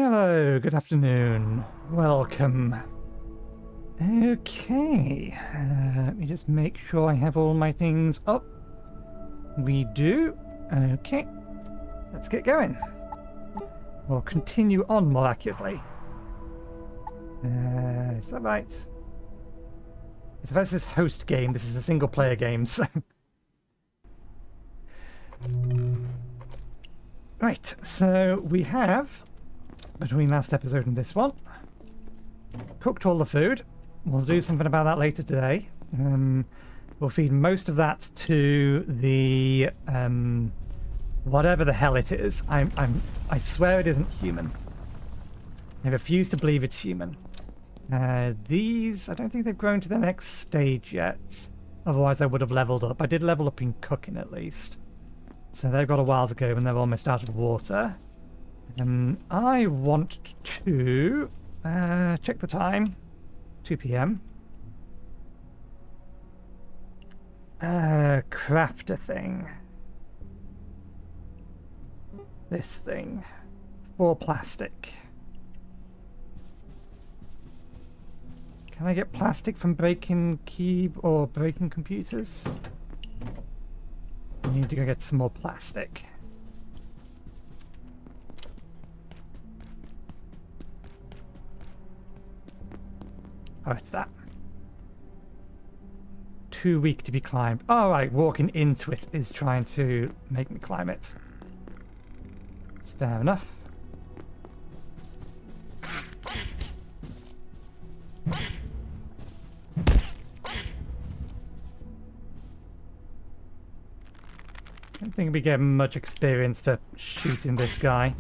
Hello, good afternoon. Welcome. Okay, let me just make sure I have all my things up. We do. Okay, let's get going. We'll continue on more accurately. Is that right? If that's this host game, this is a single player game, so... Right, so we have, between last episode and this one, cooked all the food. We'll do something about that later today. We'll feed most of that to the whatever the hell it is. I swear it isn't human. I refuse to believe it's human. These, I don't think they've grown to the next stage yet. Otherwise I would have leveled up. I did level up in cooking at least. So they've got a while to go and they're almost out of water. I want to check the time. 2 p.m. Craft a thing. This thing. For plastic. Can I get plastic from breaking or breaking computers? I need to go get some more plastic. Oh, it's that. Too weak to be climbed. Oh, right, walking into it is trying to make me climb it. It's fair enough. I don't think we get much experience for shooting this guy.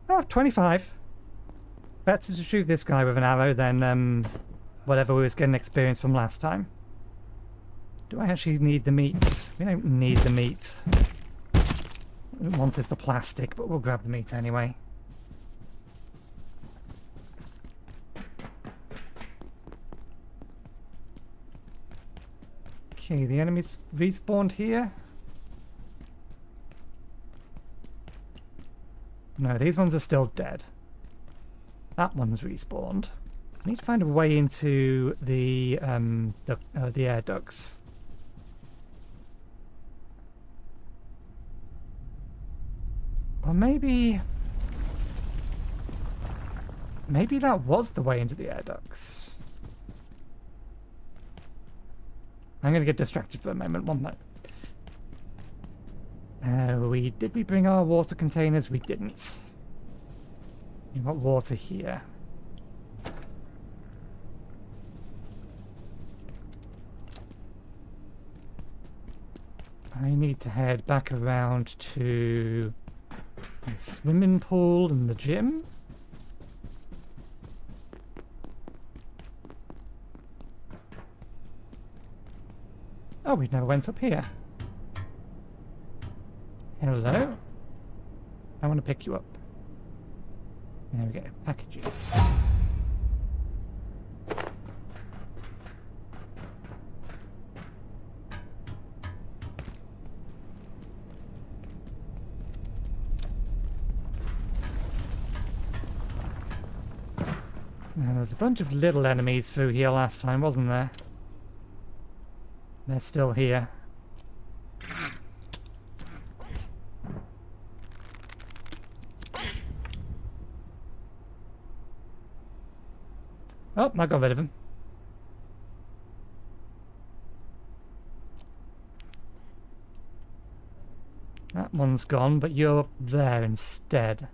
Oh, 25. Better to shoot this guy with an arrow than whatever we was getting experience from last time. Do I actually need the meat? We don't need the meat. What we want is the plastic, but we'll grab the meat anyway. Okay, the enemies respawned here. No, these ones are still dead. That one's respawned. I need to find a way into the air ducts. Or maybe that was the way into the air ducts. I'm going to get distracted for a moment. One moment. Did we bring our water containers? We didn't. You've got water here. I need to head back around to the swimming pool and the gym. Oh, we never went up here. Hello? I want to pick you up. There we go. Packaging. Now, there's a bunch of little enemies through here last time, wasn't there? They're still here. Oh, I got rid of him. That one's gone, but you're up there instead.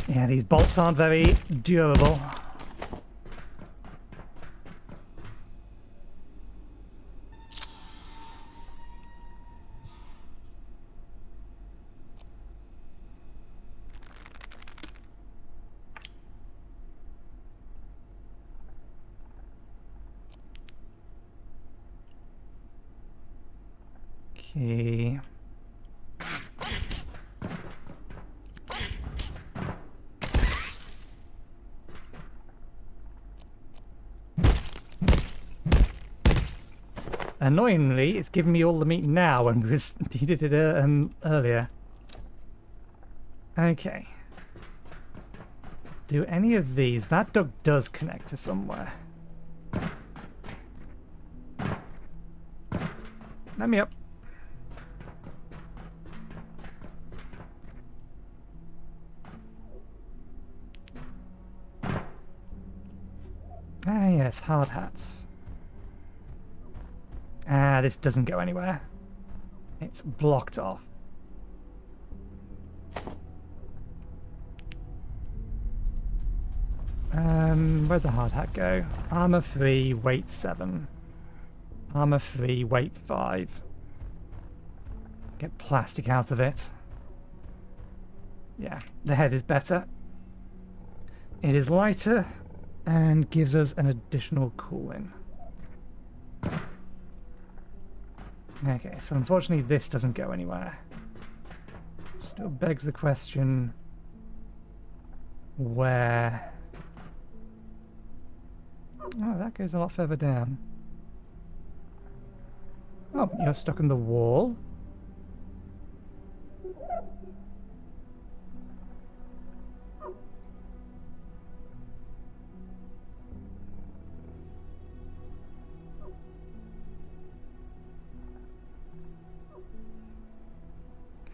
Yeah, these bolts aren't very durable. Okay. Annoyingly, it's giving me all the meat now when we needed it earlier. Okay. Do any of these... That duck does connect to somewhere. Let me up. Ah, yes, hard hats. Ah, this doesn't go anywhere. It's blocked off. Where'd the hard hat go? Armor 3, weight 7. Armor 3, weight 5. Get plastic out of it. Yeah, the head is better. It is lighter and gives us an additional cooling. Okay, so unfortunately this doesn't go anywhere. Still begs the question where... Oh, that goes a lot further down. Oh, you're stuck in the wall.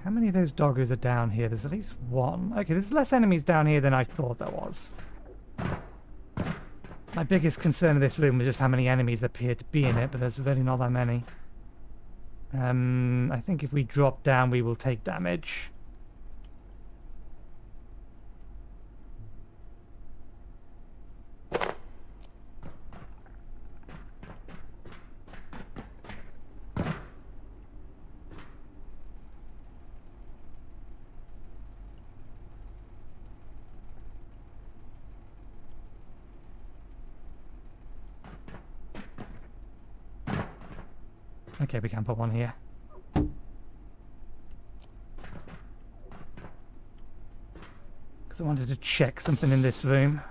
How many of those doggers are down here? There's at least one. Okay, there's less enemies down here than I thought there was. My biggest concern in this room was just how many enemies there appeared to be in it, but there's really not that many. I think if we drop down, we will take damage. Okay, we can put one here. Because I wanted to check something in this room.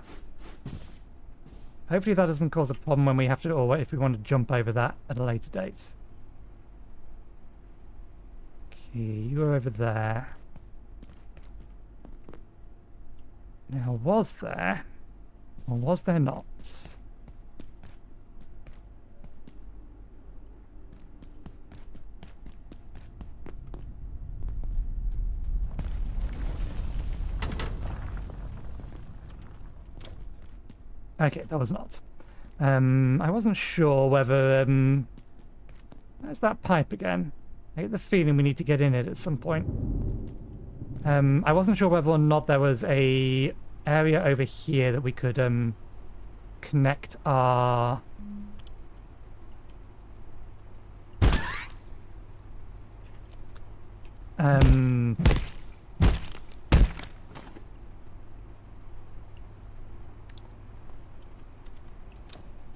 Hopefully that doesn't cause a problem when we have to, or if we want to jump over that at a later date. Okay, you're over there. Now, was there, or was there not? Okay, that was not. I wasn't sure whether... Where's that pipe again? I get the feeling we need to get in it at some point. I wasn't sure whether or not there was a area over here that we could connect our...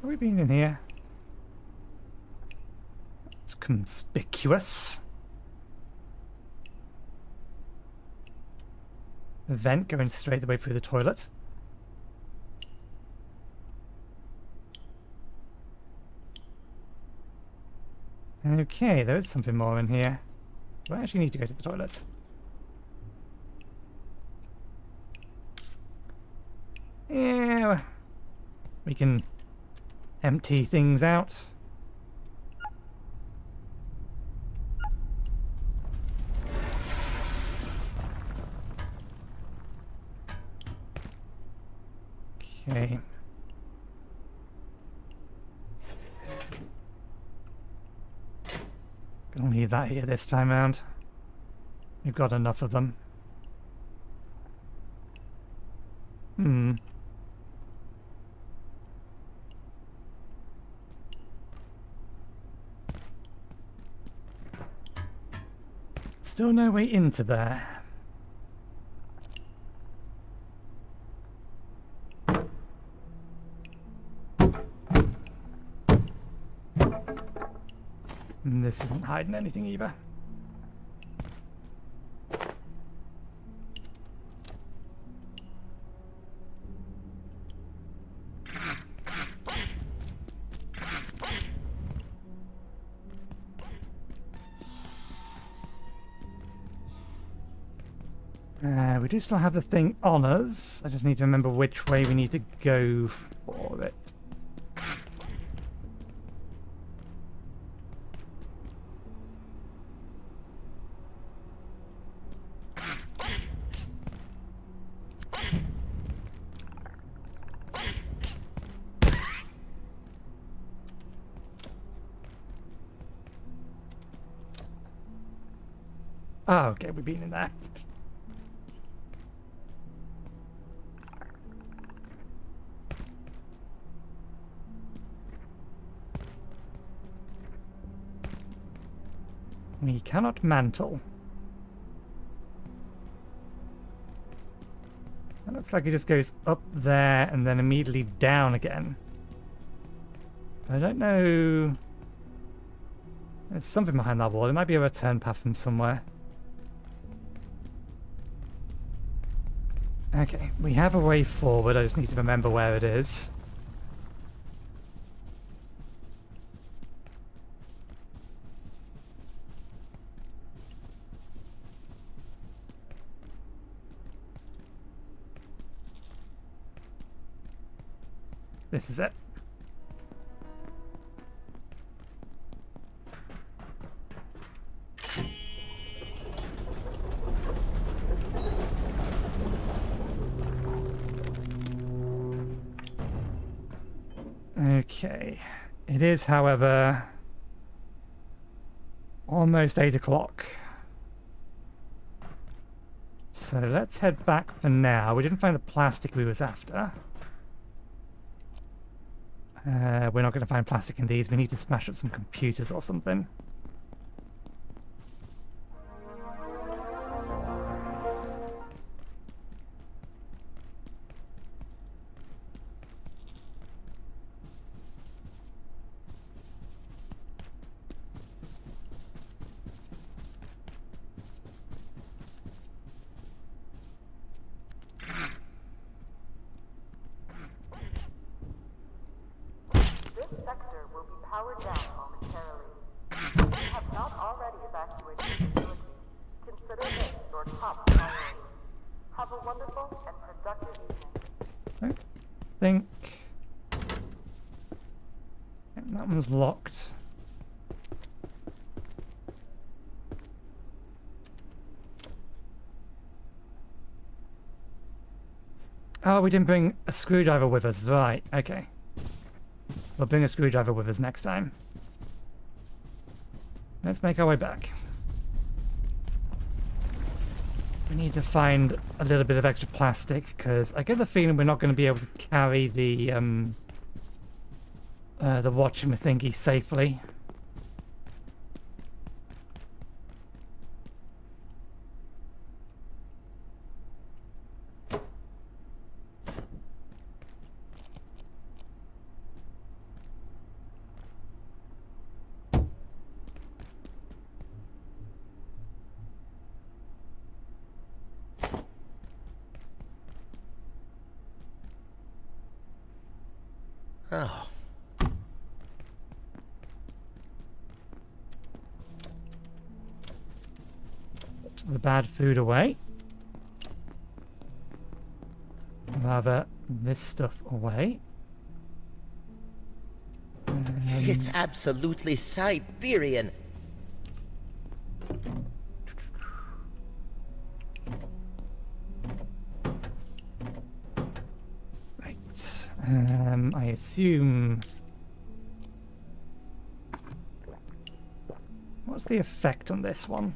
Have we been in here? It's conspicuous. A vent going straight the way through the toilet. Okay, there is something more in here. Do I actually need to go to the toilet? Yeah, we can empty things out. Okay. Gonna leave that here this time round. We've got enough of them. Still no way into there. And this isn't hiding anything either. We do still have the thing on us. I just need to remember which way we need to go for it. Oh, okay, we've been in there. We cannot mantle. It looks like it just goes up there and then immediately down again. I don't know. There's something behind that wall. It might be a return path from somewhere. Okay, we have a way forward. I just need to remember where it is. This is it. Okay. It is, however, almost 8 o'clock. So let's head back for now. We didn't find the plastic we was after. We're not going to find plastic in these. We need to smash up some computers or something. Powered down momentarily. If you have not already evacuated the facility, consider this your top priority. Have a wonderful and productive evening. I think that one's locked. Oh, we didn't bring a screwdriver with us. Right, okay. We'll bring a screwdriver with us next time. Let's make our way back. We need to find a little bit of extra plastic, because I get the feeling we're not going to be able to carry the watching thingy safely. Oh. Put the bad food away. Rather, this stuff away. It's absolutely Siberian. Right. I assume... What's the effect on this one?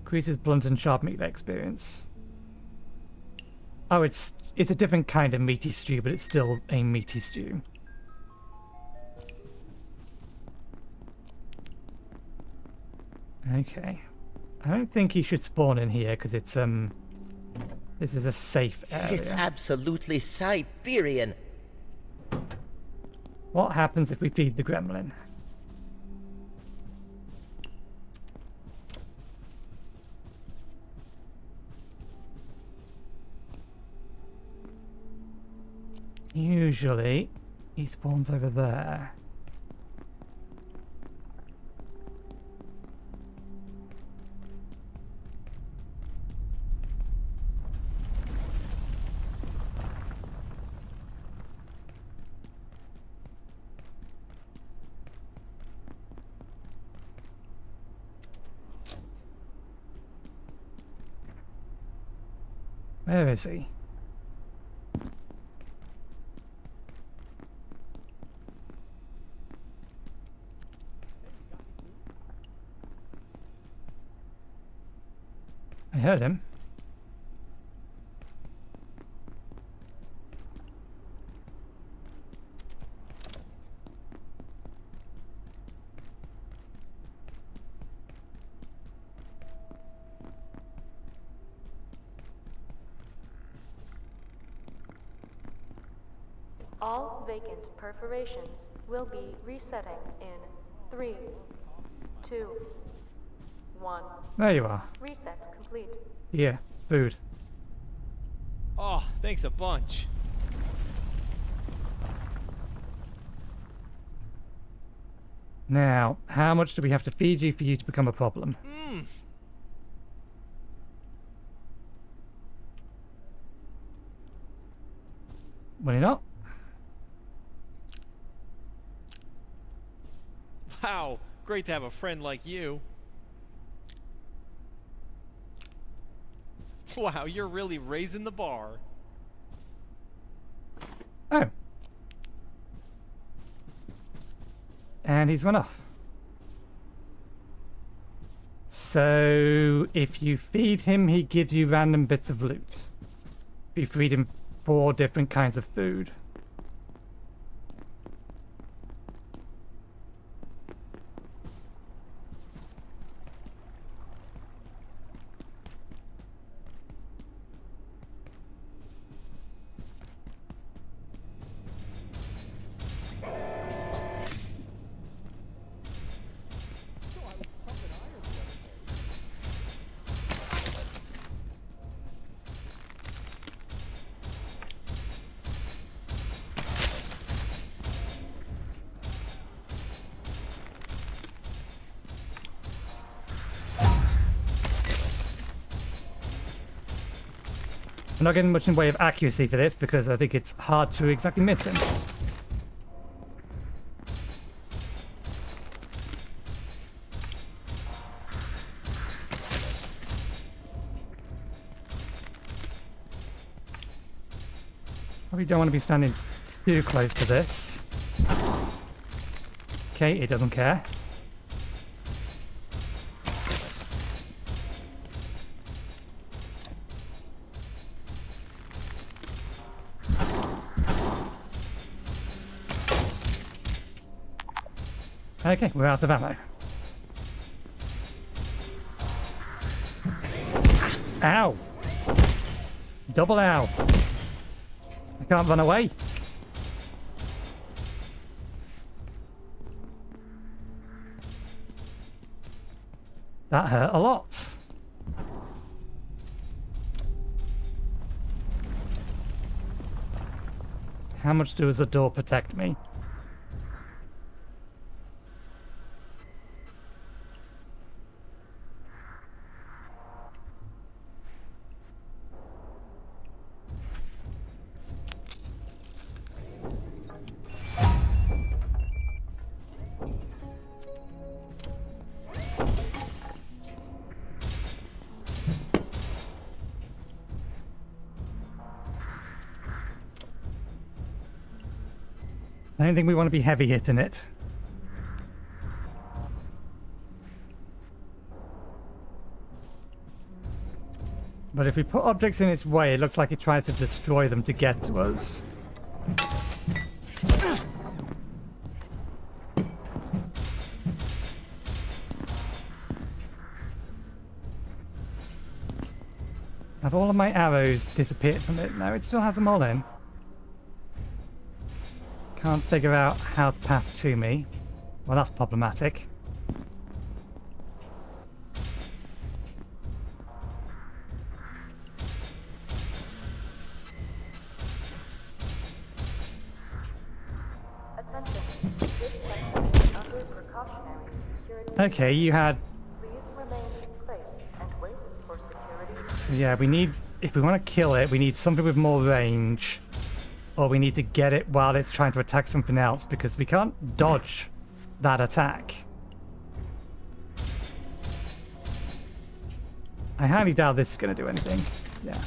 Increases blunt and sharp meat experience. Oh, it's a different kind of meaty stew, but it's still a meaty stew. Okay. I don't think he should spawn in here because it's this is a safe area. It's absolutely Siberian. What happens if we feed the gremlin? Usually, he spawns over there. Where is he? I heard him. All vacant perforations will be resetting in 3, 2, 1. There you are. Reset complete. Yeah, food. Oh, thanks a bunch. Now, how much do we have to feed you for you to become a problem? Well, you're not. Wow, great to have a friend like you. Wow, you're really raising the bar. Oh. And he's run off. So, if you feed him, he gives you random bits of loot. You feed him 4 different kinds of food. I'm not getting much in the way of accuracy for this because I think it's hard to exactly miss him. Probably don't want to be standing too close to this. Okay, it doesn't care. Okay, we're out of ammo. Ow! Double ow! I can't run away. That hurt a lot. How much does the door protect me? I don't think we want to be heavy hitting it. But if we put objects in its way, it looks like it tries to destroy them to get to us. Have all of my arrows disappeared from it? No, it still has them all in. Can't figure out how to path to me. Well, that's problematic. Attention. This section is under precautionary security. Okay, you had... Please remain in place and wait for security. So yeah, we need... If we want to kill it, we need something with more range. Or we need to get it while it's trying to attack something else, because we can't dodge that attack. I highly doubt this is going to do anything. Yeah.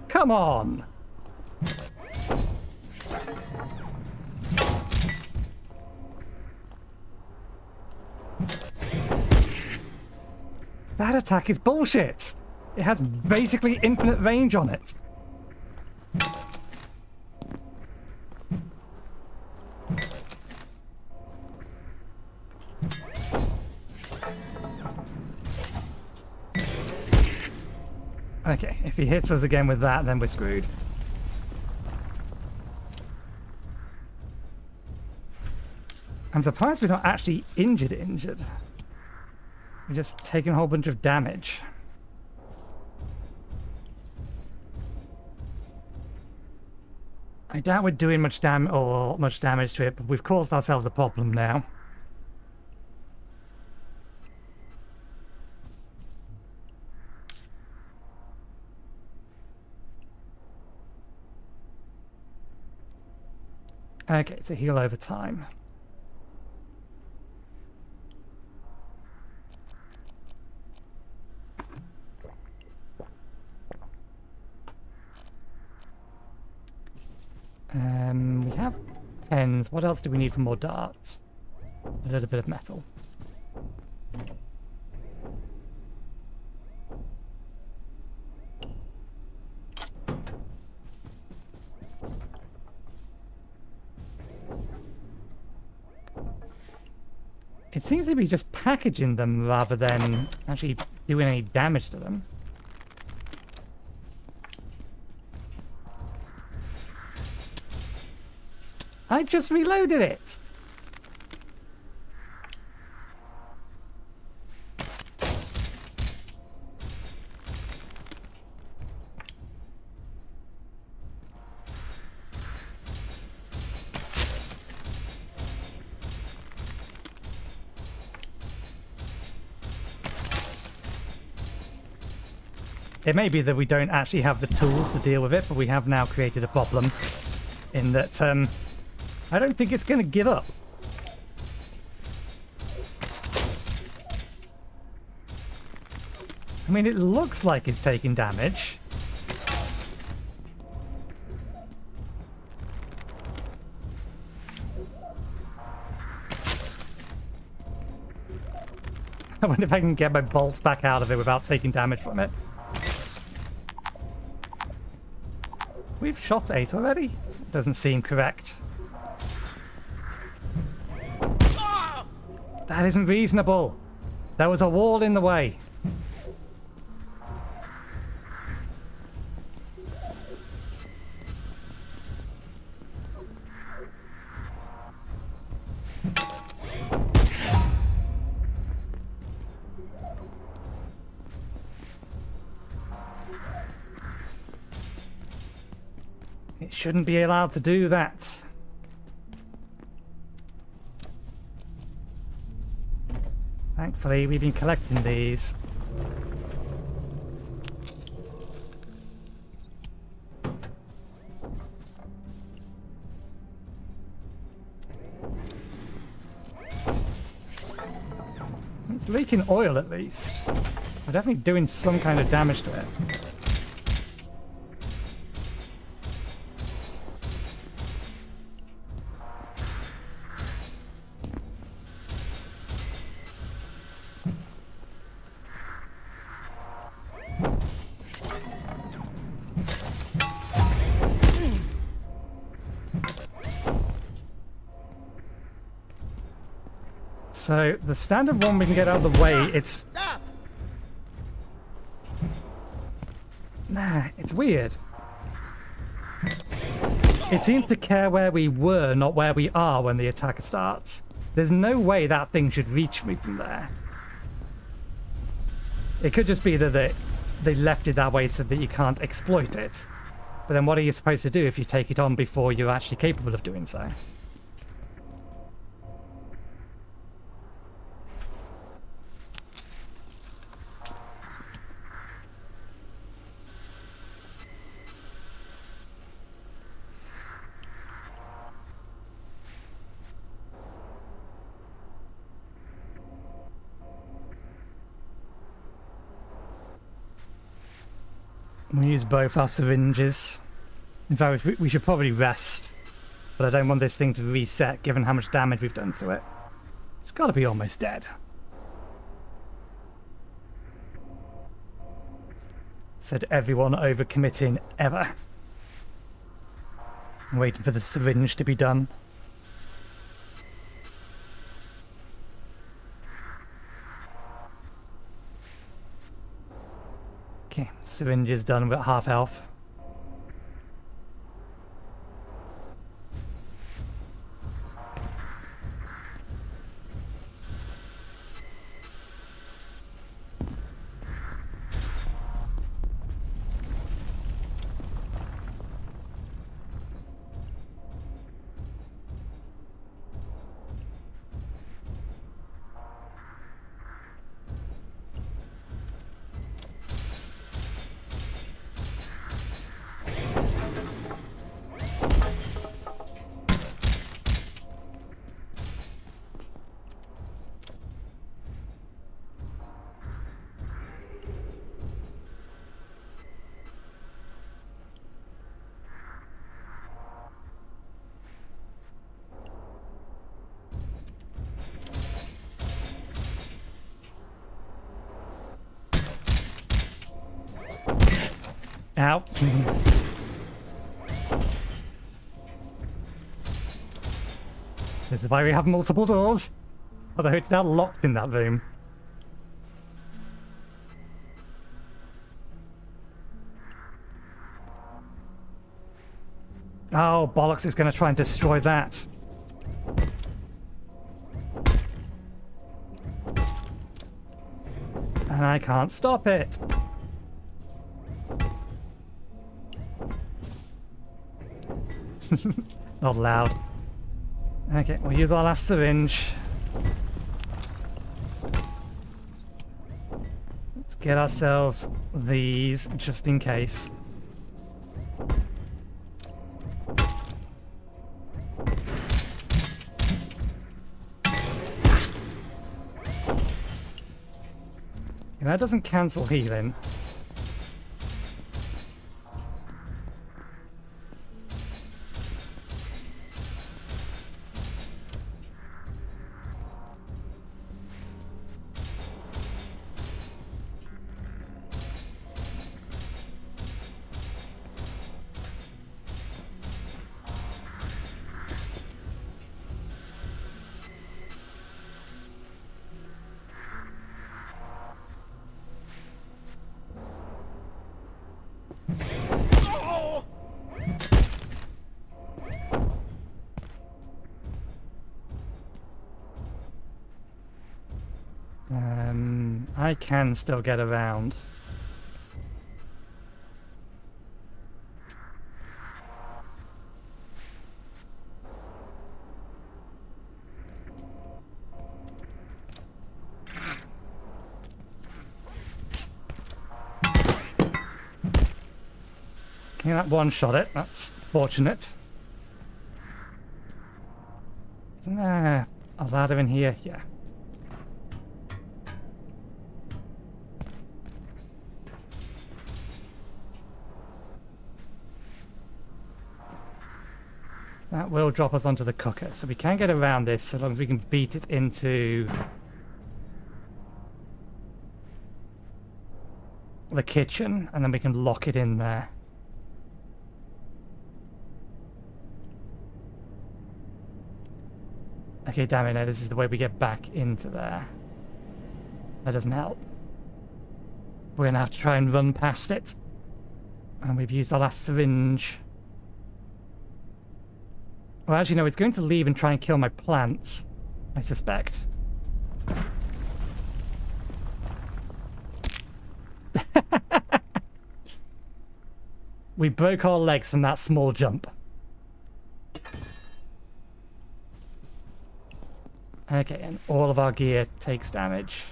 Come on! That attack is bullshit! It has basically infinite range on it. Okay, if he hits us again with that, then we're screwed. I'm surprised we're not actually injured. We're just taking a whole bunch of damage. I doubt we're doing much damage to it, but we've caused ourselves a problem now. Okay, so heal over time. We have pens. What else do we need for more darts? A little bit of metal. It seems to be just packaging them rather than actually doing any damage to them. I just reloaded it! It may be that we don't actually have the tools to deal with it, but we have now created a problem in that I don't think it's going to give up. I mean, it looks like it's taking damage. I wonder if I can get my bolts back out of it without taking damage from it. We've shot 8 already? Doesn't seem correct. That isn't reasonable. There was a wall in the way. It shouldn't be allowed to do that. Thankfully, we've been collecting these. It's leaking oil at least. We're definitely doing some kind of damage to it. So, the standard one we can get out of the way, it's... Nah, it's weird. It seems to care where we were, not where we are when the attack starts. There's no way that thing should reach me from there. It could just be that they left it that way so that you can't exploit it. But then what are you supposed to do if you take it on before you're actually capable of doing so? We use both our syringes. In fact, we should probably rest. But I don't want this thing to reset given how much damage we've done to it. It's got to be almost dead. Said everyone overcommitting ever. I'm waiting for the syringe to be done. Okay, syringe is done with half health. Ow. This is why we have multiple doors. Although it's now locked in that room. Oh, bollocks is going to try and destroy that. And I can't stop it. Not loud. Okay, we'll use our last syringe. Let's get ourselves these just in case. Yeah, that doesn't cancel healing. I can still get around. Okay, that one-shot it. That's fortunate. Isn't there a ladder in here? Yeah. That will drop us onto the cooker, so we can get around this so long as we can beat it into the kitchen, and then we can lock it in there. Okay, damn it, no, this is the way we get back into there. That doesn't help. We're gonna have to try and run past it. And we've used our last syringe. Well, actually, no, it's going to leave and try and kill my plants, I suspect. We broke our legs from that small jump. Okay, and all of our gear takes damage.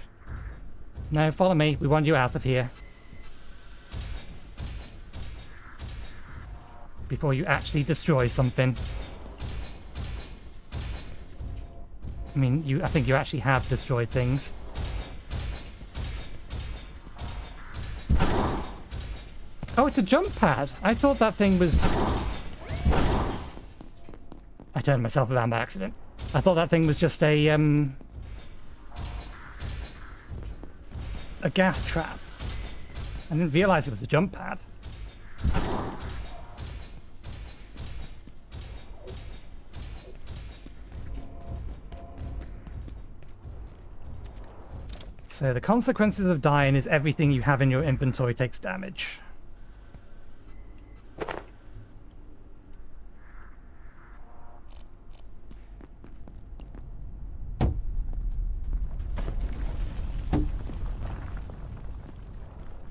No, follow me. We want you out of here. Before you actually destroy something. I mean, I think you actually have destroyed things. Oh, it's a jump pad. I thought that thing was... I turned myself around by accident. I thought that thing was just a gas trap. I didn't realize it was a jump pad. So the consequences of dying is everything you have in your inventory takes damage.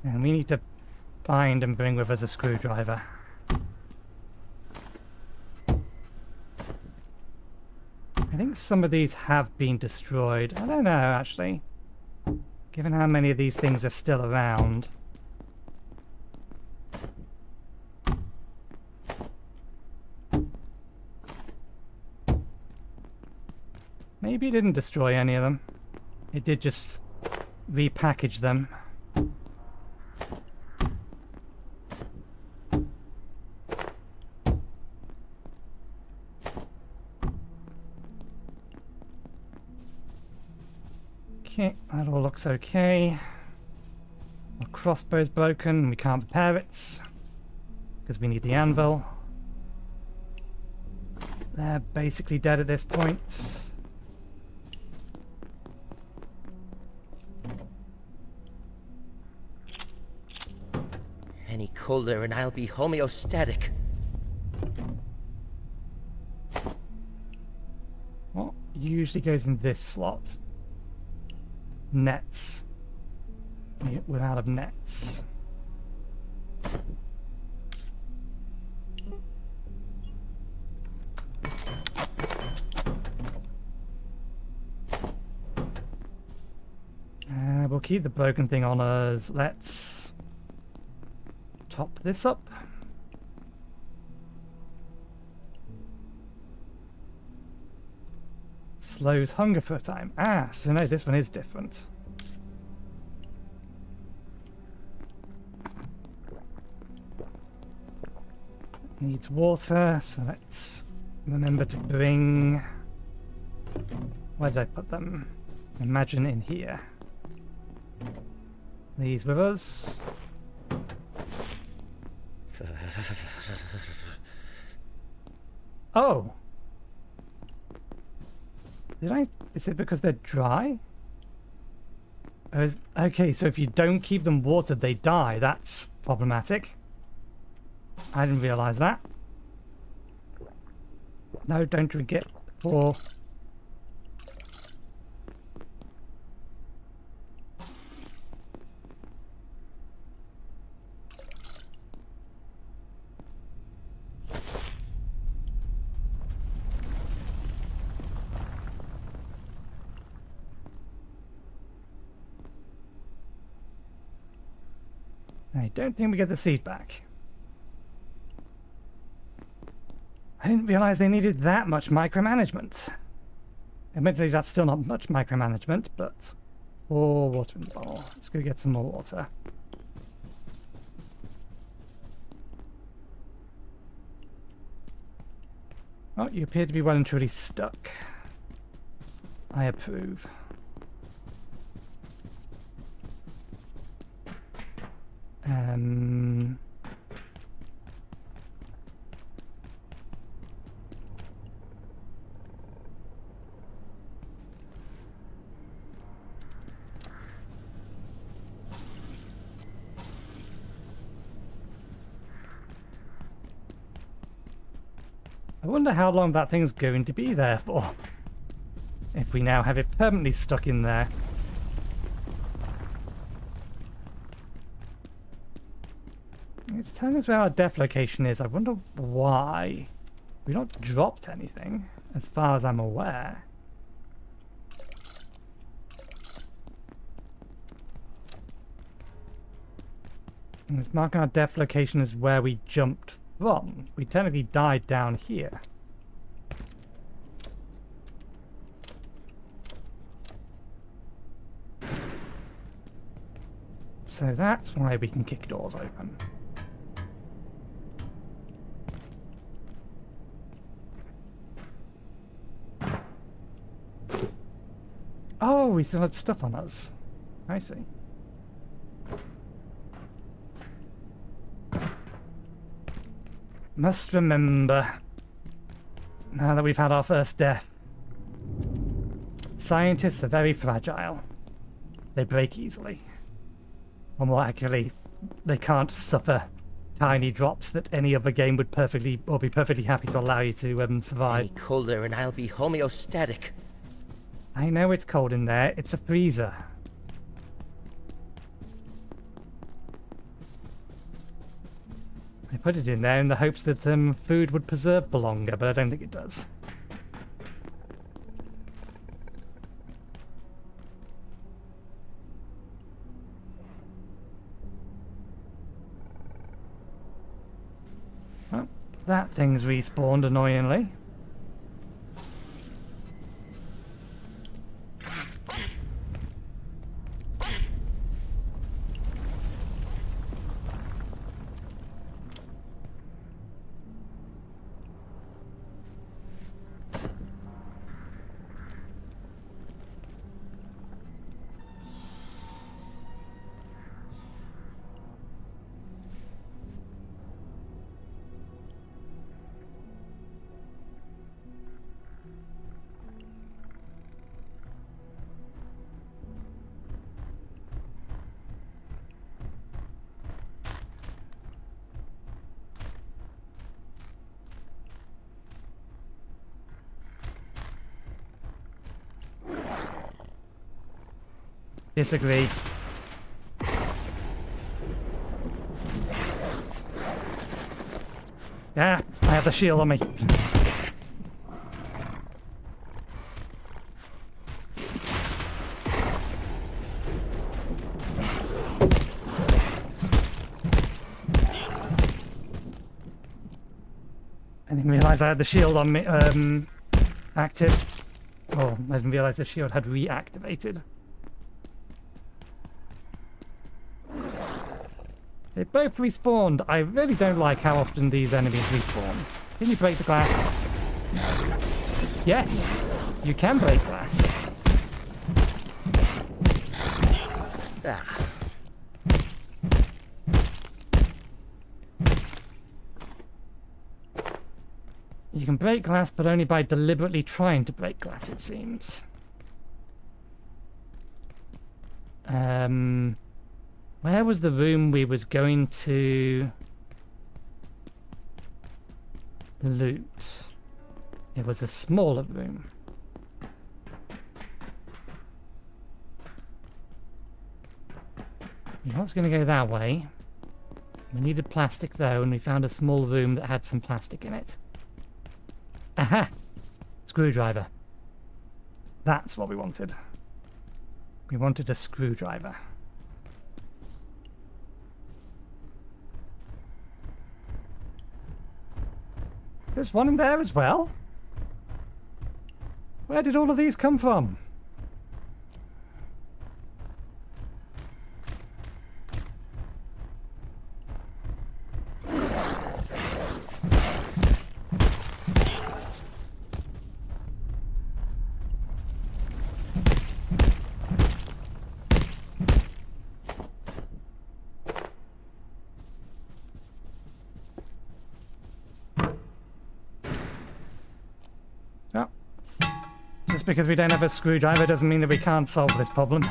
And we need to find and bring with us a screwdriver. I think some of these have been destroyed. I don't know, actually. Given how many of these things are still around. Maybe it didn't destroy any of them. It did just repackage them. Okay, that all looks okay. Our crossbow's broken, we can't repair it. Because we need the anvil. They're basically dead at this point. Any colder and I'll be homeostatic. What usually goes in this slot? Nets. We're out of nets. We'll keep the broken thing on us. Let's top this up. Slows hunger for a time. Ah, so no, this one is different. Needs water, so let's remember to bring... Where did I put them? Imagine in here. These with us. Oh! Did I... Is it because they're dry? Okay, so if you don't keep them watered, they die. That's problematic. I didn't realize that. No, don't drink it. Or... I don't think we get the seed back. I didn't realize they needed that much micromanagement. Admittedly, that's still not much micromanagement, but... Oh, water in the bowl. Let's go get some more water. Oh, you appear to be well and truly stuck. I approve. I wonder how long that thing's going to be there for. If we now have it permanently stuck in there. It's telling us where our depth location is. I wonder why. We've not dropped anything, as far as I'm aware. And it's marking our depth location as where we jumped from. We technically died down here. So that's why we can kick doors open. we still had stuff on us. I see. Must remember, now that we've had our first death, scientists are very fragile. They break easily. Or more accurately, they can't suffer tiny drops that any other game would be perfectly happy to allow you to survive. Any colder and I'll be homeostatic. I know it's cold in there. It's a freezer. I put it in there in the hopes that food would preserve for longer, but I don't think it does. Well, that thing's respawned annoyingly. Disagree. Ah, I have the shield on me. I didn't realise I had the shield on me, active. Oh, I didn't realise the shield had reactivated. They both respawned. I really don't like how often these enemies respawn. Can you break the glass? Yes, you can break glass. Ah. You can break glass, but only by deliberately trying to break glass, it seems. Where was the room we was going to loot? It was a smaller room. I was going to go that way. We needed plastic though, and we found a small room that had some plastic in it. Aha! Screwdriver. That's what we wanted. We wanted a screwdriver. There's one in there as well? Where did all of these come from? Just because we don't have a screwdriver doesn't mean that we can't solve this problem.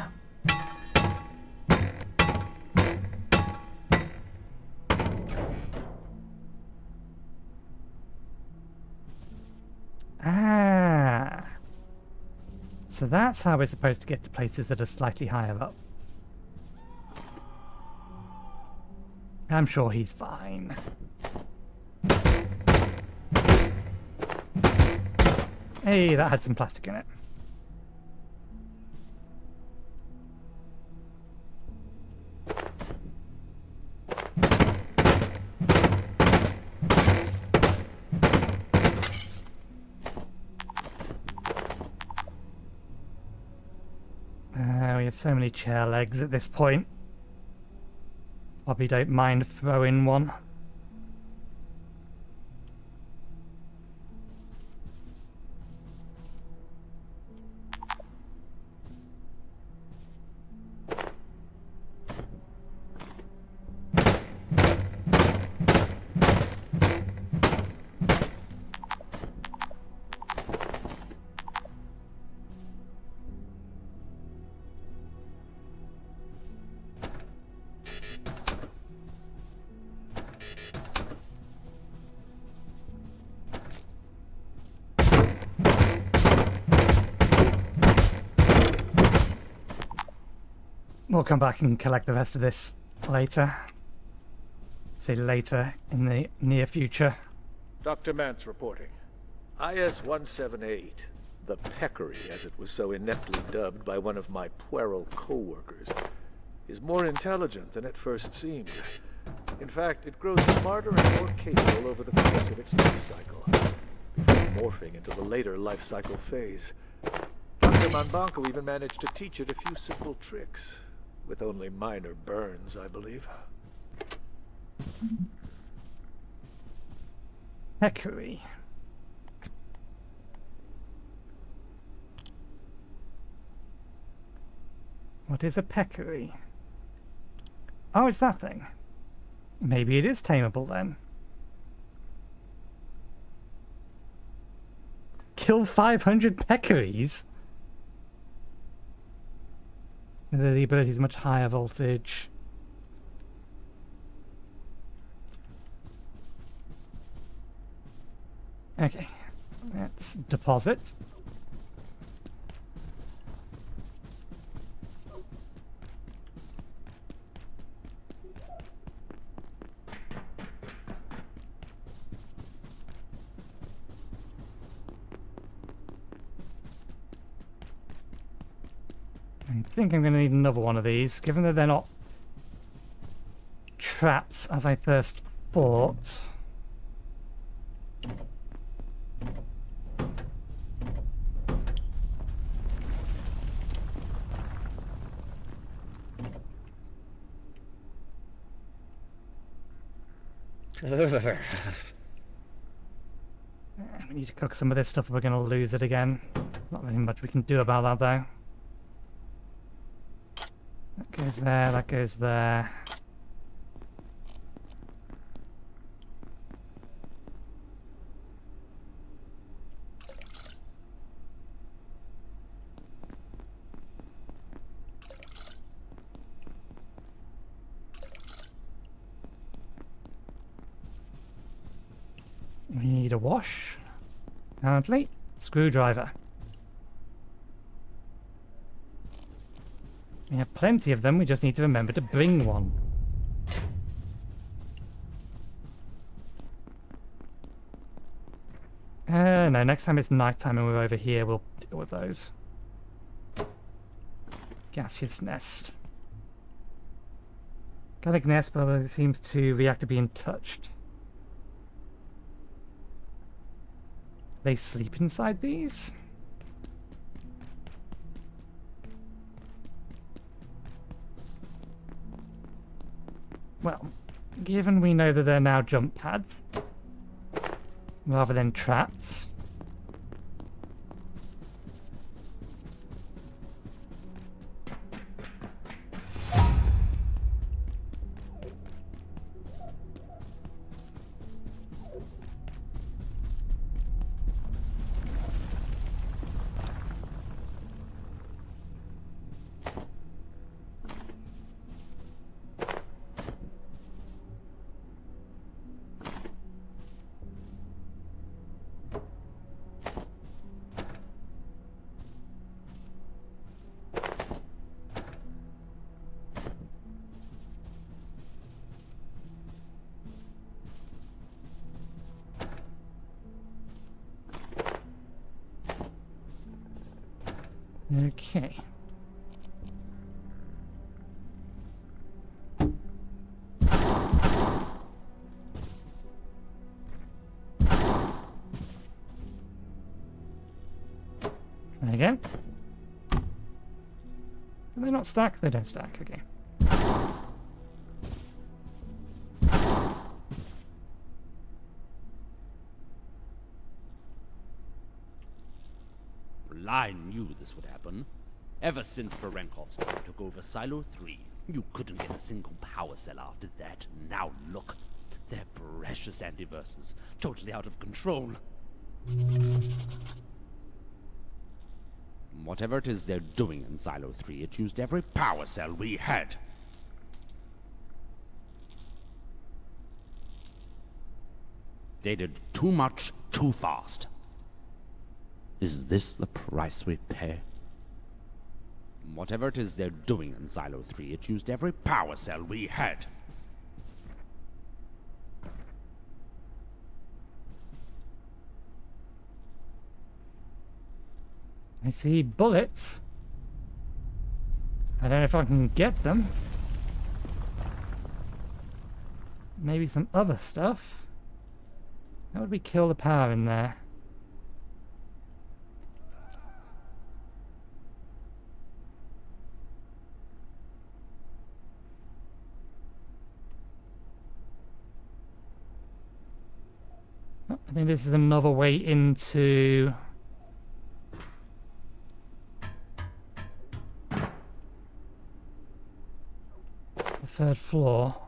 Ah. So that's how we're supposed to get to places that are slightly higher up. I'm sure he's fine. Hey, that had some plastic in it. We have so many chair legs at this point. Probably don't mind throwing one. We'll come back and collect the rest of this later. Say later in the near future. Dr. Mance reporting. IS-178, the Peccary, as it was so ineptly dubbed by one of my puerile co-workers, is more intelligent than it first seemed. In fact, it grows smarter and more capable over the course of its life cycle, before morphing into the later life cycle phase. Dr. Manbanco even managed to teach it a few simple tricks, with only minor burns, I believe. Peccary. What is a peccary? Oh, it's that thing. Maybe it is tameable then. Kill 500 peccaries? The ability is much higher voltage. Okay, let's deposit. I think I'm going to need another one of these, given that they're not traps as I first thought. We need to cook some of this stuff or we're going to lose it again. Not really much we can do about that though. That goes there, that goes there. We need a wash. Apparently, screwdriver. We have plenty of them, we just need to remember to bring one. No, next time it's nighttime and we're over here, we'll deal with those. Gaseous nest. Gallic nest, but it seems to react to being touched. They sleep inside these? Well, given we know that they're now jump pads, rather than traps. Okay. Try again. Do they not stack? They don't stack, okay. I knew this would happen. Ever since Ferenkov's took over Silo 3, you couldn't get a single power cell after that. Now look, they're precious antiverses, totally out of control. Whatever it is they're doing in Silo 3, it used every power cell we had. They did too much, too fast. Is this the price we pay? Whatever it is they're doing in Silo 3, it used every power cell we had. I see bullets. I don't know if I can get them. Maybe some other stuff. How would we kill the power in there? Oh, I think this is another way into the third floor.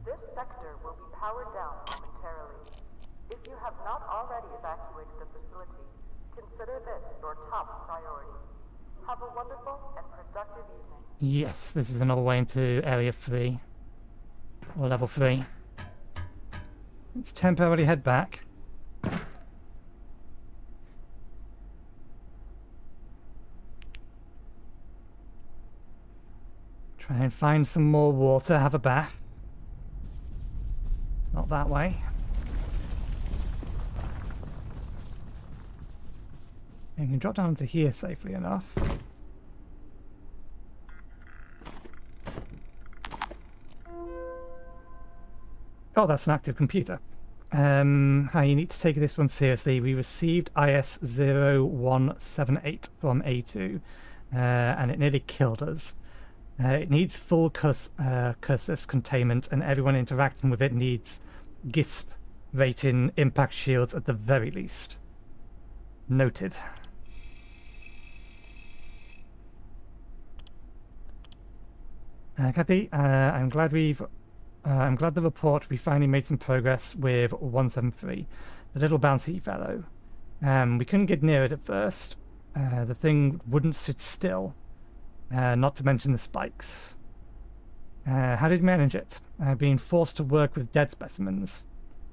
This sector will be powered down momentarily. If you have not already evacuated the facility, consider this your top priority. Have a wonderful and productive evening. Yes, this is another way into Area 3. Or Level 3. Let's temporarily head back. Try and find some more water, have a bath. Not that way. And we can drop down to here safely enough. Oh, that's an active computer. Hi, you need to take this one seriously. We received IS-0178 from A2, and it nearly killed us. It needs full cursus containment, and everyone interacting with it needs GISP rating impact shields at the very least. Noted. Kathy, I'm glad the report we finally made some progress with 173, the little bouncy fellow. We couldn't get near it at first. The thing wouldn't sit still, not to mention the spikes. How did you manage it? Being forced to work with dead specimens.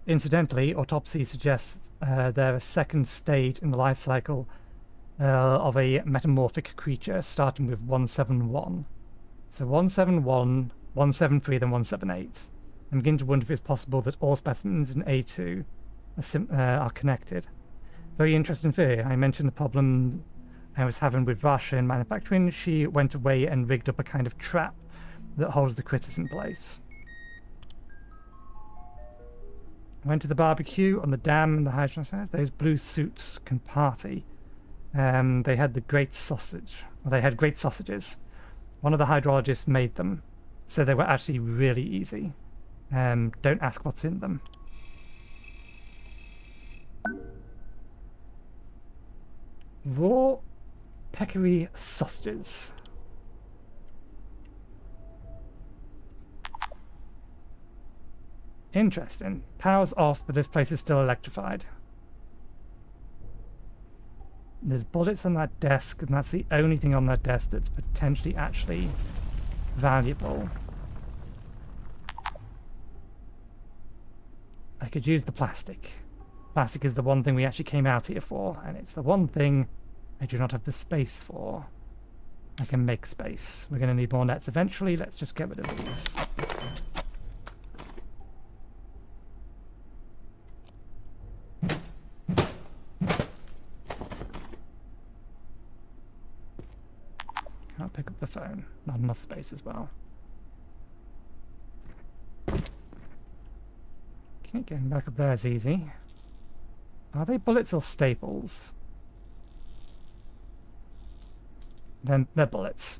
Incidentally, autopsy suggests they're a second stage in the life cycle of a metamorphic creature, starting with 171. So 171, 173, then 178. I'm beginning to wonder if it's possible that all specimens in A2 are connected. Very interesting theory. I mentioned the problem I was having with Vasha in manufacturing. She went away and rigged up a kind of trap that holds the critters in place. I went to the barbecue on the dam and the hydro says those blue suits can party. They had the great sausage. Well, they had great sausages. One of the hydrologists made them, so they were actually really easy. Don't ask what's in them. Raw peccary sausages. Interesting. Power's off, but this place is still electrified. There's bullets on that desk, and that's the only thing on that desk that's potentially actually valuable. I could use the plastic. Plastic is the one thing we actually came out here for, and it's the one thing I do not have the space for. I can make space. We're going to need more nets eventually. Let's just get rid of these. Can't pick up the phone. Not enough space as well. Okay, getting back up there is easy. Are they bullets or staples? Then they're bullets.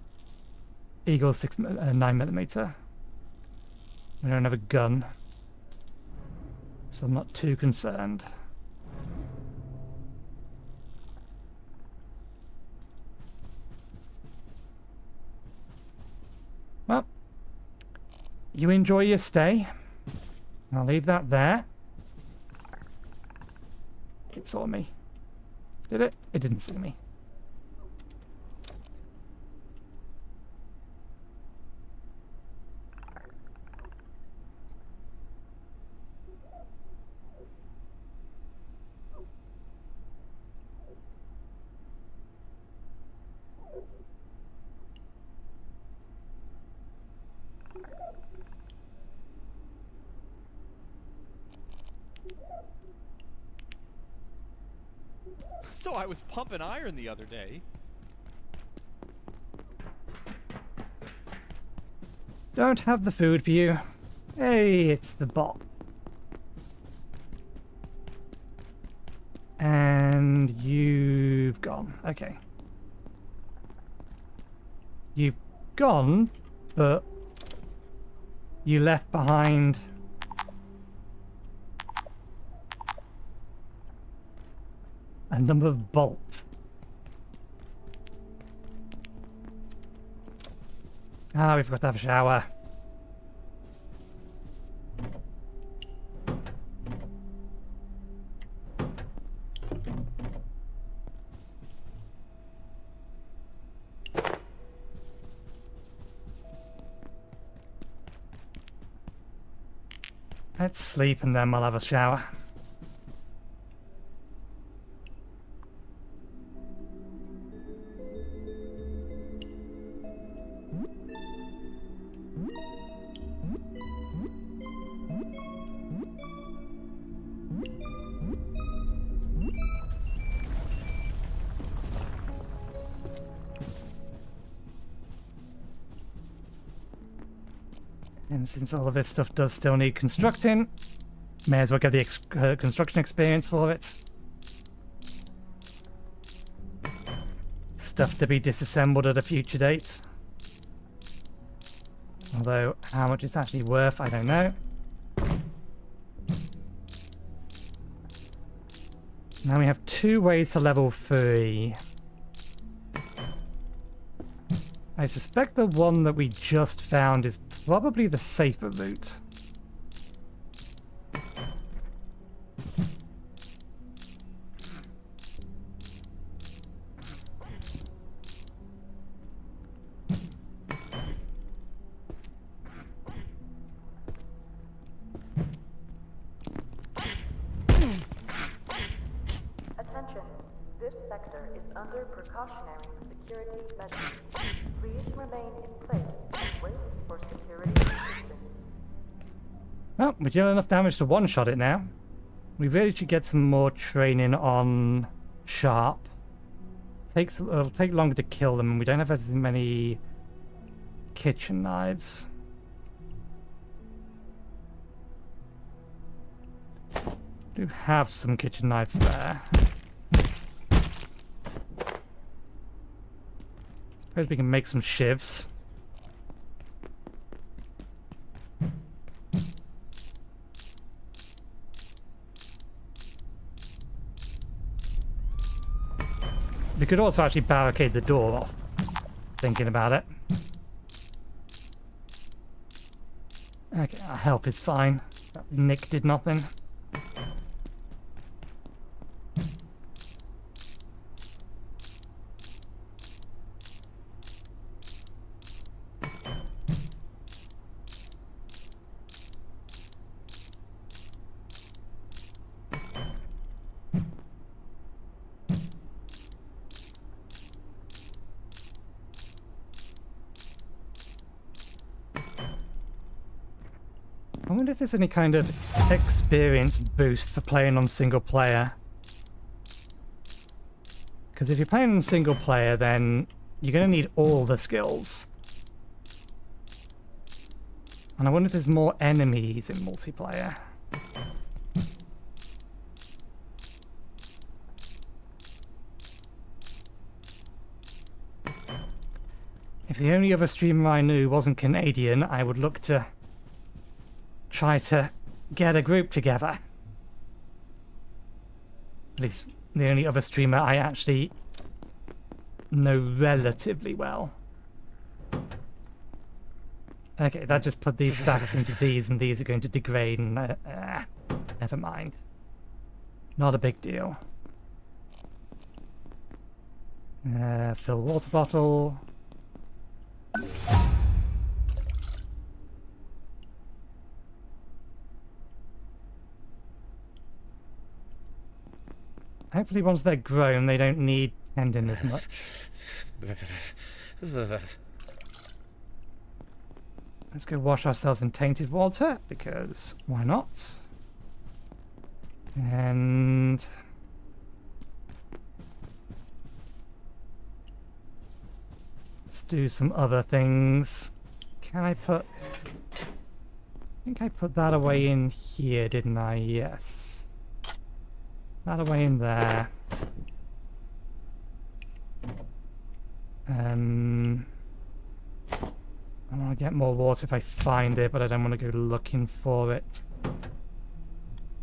Eagle 9mm. We don't have a gun, so I'm not too concerned. Well, you enjoy your stay. I'll leave that there. It saw me. Did it? It didn't see me. So I was pumping iron the other day. Don't have the food for you. Hey, it's the bot. And you've gone. Okay. You've gone, but you left behind a number of bolts. Ah, we've got to have a shower. Let's sleep and then we'll have a shower. And since all of this stuff does still need constructing, may as well get the construction experience for it. Stuff to be disassembled at a future date. Although, how much it's actually worth, I don't know. Now we have 2 ways to level 3. I suspect the one that we just found is probably the safer route. Attention, this sector is under precautionary security measures. Please remain in place and wait for security assistance. Well, we deal enough damage to one-shot it now. We really should get some more training on Sharp. It'll take longer to kill them, and we don't have as many kitchen knives. Do have some kitchen knives spare. Suppose we can make some shivs. We could also actually barricade the door off, thinking about it. Okay, our help is fine. Nick did nothing. I wonder if there's any kind of experience boost for playing on single player. Because if you're playing on single player, then you're going to need all the skills. And I wonder if there's more enemies in multiplayer. If the only other streamer I knew wasn't Canadian, I would look to try to get a group together. At least the only other streamer I actually know relatively well. Okay, that just put these stacks into these, and these are going to degrade, and never mind. Not a big deal. Fill water bottle. Hopefully once they're grown, they don't need tendon as much. Let's go wash ourselves in tainted water, because why not? And let's do some other things. Can I put... I think I put that away in here, didn't I? Yes. That away in there. I want to get more water if I find it, but I don't want to go looking for it.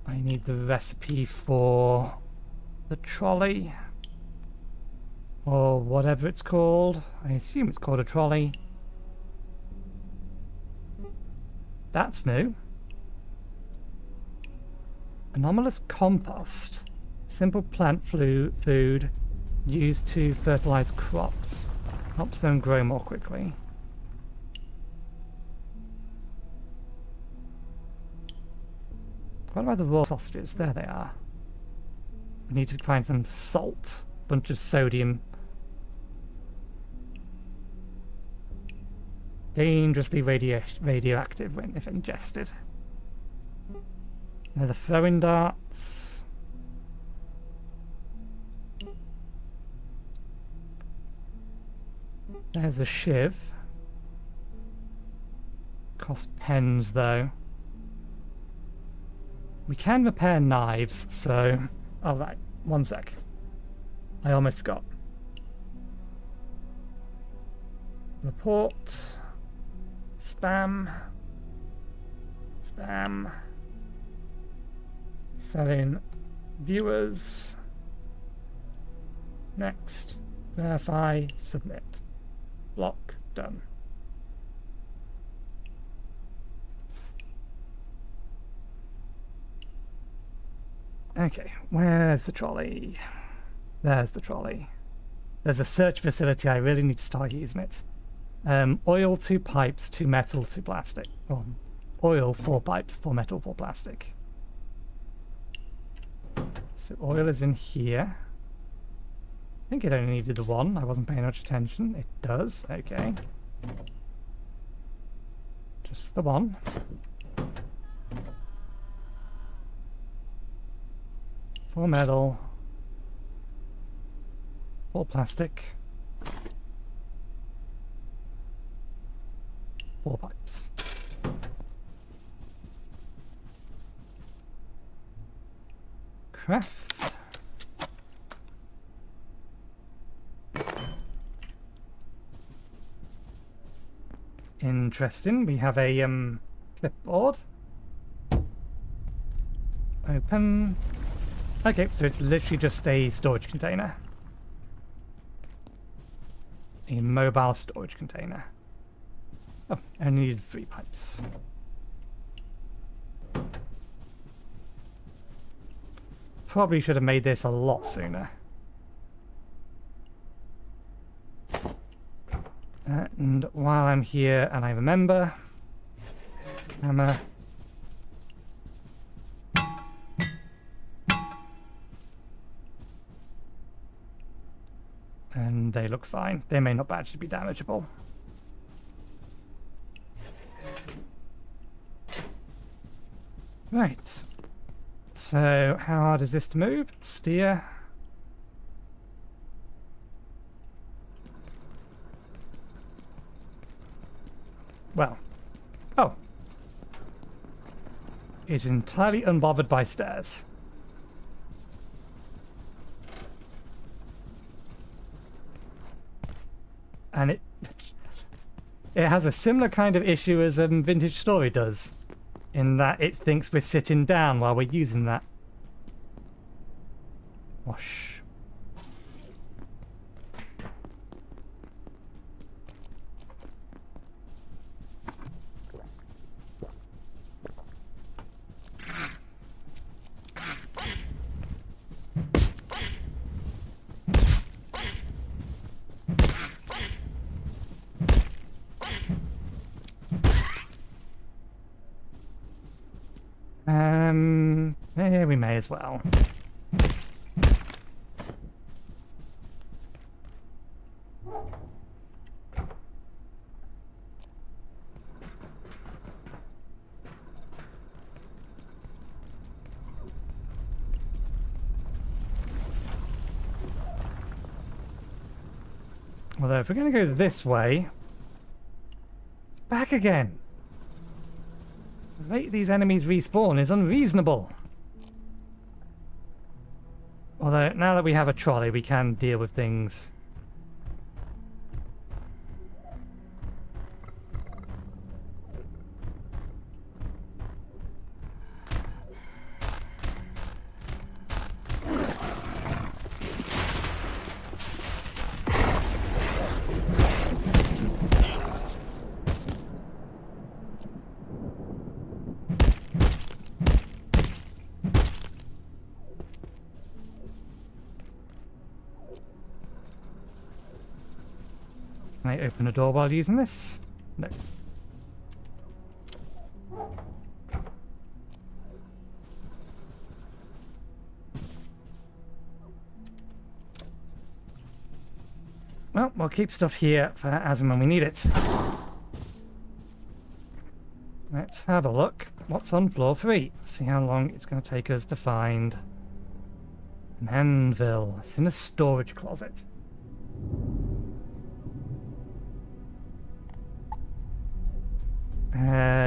I need the recipe for the trolley. Or whatever it's called. I assume it's called a trolley. That's new. Anomalous compost. Simple plant food used to fertilize crops. Helps them grow more quickly. What about the raw sausages? There they are. We need to find some salt. Bunch of sodium. Dangerously radioactive when if ingested. Now the throwing darts. There's the shiv. Cost pens though. We can repair knives, so... Oh right, one sec. I almost forgot. Report. Spam. Spam. Selling viewers. Next. Verify. Submit. Block. Done. Okay, where's the trolley? There's the trolley. There's a search facility, I really need to start using it. Oil 2 pipes, 2 metal, 2 plastic. Oh, oil 4 pipes, 4 metal, 4 plastic. So oil is in here. I think it only needed the one, I wasn't paying much attention. It does, okay. Just the one. Four metal, 4 plastic, 4 pipes. Craft. Interesting. We have a clipboard. Open. Okay, so it's literally just a storage container. A mobile storage container. Oh, I needed 3 pipes. Probably should have made this a lot sooner. And while I'm here and I remember, hammer. And they look fine. They may not actually be damageable. Right. So, how hard is this to move? Steer. Well. Oh. It's entirely unbothered by stairs. And it has a similar kind of issue as Vintage Story does, in that it thinks we're sitting down while we're using that. Wash. Yeah, we may as well. Although if we're going to go this way, it's back again. The rate these enemies respawn is unreasonable. Although now that we have a trolley, we can deal with things. Can I open a door while using this? No. Well, we'll keep stuff here for as and when we need it. Let's have a look. What's on floor 3? See how long it's going to take us to find an anvil. It's in a storage closet.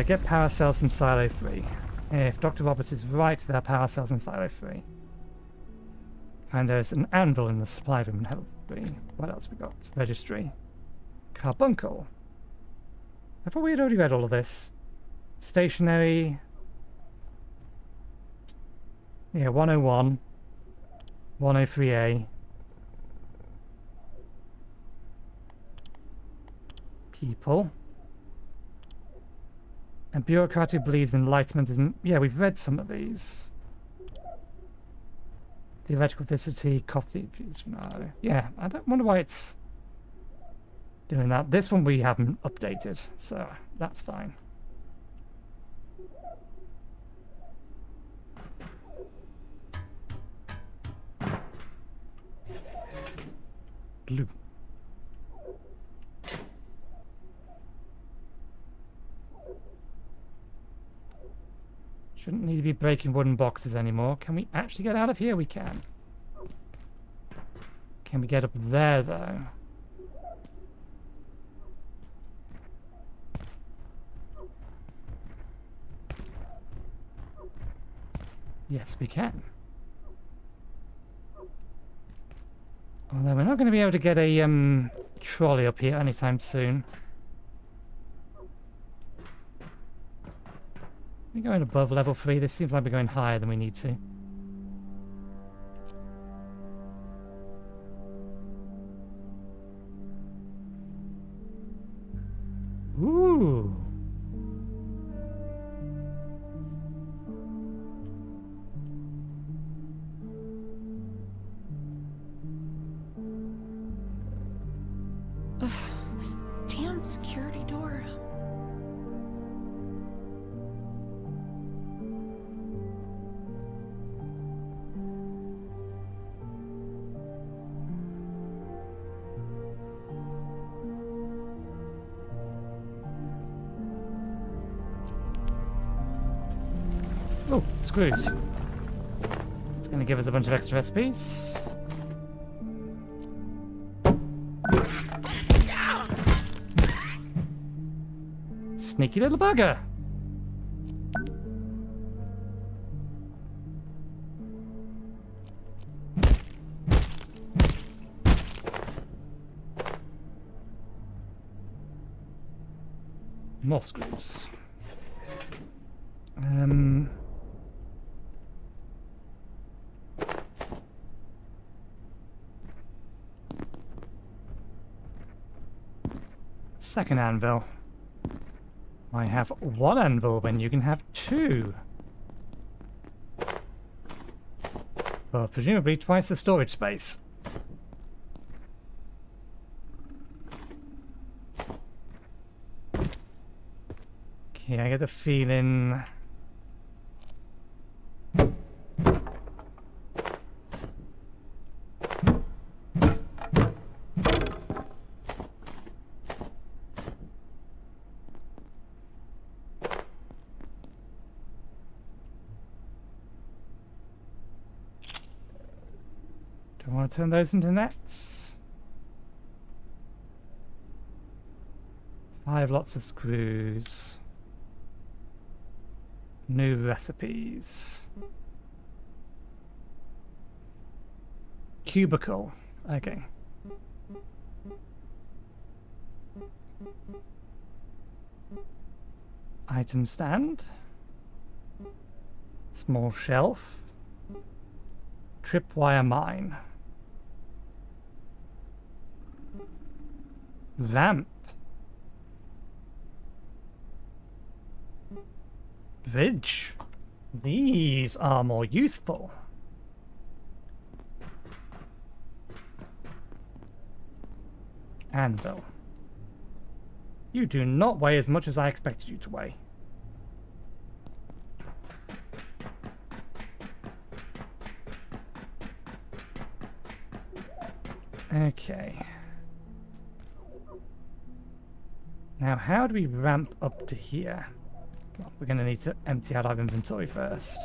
Get power cells from Silo 3. If Dr. Roberts is right, there are power cells in Silo 3. And there's an anvil in the supply room in Level 3. What else we got? Registry. Carbuncle. I thought we had already read all of this. Stationary. Yeah, 101. 103A. People. A bureaucrat who believes enlightenment isn't... Yeah, we've read some of these. Theoretical physicity, coffee... No. Yeah, I don't wonder why it's doing that. This one we haven't updated, so that's fine. Blue. Shouldn't need to be breaking wooden boxes anymore. Can we actually get out of here? We can. Can we get up there, though? Yes, we can. Although we're not going to be able to get a trolley up here anytime soon. We're going above level 3. This seems like we're going higher than we need to. Ooh. This damn security door. Oh, screws. It's going to give us a bunch of extra recipes. Sneaky little bugger. More screws. Second anvil. I have one anvil when you can have two. Well, presumably twice the storage space. Okay, I get the feeling... Do I want to turn those into nets? I have lots of screws. New recipes. Cubicle. Okay. Item stand. Small shelf. Tripwire mine. Ramp. Bridge. These are more useful. Anvil. You do not weigh as much as I expected you to weigh. Okay. Now, how do we ramp up to here? Well, we're going to need to empty out our inventory first.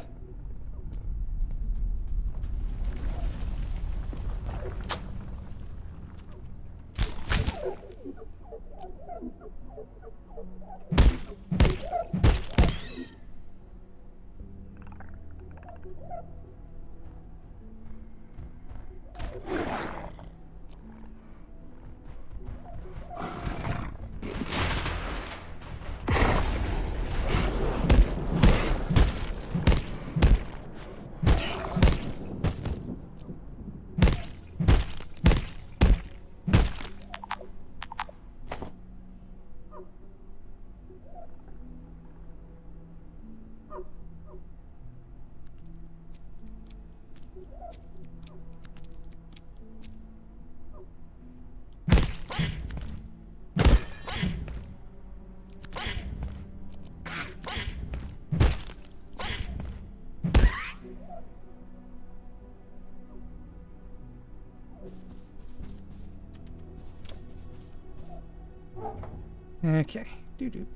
Okay. Doo-doo.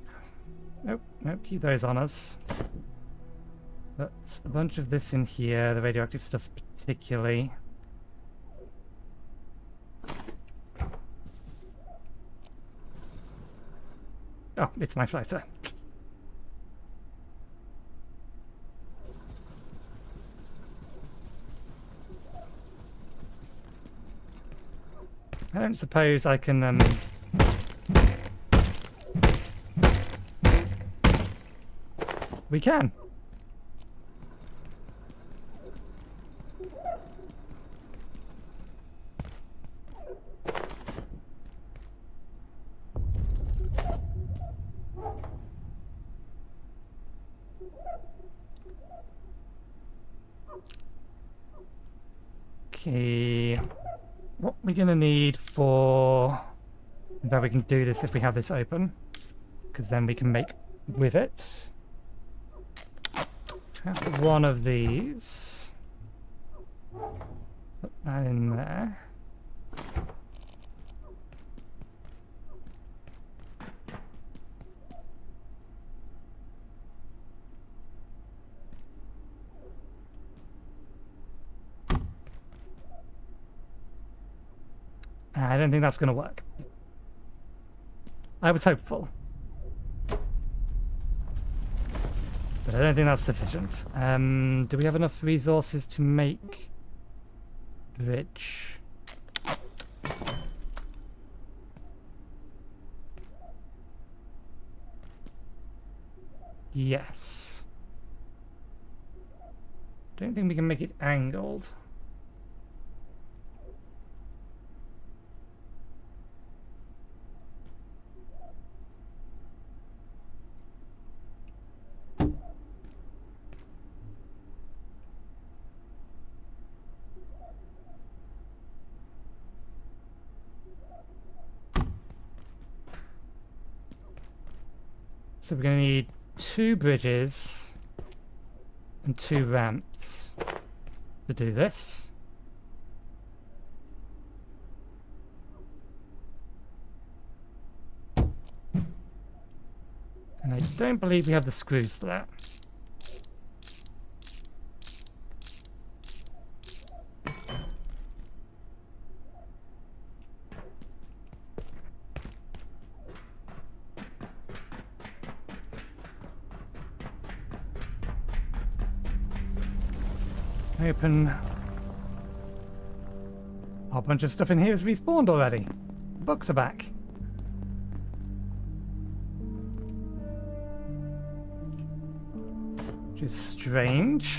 Nope, nope, keep those on us. But a bunch of this in here, the radioactive stuff's particularly. Oh, it's my floater. I don't suppose I can, We can. Okay. What we're gonna need for that, we can do this if we have this open, because then we can make with it. Have one of these. Put that in there. I don't think that's going to work. I was hopeful. But I don't think that's sufficient. Do we have enough resources to make bridge? Yes. Don't think we can make it angled. So we're going to need 2 bridges and 2 ramps to do this. And I don't believe we have the screws for that. Open. A bunch of stuff in here has respawned already. The books are back. Which is strange.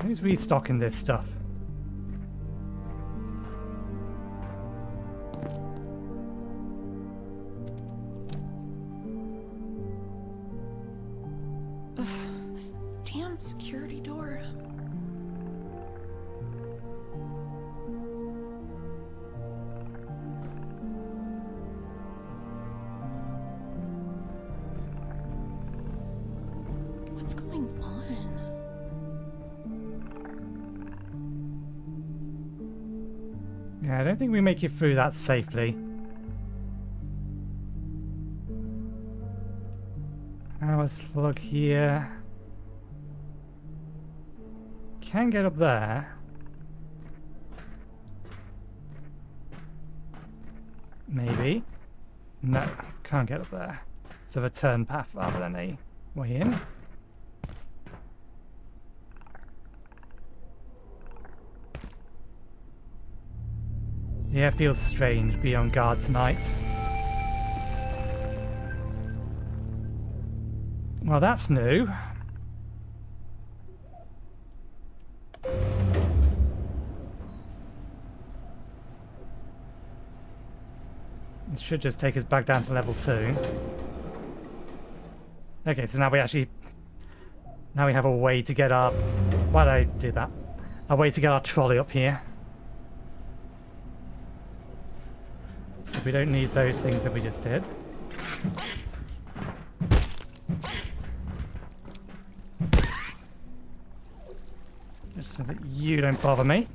Who's restocking this stuff? Damn security door. What's going on? Yeah, I don't think we make it through that safely. Let's look here. Can get up there. Maybe. No, can't get up there. It's a return path rather than a way in. The air feels strange, be on guard tonight. Well, that's new. It should just take us back down to level 2. Okay, so now we actually... Now we have a way to get our... Why did I do that? A way to get our trolley up here. So we don't need those things that we just did. Just so that you don't bother me.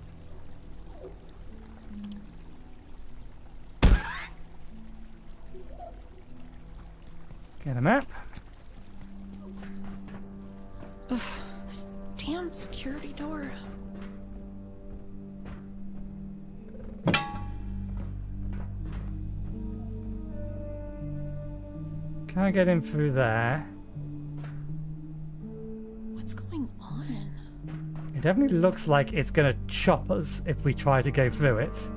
Let's get a map. Ugh, this damn security door. Can't get in through there. What's going on? It definitely looks like it's going to chop us if we try to go through it.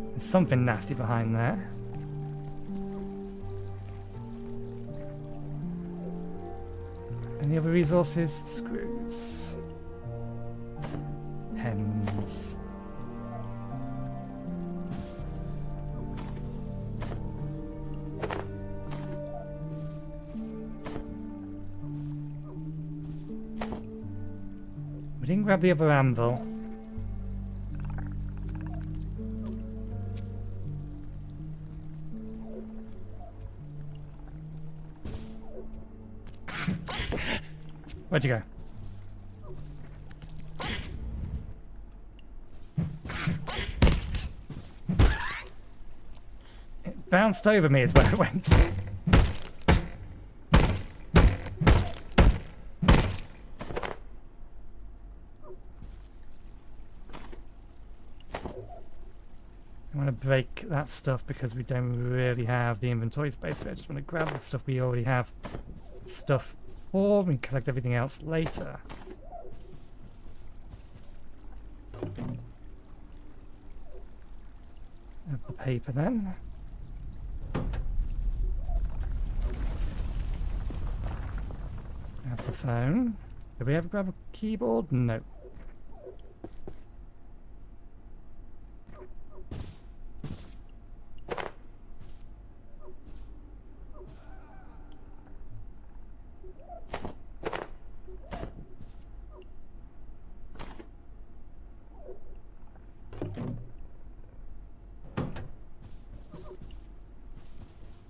There's something nasty behind there. Any other resources? Screws. Pens. We didn't grab the other anvil. Where'd you go? It bounced over me is where it went. I want to break that stuff because we don't really have the inventory space for it. I just want to grab the stuff we already have stuff for. We can collect everything else later. Have the paper then. Have the phone. Did we ever grab a keyboard? No.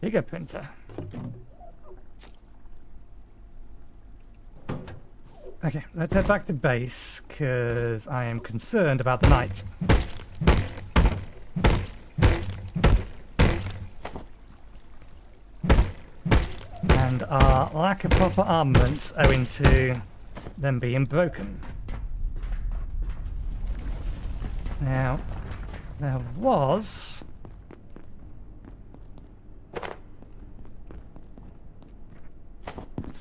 Bigger printer. Okay, let's head back to base, because I am concerned about the night. And our lack of proper armaments owing to them being broken. Now, there was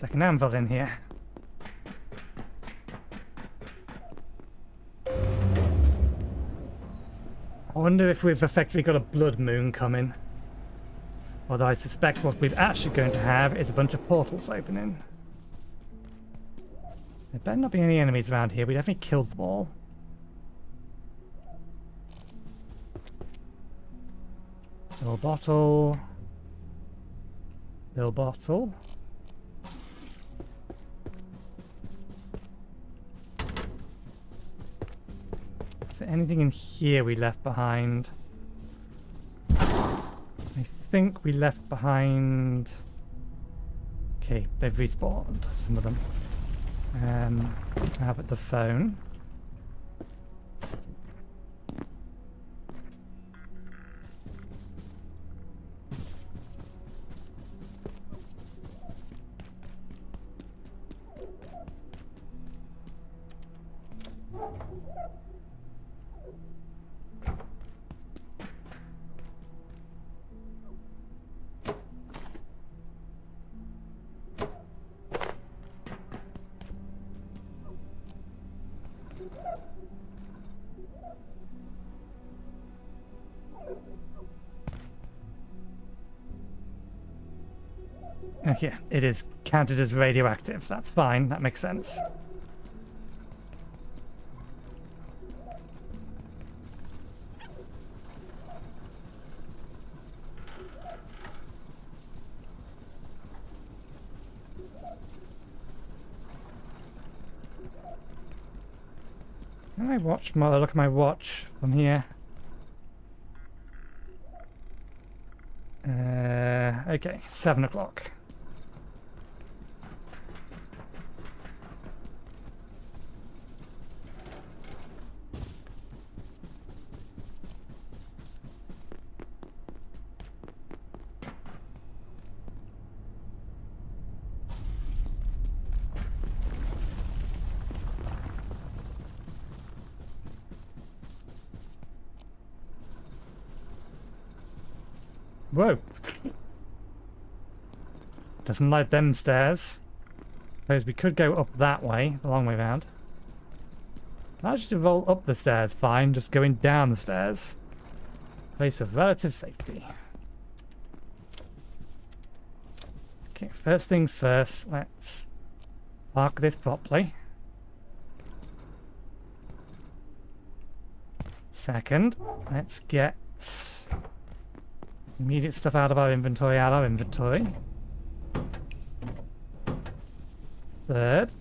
Second anvil in here. I wonder if we've effectively got a blood moon coming. Although I suspect what we're actually going to have is a bunch of portals opening. There better not be any enemies around here. We definitely killed them all. Little bottle. Little bottle. Is there anything in here we left behind? I think we left behind... Okay, they've respawned, some of them. How about the phone? Okay, it is counted as radioactive. That's fine, that makes sense. Can I watch more? Look at my watch from here. Okay, 7 o'clock. Whoa. Doesn't like them stairs. Suppose we could go up that way, the long way round. Allows you to roll up the stairs, fine, just going down the stairs. Place of relative safety. Okay, first things first, let's park this properly. Second, let's get immediate stuff out of our inventory, Third.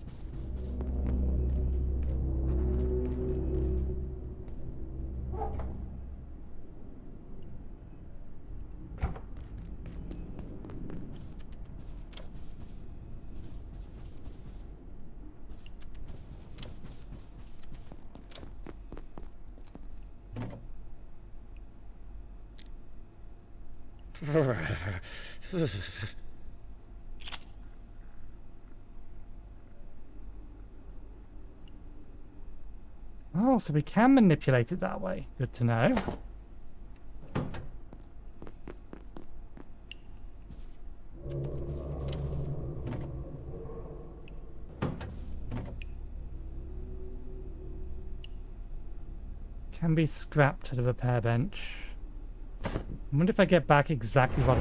Oh, so we can manipulate it that way. Good to know. Can be scrapped to the repair bench. I wonder if I get back exactly what...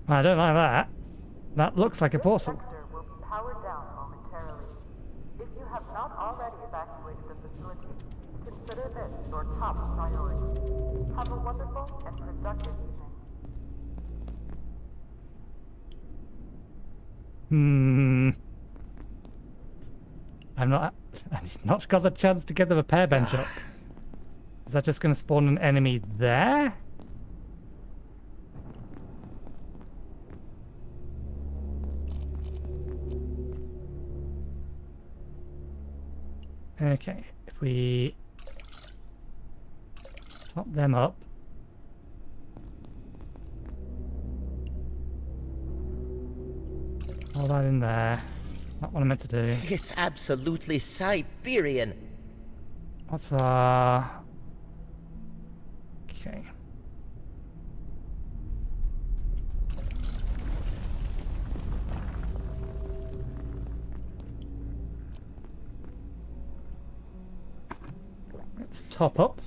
I don't like that. That looks like a portal. This sector will be powered down momentarily. If you have not already evacuated the facility, consider this your top priority. Have a wonderful and productive evening. I've not got the chance to get the repair bench up. Is that just going to spawn an enemy there? Okay, if we top them up. All that in there. Not what I meant to do. It's absolutely Siberian. What's our... Okay. Let's top up.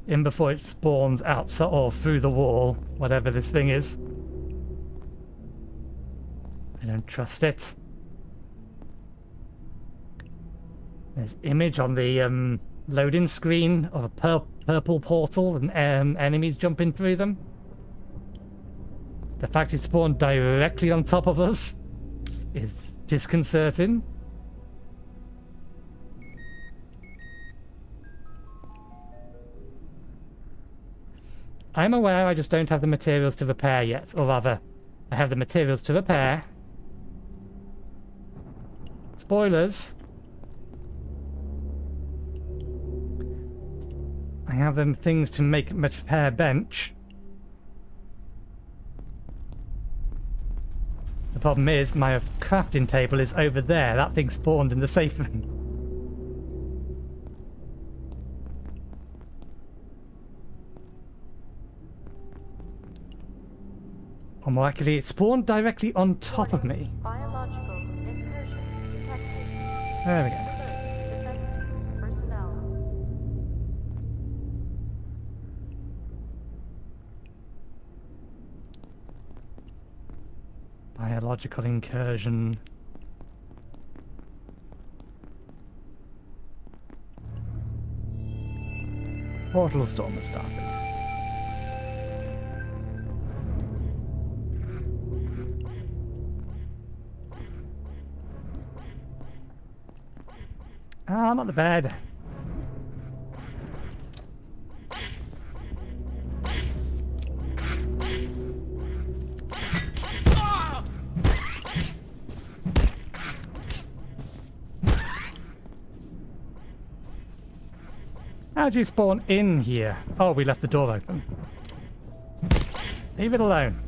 In before it spawns outside or through the wall, whatever this thing is. I don't trust it. There's image on the loading screen of a purple portal and enemies jumping through them. The fact it spawned directly on top of us is disconcerting. I'm aware I just don't have the materials to repair yet, or rather, I have the materials to repair. Spoilers. I have them things to make a repair bench. The problem is my crafting table is over there. That thing spawned in the safe room. Or more accurately, it spawned directly on top of me. Biological incursion detected. There we go. Alert defense team personnel. Biological incursion. Portal storm has started. Ah, not the bed. How'd you spawn in here? Oh, we left the door open. Leave it alone.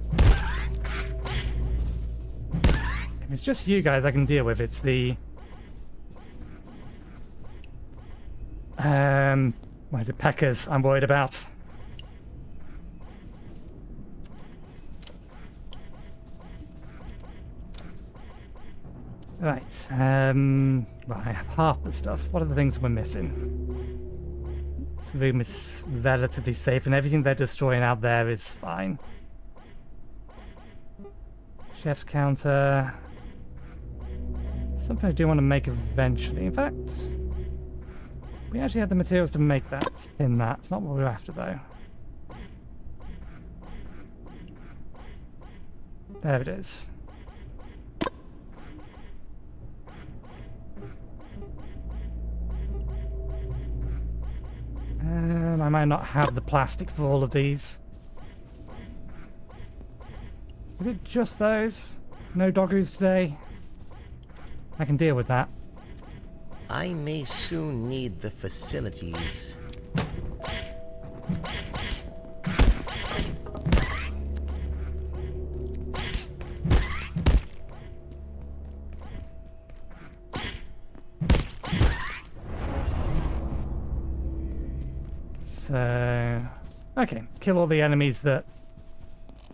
If it's just you guys I can deal with, it's the... what is it? Peckers I'm worried about. Right, well, I have half the stuff. What are the things we're missing? This room is relatively safe, and everything they're destroying out there is fine. Chef's counter. Something I do want to make eventually. In fact, we actually had the materials to make that. Spin that. It's not what we're after, though. There it is. I might not have the plastic for all of these. Is it just those? No doggoos today? I can deal with that. I may soon need the facilities. So, okay, kill all the enemies that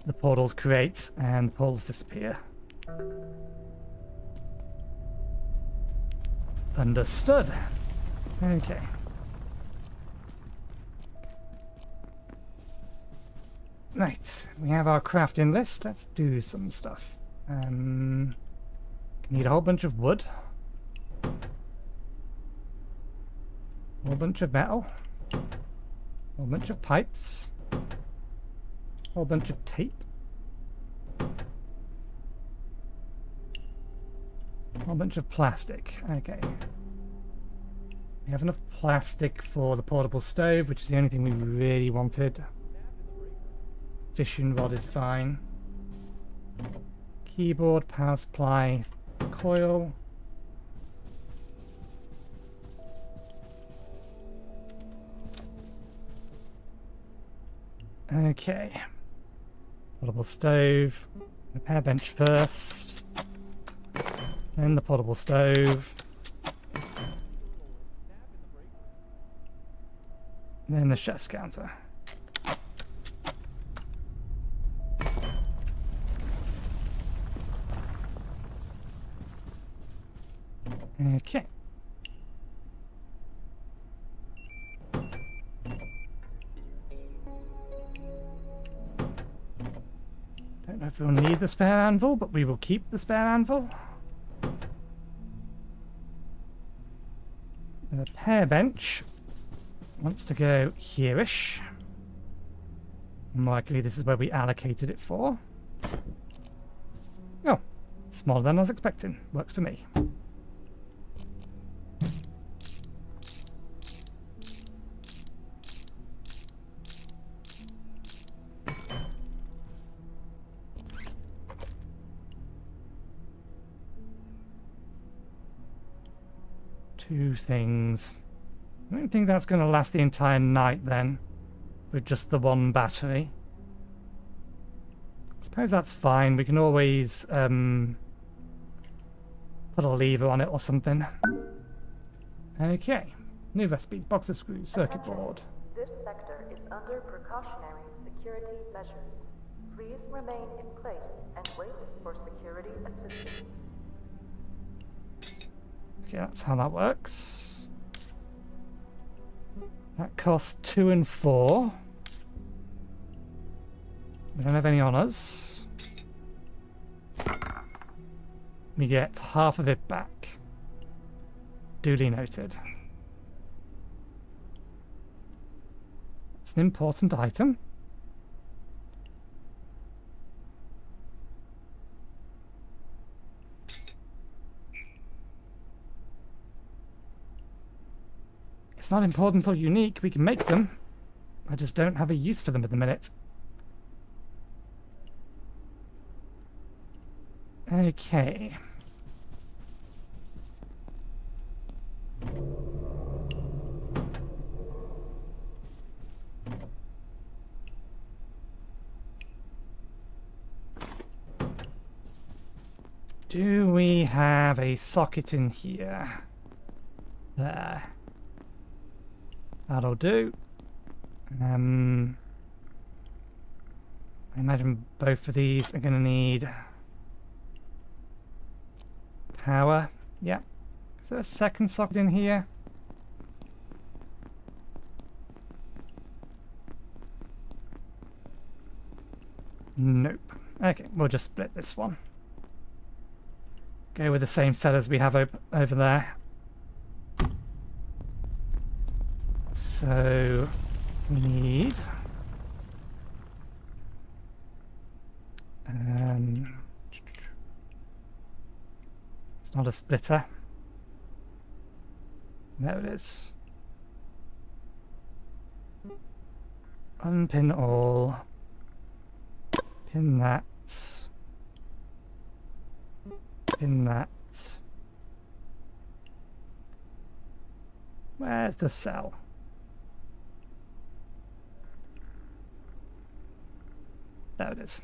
the portals create, and the portals disappear. Understood. Okay. Right, we have our crafting list. Let's do some stuff. Need a whole bunch of wood. A whole bunch of metal. A whole bunch of pipes. A whole bunch of tape. A whole bunch of plastic. Okay. We have enough plastic for the portable stove, which is the only thing we really wanted. Fission rod is fine. Keyboard, power supply, coil. Okay. Portable stove. Repair bench first. Then the portable stove. Then the chef's counter. Okay. Don't know if we'll need the spare anvil, but we will keep the spare anvil. The repair bench wants to go here-ish. More likely this is where we allocated it for. Oh, smaller than I was expecting. Works for me. Two things. I don't think that's going to last the entire night then, with just the one battery. I suppose that's fine. We can always put a lever on it or something. Okay. New recipes, box of screws, circuit board. This sector is under precautionary security measures. Please remain in place and wait for security assistance. Okay, that's how that works. That costs 2 and 4. We don't have any on us. We get half of it back. Duly noted. It's an important item. It's not important or unique, we can make them. I just don't have a use for them at the minute. Okay. Do we have a socket in here? There. That'll do. I imagine both of these are going to need power. Yeah. Is there a second socket in here? Nope. Okay, we'll just split this one. Go with the same set as we have over there. So we need it's not a splitter. There it is. Unpin all. Pin that. Pin that. Where's the cell? There it is.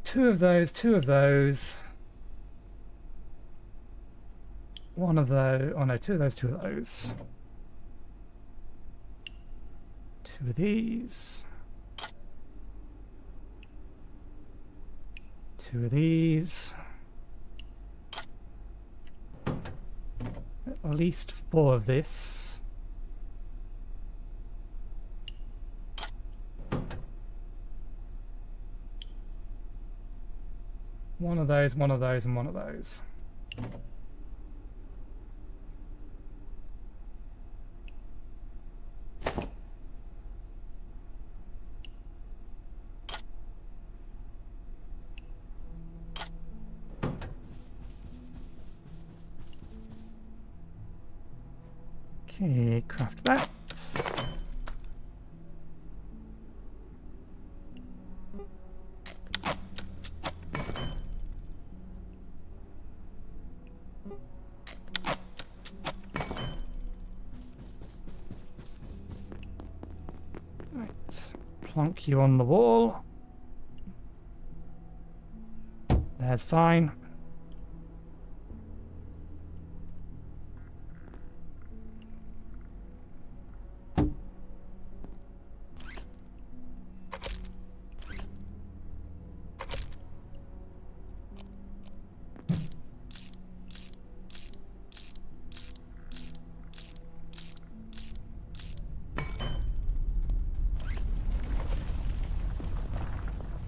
Two of those, two of those. One of those, oh no, two of those, two of those. Two of these. Two of these. At least 4 of this. One of those, one of those, and one of those. Okay, craft that. Right, plonk you on the wall. There's fine.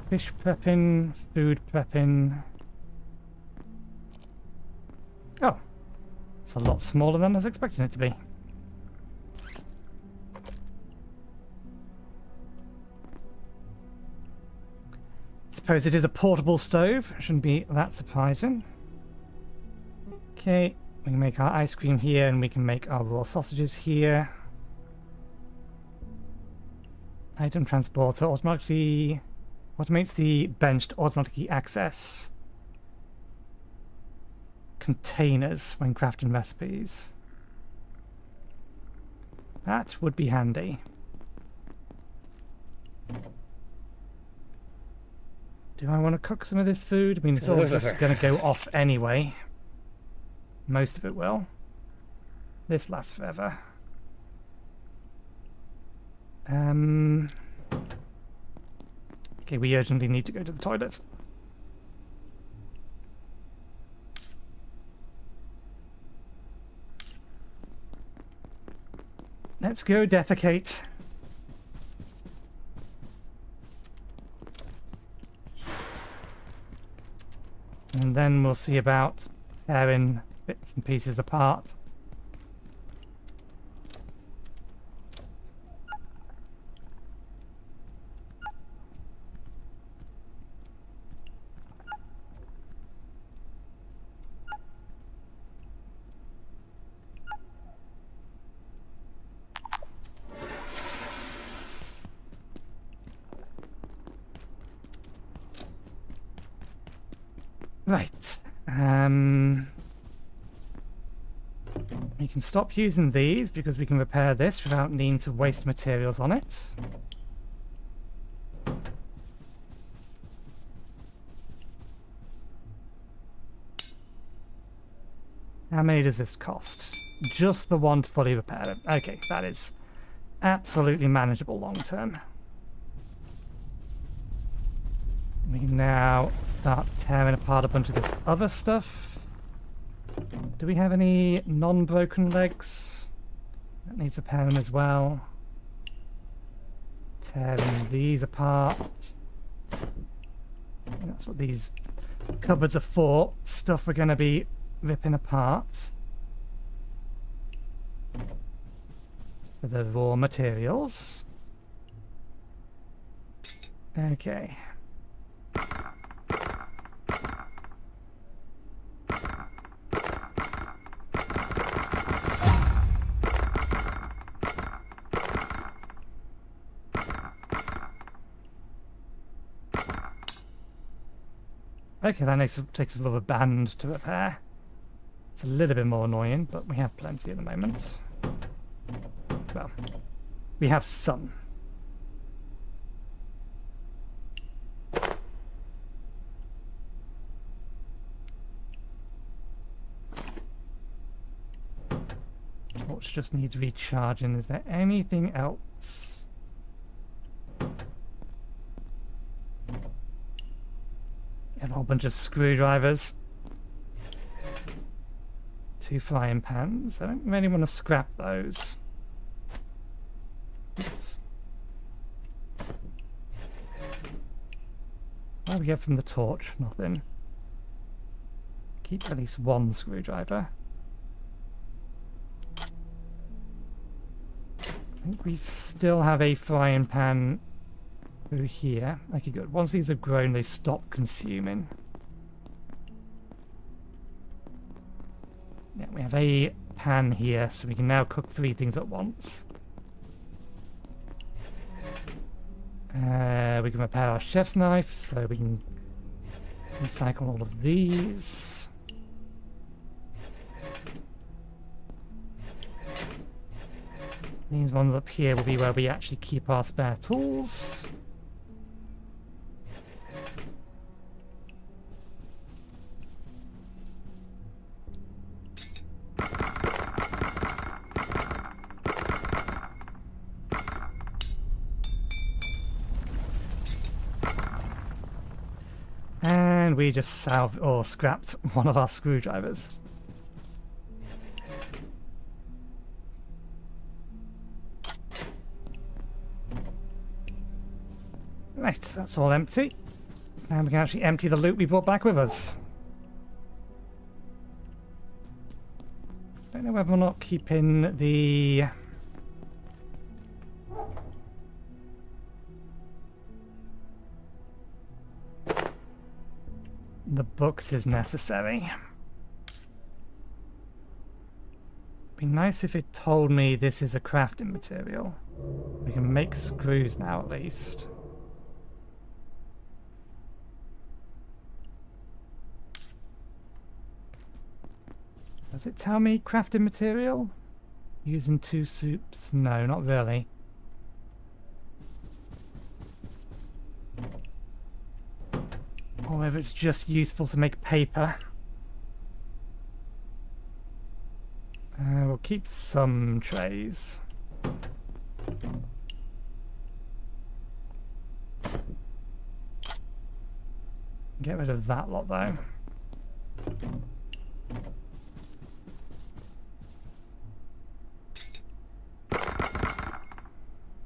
Fish prepping, food prepping. Oh, it's a lot smaller than I was expecting it to be. Suppose it is a portable stove. Shouldn't be that surprising. Okay, we can make our ice cream here and we can make our raw sausages here. Item transporter automatically automates the bench to automatically access containers when crafting recipes. That would be handy. Do I want to cook some of this food? I mean, it's all just going to go off anyway. Most of it will. This lasts forever. Okay, we urgently need to go to the toilet. Let's go defecate. And then we'll see about tearing bits and pieces apart. Right. We can stop using these because we can repair this without needing to waste materials on it. How many does this cost? Just the one to fully repair it. Okay, that is absolutely manageable long term. We can now start tearing apart a bunch of this other stuff. Do we have any non-broken legs? That needs repairing as well. Tearing these apart. That's what these cupboards are for. Stuff we're going to be ripping apart. For the raw materials. Okay. Okay, that takes a little bit of band to repair. It's a little bit more annoying, but we have plenty at the moment. Well, we have some. Torch just needs recharging. Is there anything else? A whole bunch of screwdrivers. 2 frying pans. I don't really want to scrap those. Oops. What do we get from the torch? Nothing. Keep at least 1 screwdriver. I think we still have a frying pan through here. Okay, good. Once these have grown, they stop consuming. Yeah, we have a pan here, so we can now cook 3 things at once. We can repair our chef's knife, so we can recycle all of these. These ones up here will be where we actually keep our spare tools. And we just scrapped one of our screwdrivers. Right, that's all empty. Now we can actually empty the loot we brought back with us. Don't know whether or not keeping the books is necessary. Be nice if it told me this is a crafting material. We can make screws now at least. Does it tell me crafting material? Using 2 soups? No, not really. Or whether it's just useful to make paper. We'll keep some trays. Get rid of that lot though.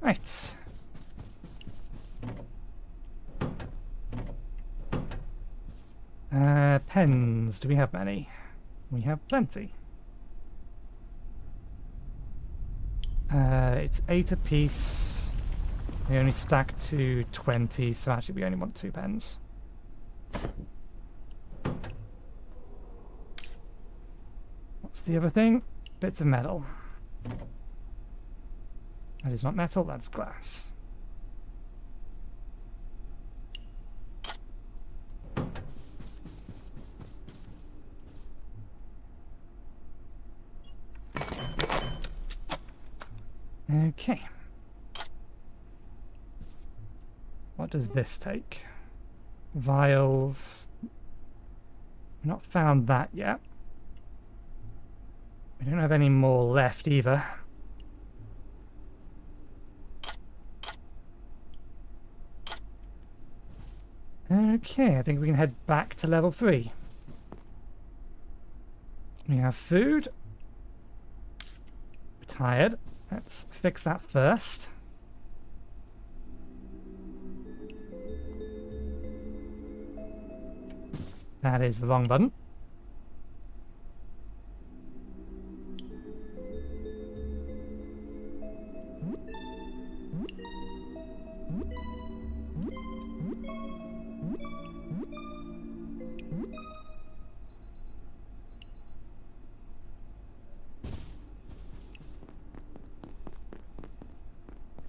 Right. Pens. Do we have many? We have plenty. It's 8 apiece. We only stack to 20, so actually we only want 2 pens. What's the other thing? Bits of metal. That is not metal, that's glass. Okay. What does this take? Vials. We've not found that yet. We don't have any more left either. Okay, I think we can head back to level 3. We have food. We're tired. Let's fix that first. That is the wrong button.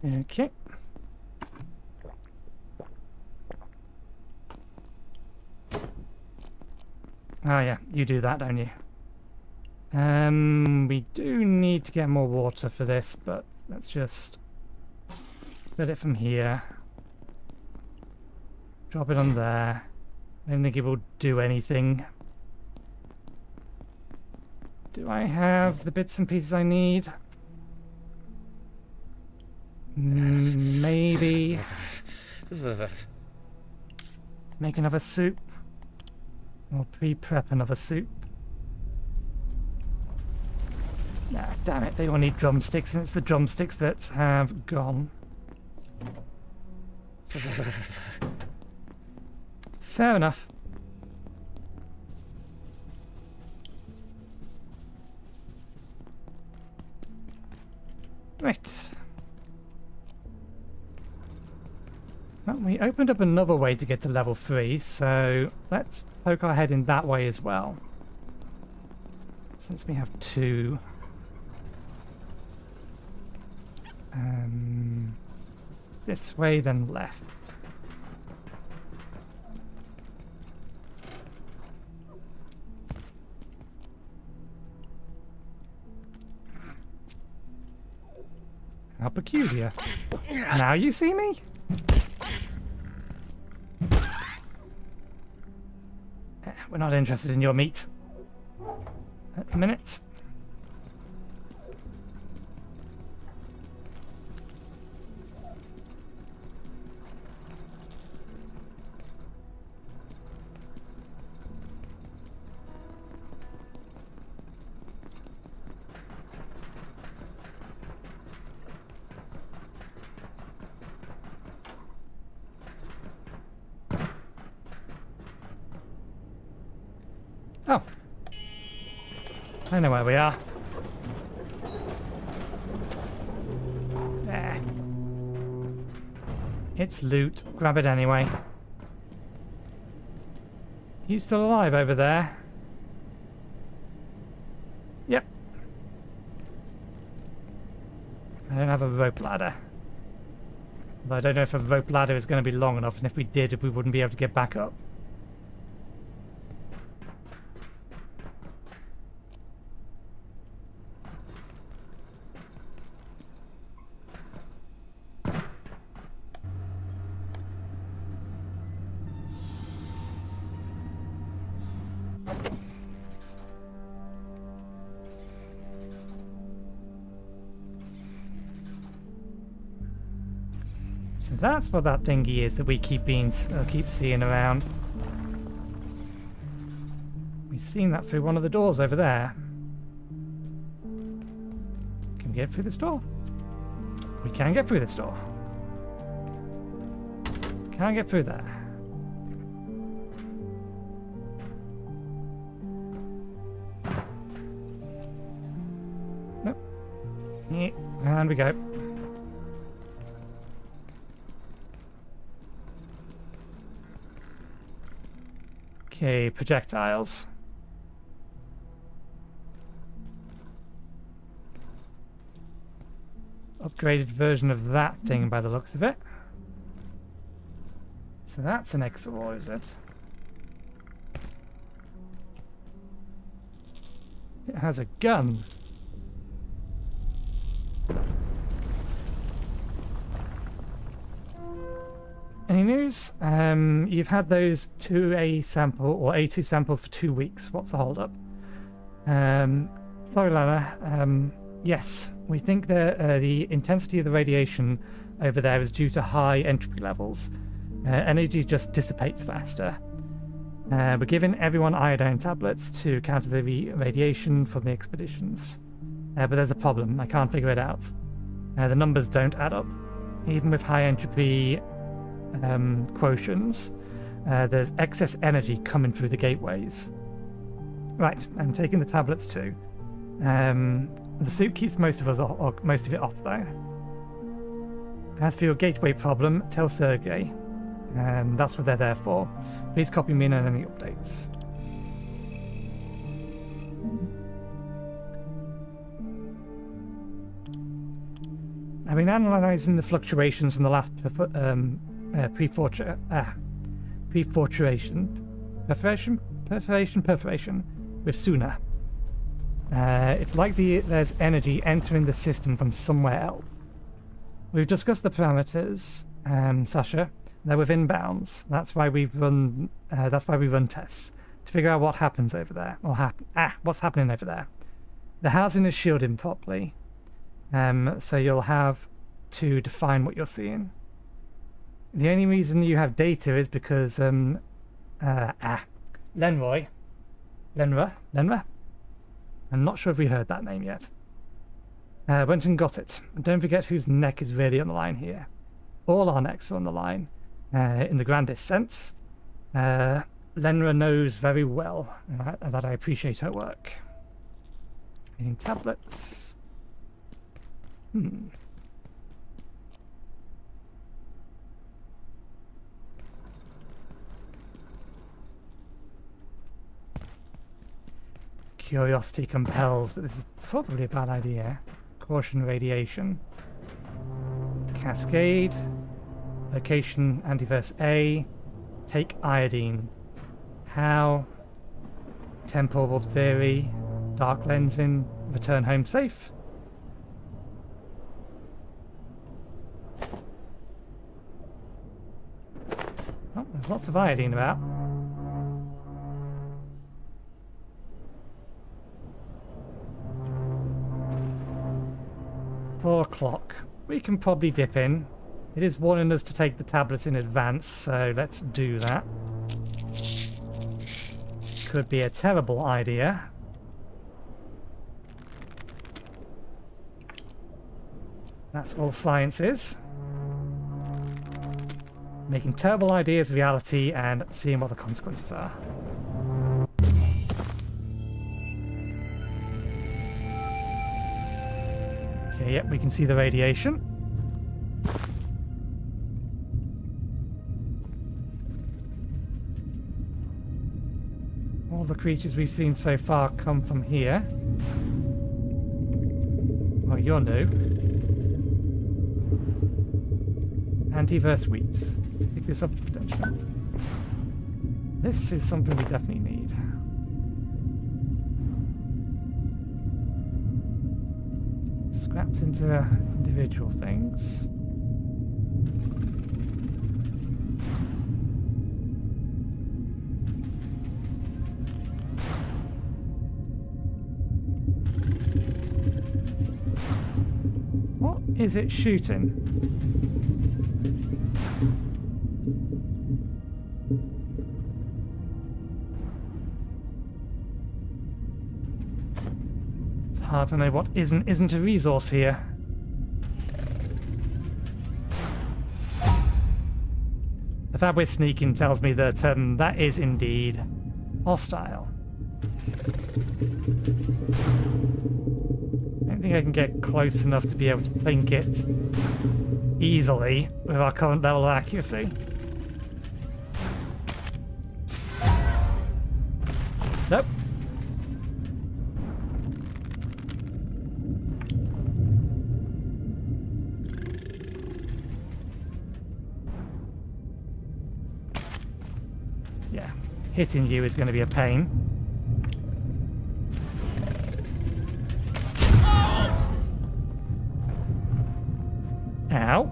Okay. Oh yeah, you do that, don't you? We do need to get more water for this, but let's just fill it from here. Drop it on there. I don't think it will do anything. Do I have the bits and pieces I need? Maybe. Make another soup. Or pre-prep another soup. Nah, damn it, they all need drumsticks, and it's the drumsticks that have gone. Fair enough. Right. Well, we opened up another way to get to level 3, so let's poke our head in that way as well. Since we have 2. This way, then left. How peculiar. Now you see me? We're not interested in your meat. At the minute. Oh. I know where we are. There. It's loot. Grab it anyway. You still alive over there? Yep. I don't have a rope ladder. But I don't know if a rope ladder is going to be long enough, and if we did, we wouldn't be able to get back up. So that's what that dinghy is that we keep seeing around. We've seen that through one of the doors over there. Can we get through this door? We can get through this door. Can't get through there. Nope. Yeah, and we go. Okay, projectiles. Upgraded version of that thing by the looks of it. So that's an XOR, is it? It has a gun. Any news? You've had those 2A sample or A2 samples for 2 weeks. What's the holdup? Sorry, Lana. Yes, we think that the intensity of the radiation over there is due to high entropy levels. Energy just dissipates faster. We're giving everyone iodine tablets to counter the radiation from the expeditions. But there's a problem. I can't figure it out. The numbers don't add up. Even with high entropy quotients, there's excess energy coming through the gateways. Right, I'm taking the tablets too. The suit keeps most of it off though. As for your gateway problem, tell Sergey. That's what they're there for. Please copy me in on any updates. I've been analysing the fluctuations from the last perforation with Suna. It's like there's energy entering the system from somewhere else. We've discussed the parameters, Sasha. They're within bounds. That's why we run tests to figure out what happens over there, or what's happening over there. The housing is shielded properly, so you'll have to define what you're seeing. The only reason you have data is because Lenra. I'm not sure if we heard that name yet. Went and got it. And don't forget whose neck is really on the line here. All our necks are on the line, in the grandest sense. Lenra knows very well that I appreciate her work. Getting tablets. Curiosity compels, but this is probably a bad idea. Caution radiation. Cascade. Location Antiverse A. Take iodine. How? Temporal theory. Dark lensing. Return home safe. Oh, there's lots of iodine about. 4 o'clock. We can probably dip in. It is warning us to take the tablets in advance, so let's do that. Could be a terrible idea. That's all science is. Making terrible ideas reality and seeing what the consequences are. Okay, yep, we can see the radiation. All the creatures we've seen so far come from here. Oh, you're new. Antiverse wheats. Pick this up potentially. This is something we definitely need. Scrapped into individual things. What is it shooting? It's hard to know what isn't a resource here. The fact we're sneaking tells me that that is indeed hostile. I don't think I can get close enough to be able to blink it easily with our current level of accuracy. Nope. Yeah, hitting you is going to be a pain. Ow.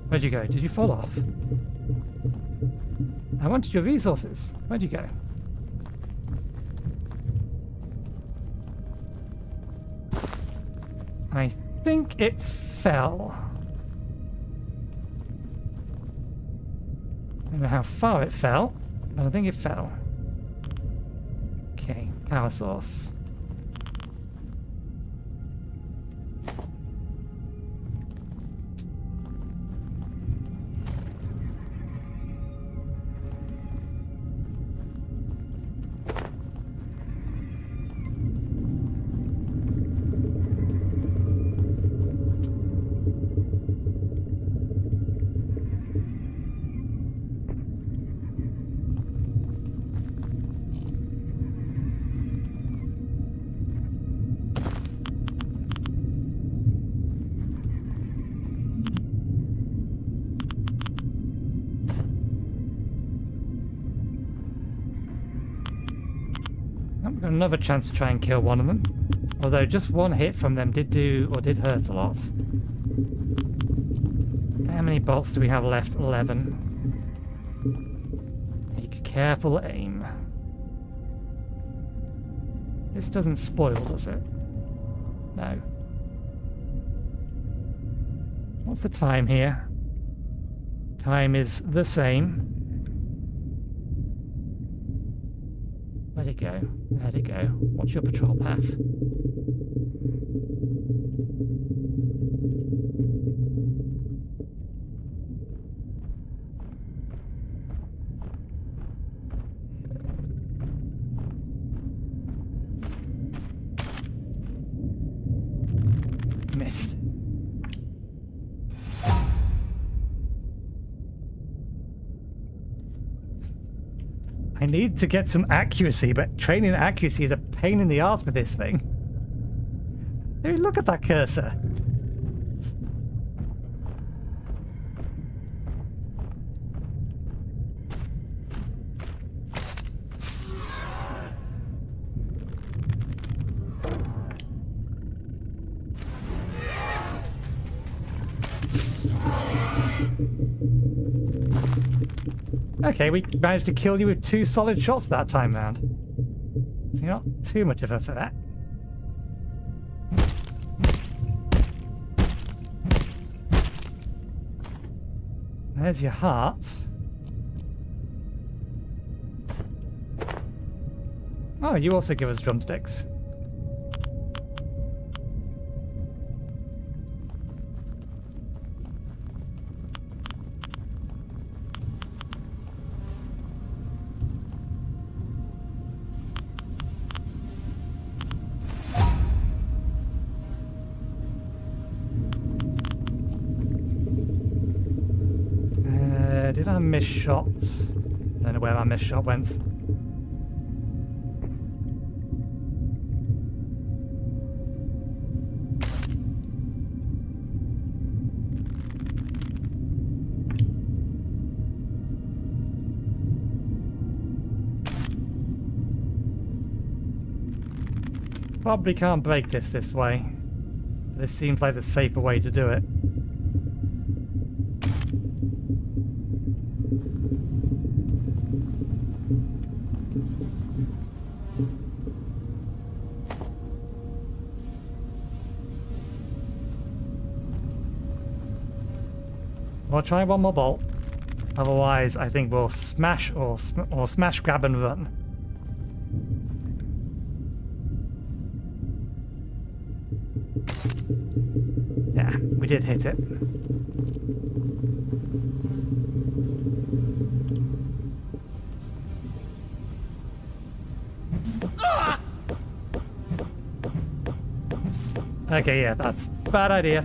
Where'd you go? Did you fall off? I wanted your resources. Where'd you go? I think it fell. I don't know how far it fell, but I think it fell. Okay, power source. We've got another chance to try and kill one of them. Although just one hit from them did hurt a lot. How many bolts do we have left? 11. Take careful aim. This doesn't spoil, does it? No. What's the time here? Time is the same. Where'd it go? Where'd it go? What's your patrol path? I need to get some accuracy, but training accuracy is a pain in the arse with this thing. Hey, look at that cursor. Okay, we managed to kill you with 2 solid shots that time round. So you're not too much of a threat. There's your heart. Oh, you also give us drumsticks. Did I miss shots? I don't know where my missed shot went. Probably can't break this way. This seems like the safer way to do it. We'll try one more bolt. Otherwise, I think we'll smash or smash, grab and run. Yeah, we did hit it. Okay, yeah, that's a bad idea.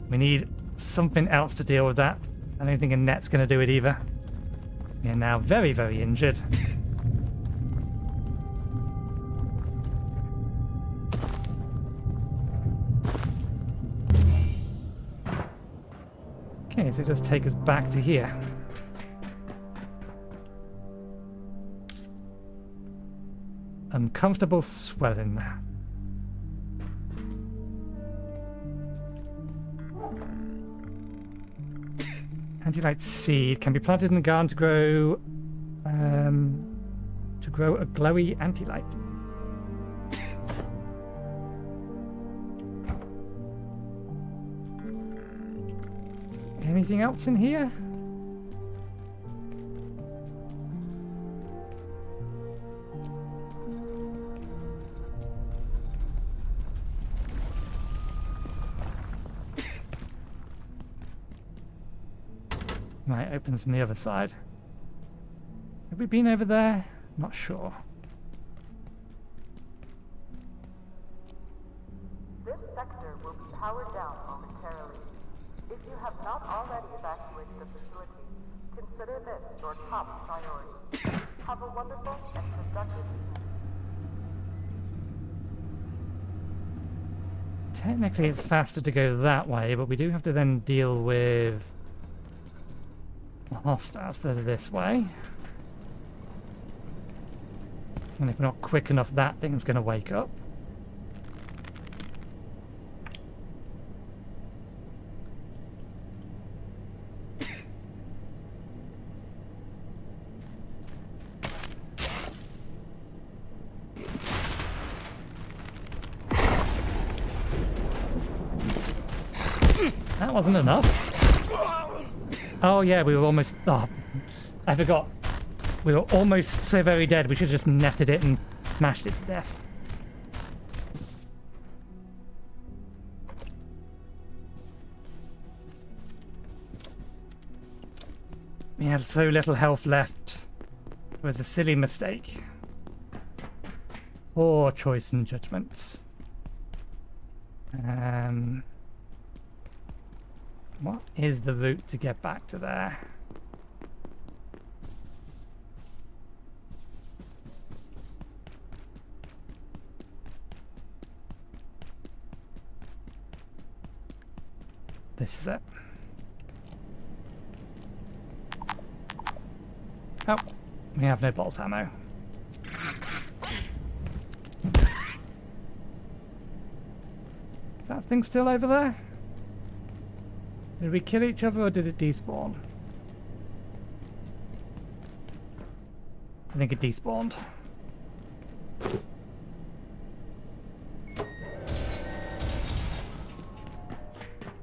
We need something else to deal with that. I don't think a net's going to do it either. We are now very, very injured. Okay, so just take us back to here. Uncomfortable swelling. Anti-light seed can be planted in the garden to grow a glowy anti-light. Anything else in here? Right, opens from the other side. Have we been over there? Not sure. This sector will be powered down momentarily. If you have not already evacuated the facility, consider this your top priority. Have a wonderful and productive evening. Technically it's faster to go that way, but we do have to then deal with the hostiles that are this way. And if we're not quick enough, that thing's going to wake up. That wasn't enough. Oh yeah, we were almost... Oh, I forgot. We were almost so very dead, we should have just netted it and smashed it to death. We had so little health left. It was a silly mistake. Poor choice and judgment. What is the route to get back to there? This is it. Oh, we have no bolt ammo. Is that thing still over there? Did we kill each other or did it despawn? I think it despawned.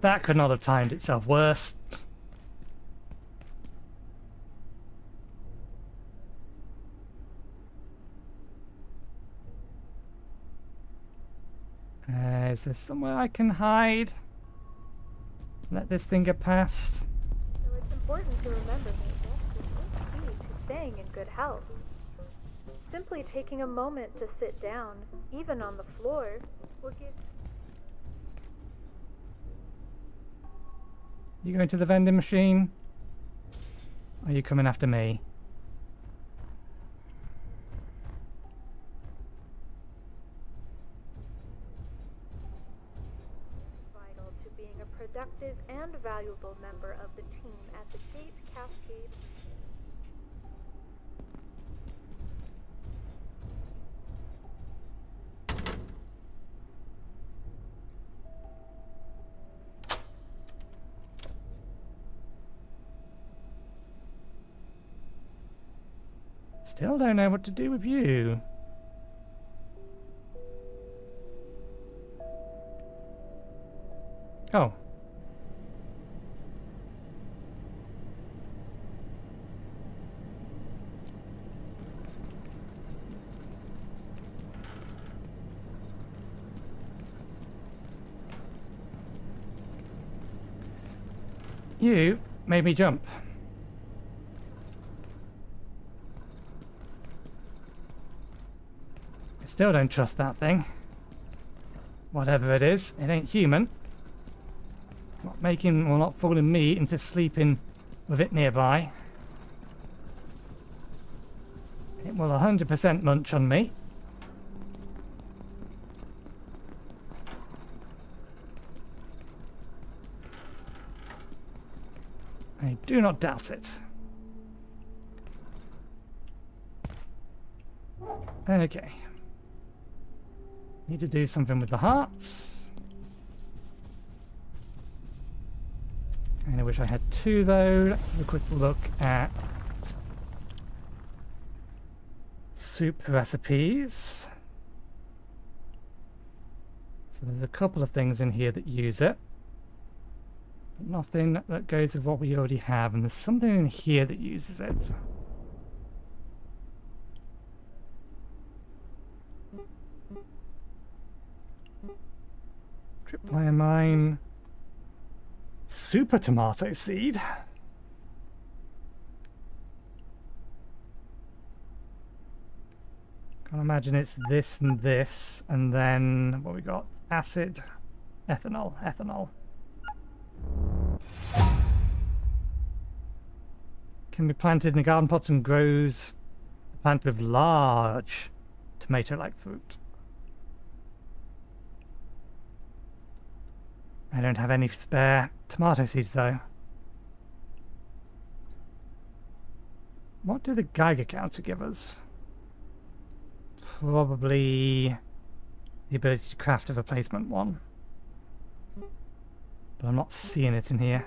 That could not have timed itself worse. Is there somewhere I can hide? Let this thing get past? So it's important to remember that rest is key to staying in good health. Simply taking a moment to sit down, even on the floor, will give... You going to the vending machine? Or are you coming after me? vital to being a productive and valuable member of the team at the Gate Cascade. Still don't know what to do with you. Oh. You made me jump. I still don't trust that thing. Whatever it is, it ain't human. It's not making or not fooling me into sleeping with it nearby. It will 100% munch on me. I do not doubt it. Okay. Need to do something with the hearts. And I wish I had two though. Let's have a quick look at soup recipes. So there's a couple of things in here that use it. But nothing that goes with what we already have. And there's something in here that uses it. Tripwire mine. Super tomato seed. Can't imagine it's this and this, and then what we got? Acid, ethanol, ethanol. Can be planted in a garden pot and grows a plant with large tomato-like fruit. I don't have any spare tomato seeds though. What do the Geiger counter give us? Probably the ability to craft a replacement one. But I'm not seeing it in here.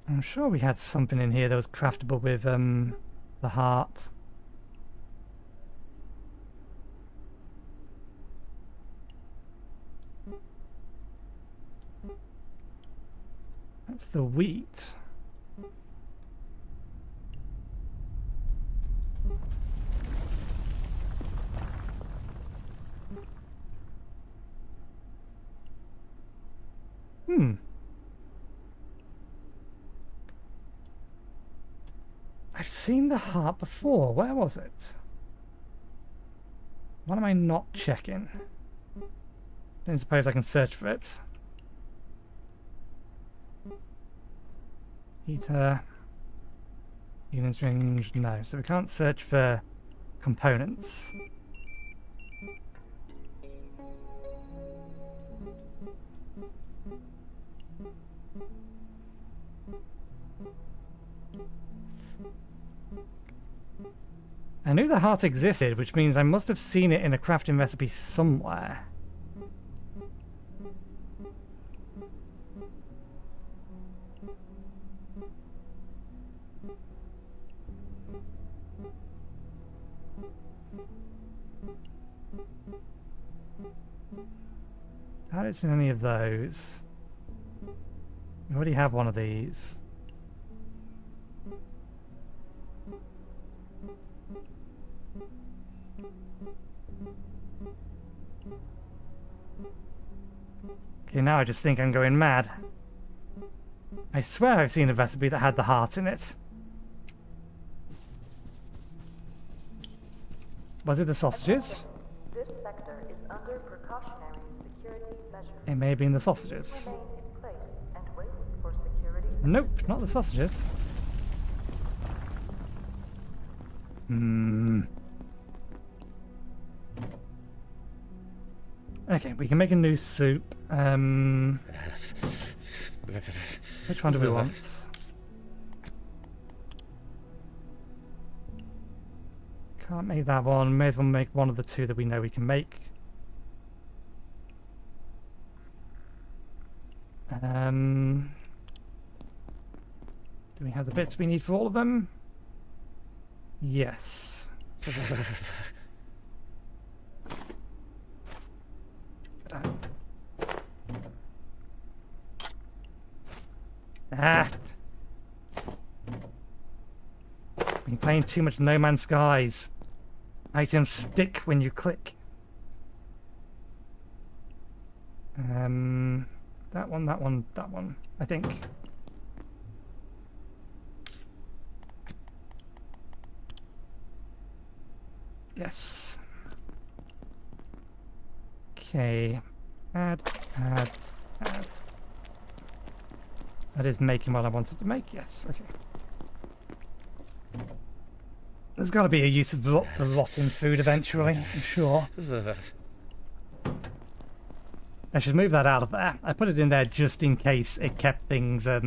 I'm sure we had something in here that was craftable with the heart. That's the wheat. I've seen the heart before. Where was it? What am I not checking? Don't suppose I can search for it. Heater. Healing syringe. No, so we can't search for components. I knew the heart existed, which means I must have seen it in a crafting recipe somewhere. I haven't seen any of those. We already have one of these. Okay, now I just think I'm going mad. I swear I've seen a recipe that had the heart in it. Was it the sausages? This sector is under precautionary security measures. It may have been the sausages. Remain in place and wait for security. Nope, not the sausages. Okay, we can make a new soup. Which one do we want? Can't make that one. May as well make one of the two that we know we can make. Do we have the bits we need for all of them? Yes. Ah! Been playing too much No Man's Skies. Items stick when you click. That one, that one, that one, I think. Yes. Okay. Add. That is making what I wanted to make, yes, okay. There's got to be a use of the rotting food eventually, I'm sure. I should move that out of there. I put it in there just in case it kept things, what's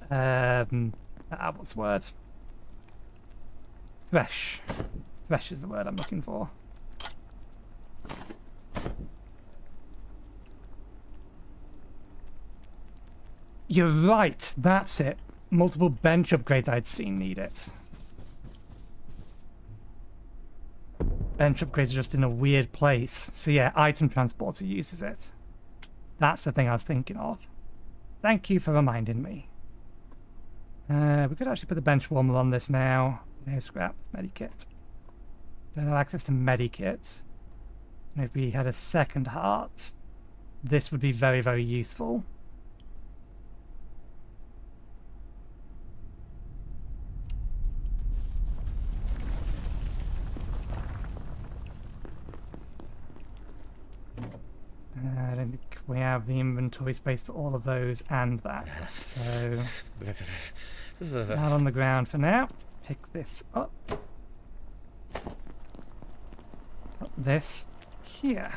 the word? Fresh. Fresh is the word I'm looking for. You're right, that's it. Multiple bench upgrades I'd seen need it. Bench upgrades are just in a weird place. So yeah, item transporter uses it. That's the thing I was thinking of. Thank you for reminding me. We could actually put the bench warmer on this now. No scrap, medikit. Don't have access to medikit. And if we had a second heart, this would be very, very useful. I don't think we have the inventory space for all of those and that. So, out on the ground for now. Pick this up. Put this here.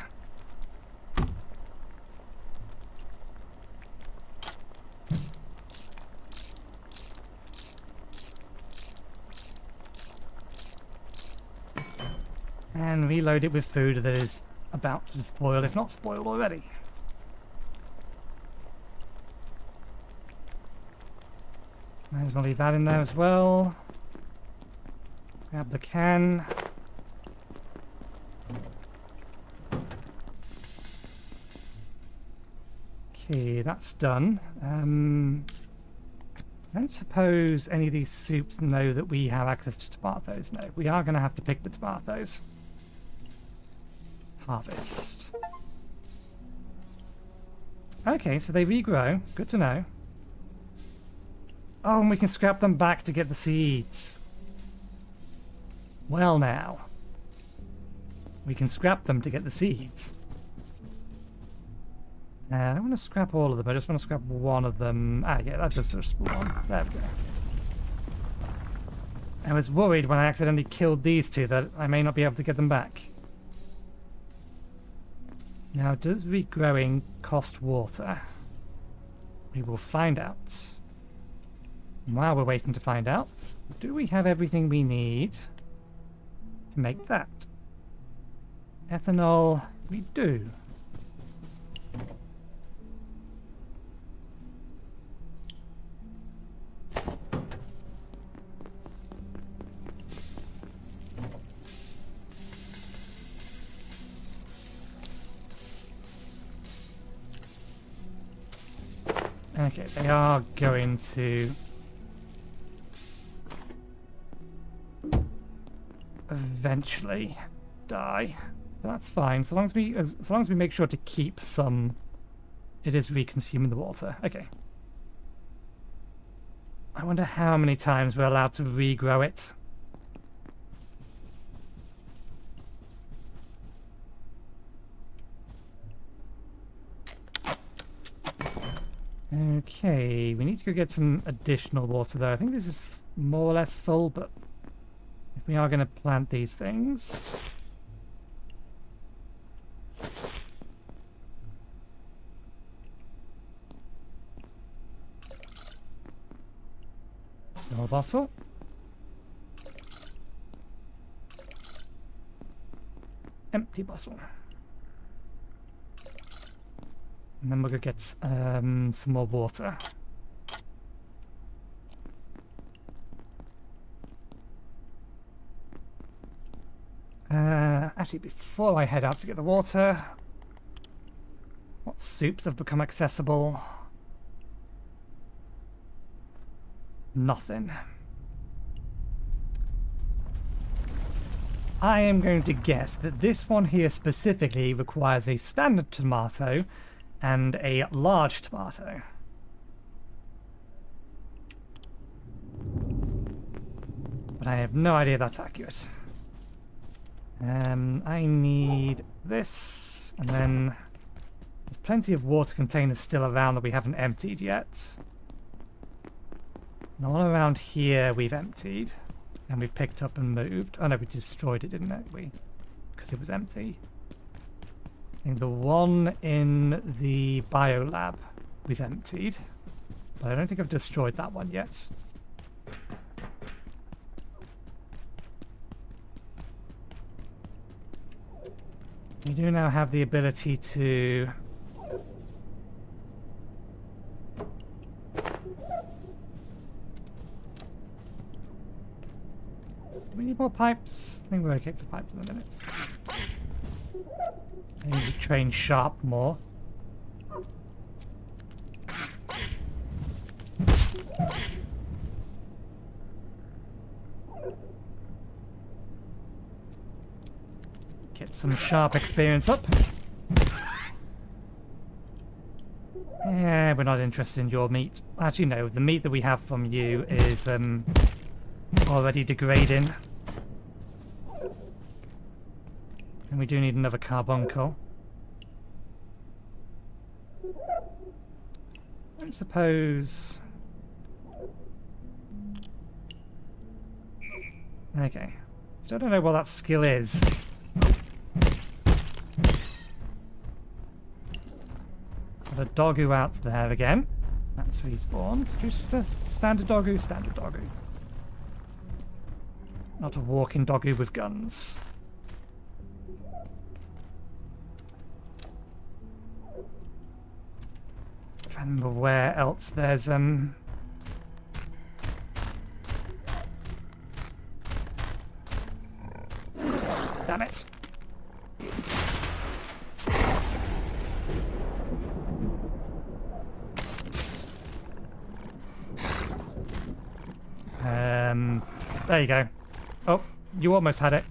And reload it with food that is about to spoil, if not spoiled already. Might as well leave that in there as well. Grab the can. Okay, that's done. I don't suppose any of these soups know that we have access to tomatoes. No, we are going to have to pick the tomatoes. Harvest. Okay, so they regrow. Good to know. Oh, and we can scrap them back to get the seeds. Well now. We can scrap them to get the seeds. I don't want to scrap all of them, I just want to scrap one of them. Ah, yeah, that's just one. There we go. I was worried when I accidentally killed these two that I may not be able to get them back. Now, does regrowing cost water? We will find out. While we're waiting to find out, do we have everything we need to make that? Ethanol, we do. Okay, they are going to eventually die. That's fine, so long as we make sure to keep some. It is reconsuming the water. Okay. I wonder how many times we're allowed to regrow it. Okay, we need to go get some additional water though. I think this is more or less full, but if we are going to plant these things... More bottle. Empty bottle. And then we'll go get some more water. Actually, before I head out to get the water, what soups have become accessible? Nothing. I am going to guess that this one here specifically requires a standard tomato and a large tomato. But I have no idea that's accurate. I need this, and then there's plenty of water containers still around that we haven't emptied yet. The one around here we've emptied, and we've picked up and moved. Oh no, we destroyed it, didn't we? Because it was empty. I think the one in the biolab we've emptied, but I don't think I've destroyed that one yet. We do now have the ability to... Do we need more pipes? I think we're okay for pipes in a minute. I need to train Sharp more. Get some Sharp experience up. Yeah, we're not interested in your meat. Actually, no, the meat that we have from you is already degrading. And we do need another carbuncle. I suppose... Okay. So I don't know what that skill is. Got a doggo out there again. That's respawned. Just a standard doggo, standard doggo. Not a walking doggo with guns. Trying to remember where else there's Damn it. There you go. Oh, you almost had it.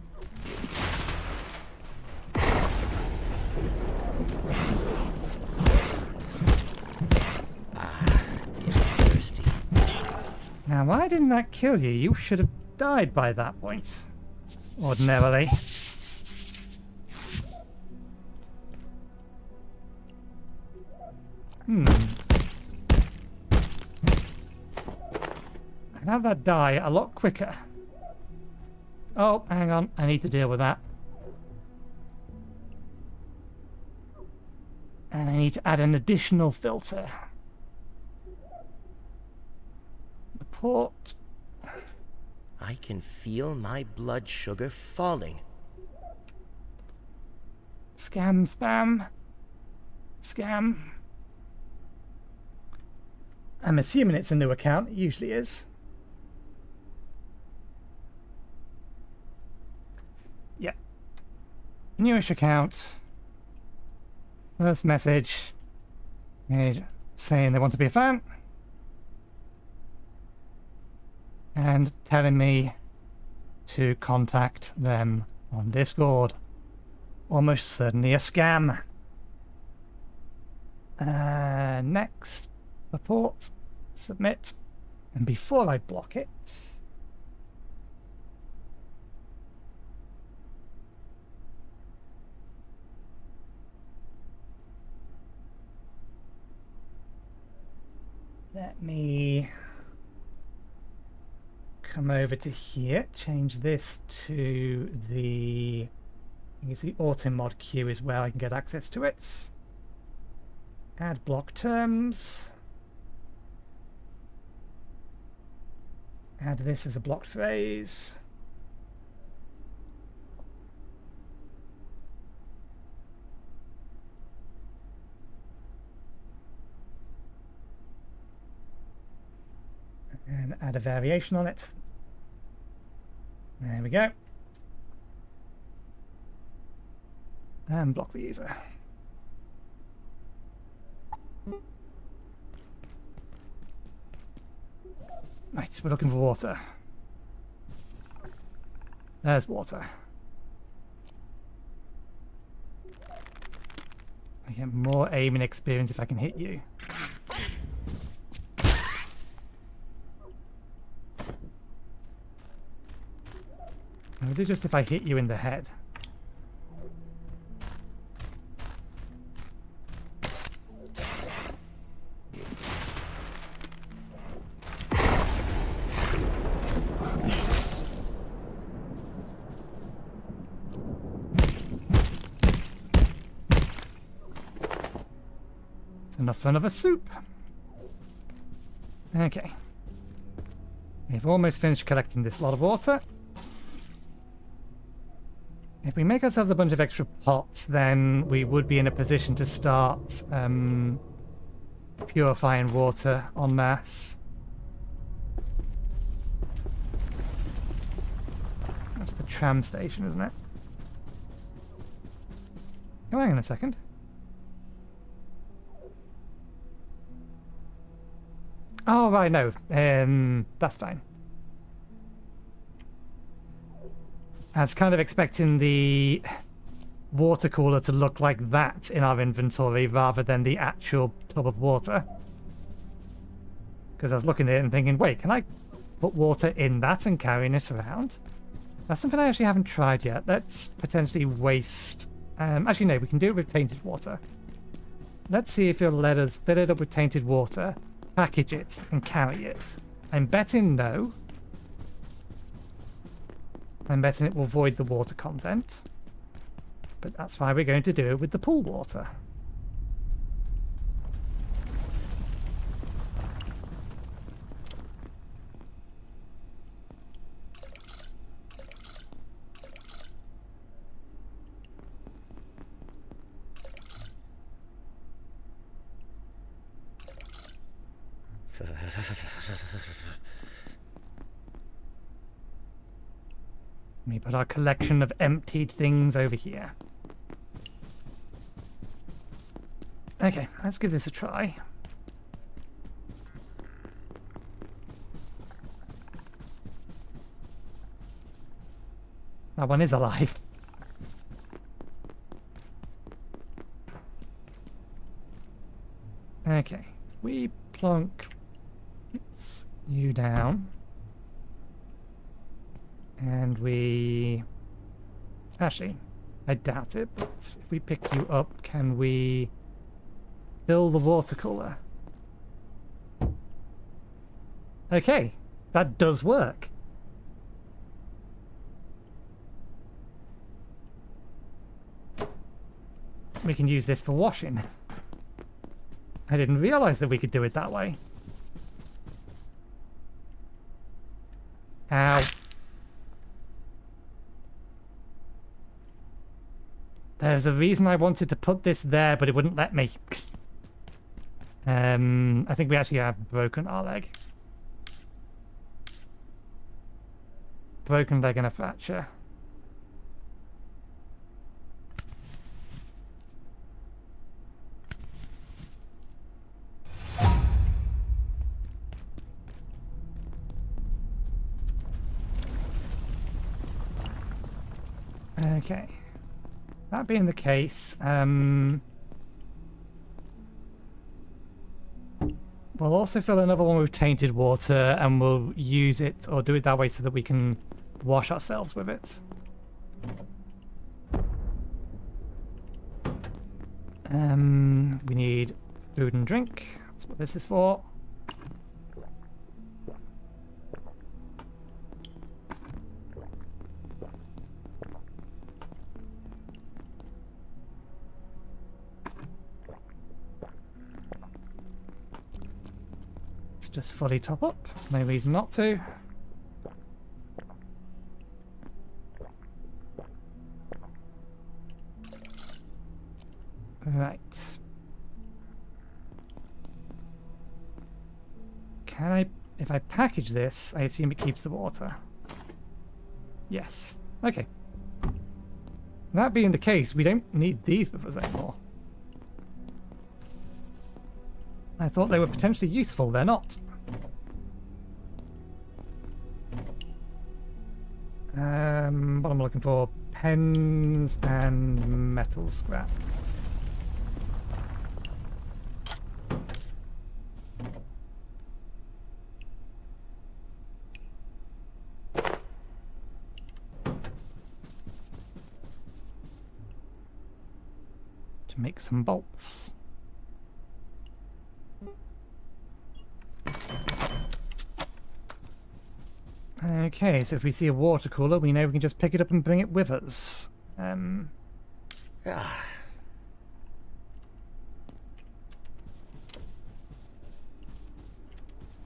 Thirsty. Now, why didn't that kill you? You should have died by that point. Ordinarily. I'd have that die a lot quicker. Oh, hang on. I need to deal with that. And I need to add an additional filter. The port. I can feel my blood sugar falling. Scam, spam. Scam. I'm assuming it's a new account. It usually is. Yeah. Newish account. First message. Saying they want to be a fan. And telling me to contact them on Discord. Almost certainly a scam. Next. Report. Submit. And before I block it... let me come over to here, change this to the... I think it's the auto mod queue is where I can get access to it. Add block terms. Add this as a blocked phrase. And add a variation on it. There we go. And block the user. Right, we're looking for water. There's water. I get more aiming experience if I can hit you. Or is it just if I hit you in the head? It's enough for another soup. Okay. We've almost finished collecting this lot of water. If we make ourselves a bunch of extra pots, then we would be in a position to start purifying water en masse. That's the tram station, isn't it? Oh, hang on a second. Oh, right, no. That's fine. I was kind of expecting the water cooler to look like that in our inventory rather than the actual tub of water. Because I was looking at it and thinking, wait, can I put water in that and carrying it around? That's something I actually haven't tried yet. Let's potentially waste... actually, no, we can do it with tainted water. Let's see if it'll let us fill it up with tainted water, package it, and carry it. I'm betting no. I'm betting it will void the water content. But that's why we're going to do it with the pool water. Let me put our collection of emptied things over here. Okay, let's give this a try. That one is alive. Okay, we plonk you down. And we... Actually, I doubt it, but if we pick you up, can we Fill the water cooler. Okay, that does work. We can use this for washing. I didn't realize that we could do it that way. Ow. There's a reason I wanted to put this there, but it wouldn't let me. I think we actually have broken our leg. Broken leg and a fracture. Okay. That being the case, we'll also fill another one with tainted water, and we'll use it, or do it that way so that we can wash ourselves with it. We need food and drink. That's what this is for. Just fully top up. No reason not to. Right. Can I... If I package this, I assume it keeps the water. Yes. Okay. That being the case, we don't need these with us anymore. I thought they were potentially useful, they're not. What am I looking for? Pens and metal scrap. To make some bolts. Okay, so if we see a water cooler, we know we can just pick it up and bring it with us.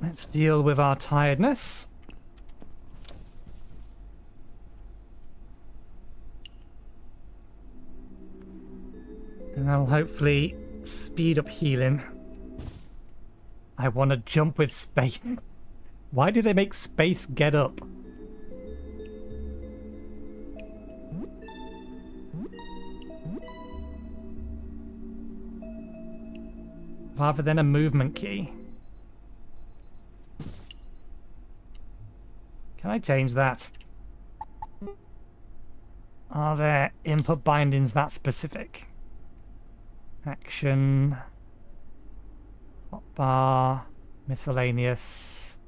Let's deal with our tiredness. And that'll hopefully speed up healing. I want to jump with space. Why do they make space get up? Rather than a movement key. Can I change that? Are there input bindings that specific? Action. Hotbar. Miscellaneous.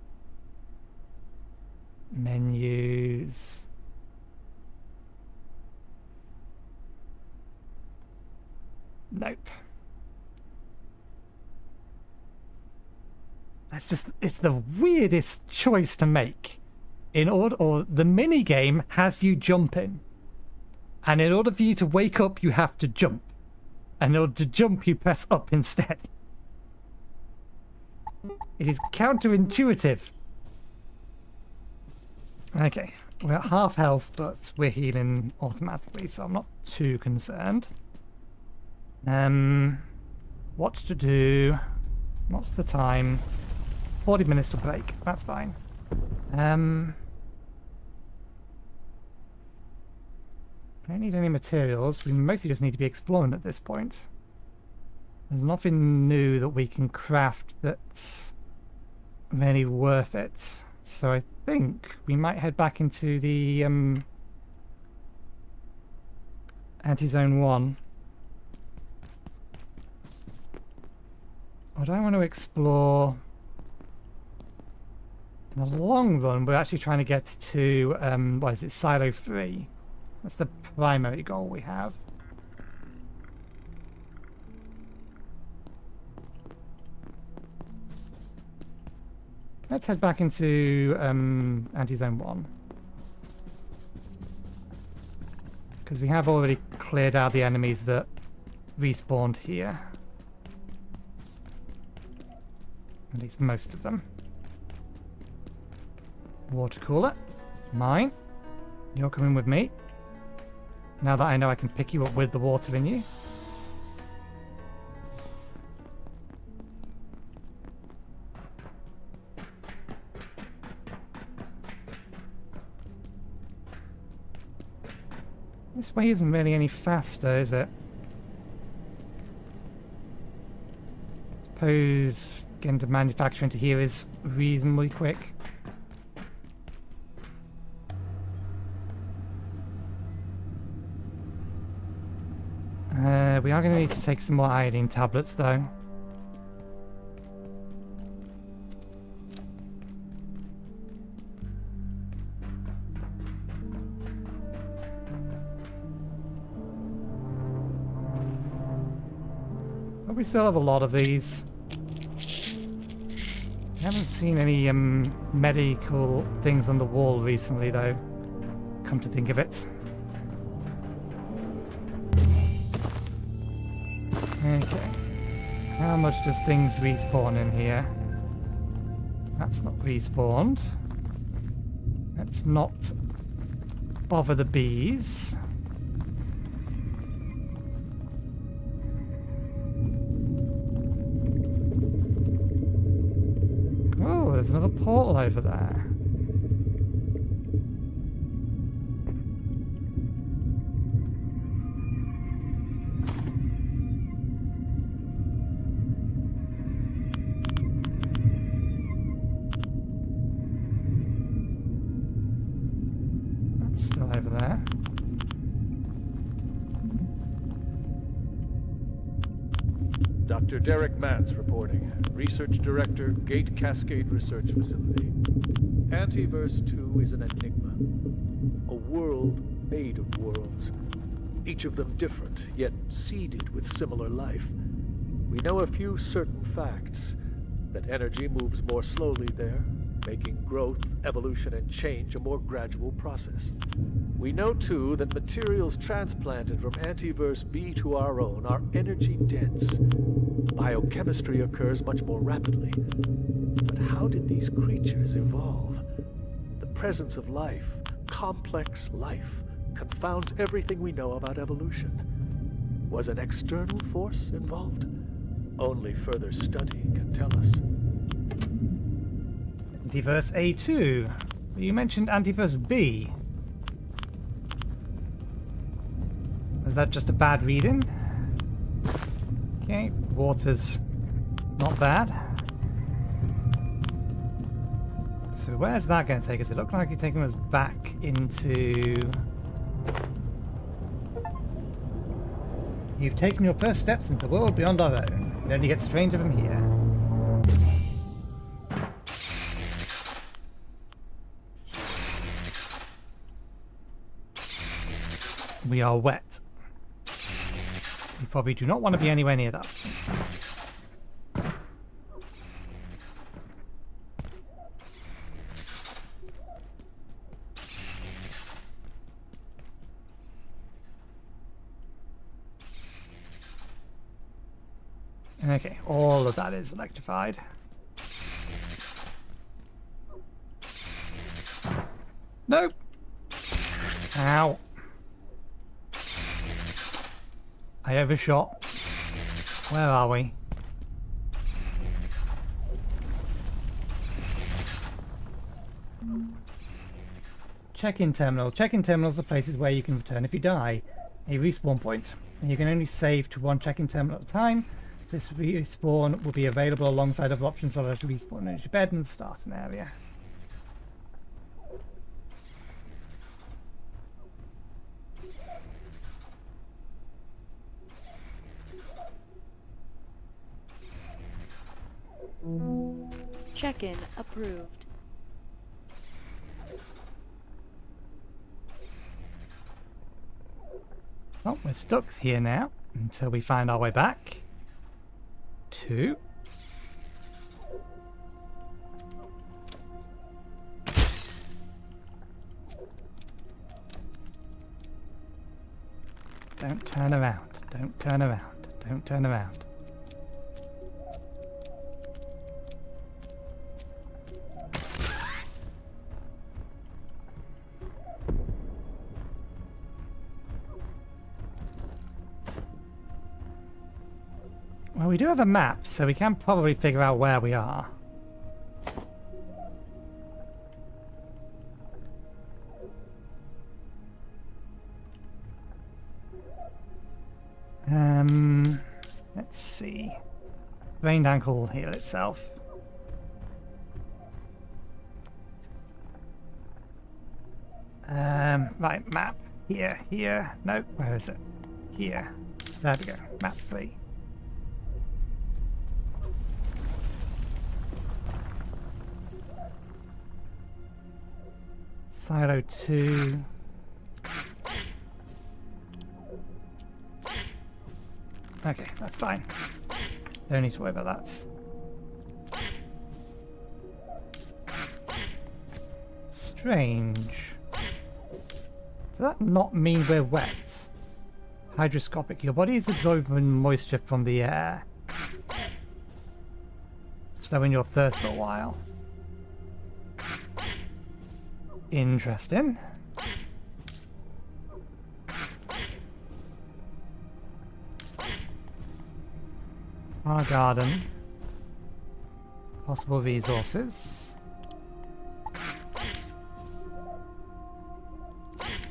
Menus. Nope. It's the weirdest choice to make. In order, or the mini game has you jumping, and in order for you to wake up, you have to jump, and in order to jump, you press up instead. It is counterintuitive. Okay, we're at half health, but we're healing automatically, so I'm not too concerned. What to do? What's the time? 40 minutes to break. That's fine. I don't need any materials. We mostly just need to be exploring at this point. There's nothing new that we can craft that's really worth it. So I think we might head back into the anti-zone 1. Or do I want to explore... In the long run, we're actually trying to get to, what is it, Silo 3. That's the primary goal we have. Let's head back into anti-zone 1. Because we have already cleared out the enemies that respawned here. At least most of them. Water cooler. Mine. You're coming with me. Now that I know I can pick you up with the water in you. This way isn't really any faster, is it? Suppose getting to manufacturing to here is reasonably quick. We are going to need to take some more iodine tablets, though. But we still have a lot of these. I haven't seen any medical things on the wall recently, though. Come to think of it. Okay. How much does things respawn in here? That's not respawned. Let's not bother the bees. Oh, there's another portal over there. Still over there. Dr. Derek Mance reporting. Research Director, Gate Cascade Research Facility. Antiverse 2 is an enigma. A world made of worlds. Each of them different, yet seeded with similar life. We know a few certain facts. That energy moves more slowly there, making growth, evolution, and change a more gradual process. We know, too, that materials transplanted from Antiverse B to our own are energy-dense. Biochemistry occurs much more rapidly. But how did these creatures evolve? The presence of life, complex life, confounds everything we know about evolution. Was an external force involved? Only further study can tell us. Antiverse A2. You mentioned Antiverse B. Was that just a bad reading? Okay, water's not bad. So where's that going to take us? It looked like it's taking us back into... You've taken your first steps into the world beyond our own. It only gets stranger from here. We are wet. You probably do not want to be anywhere near that. Okay, all of that is electrified. Nope. Ow. I overshot. Where are we? Check-in terminals. Check-in terminals are places where you can return if you die. A respawn point. And you can only save to one check-in terminal at a time. This respawn will be available alongside other options such as respawn into your bed and start an area. Check-in approved. Well, we're stuck here now until we find our way back to Don't turn around. Don't turn around. Don't turn around. Well, we do have a map, so we can probably figure out where we are. Let's see. Sprained ankle will heal itself. Right, map. Here, here. No, where is it? Here. There we go. Map 3. Silo 2. Okay, that's fine. Don't need to worry about that. Strange. Does that not mean we're wet? Hydroscopic. Your body is absorbing moisture from the air, slowing your thirst for a while. Interesting. Our garden. Possible resources.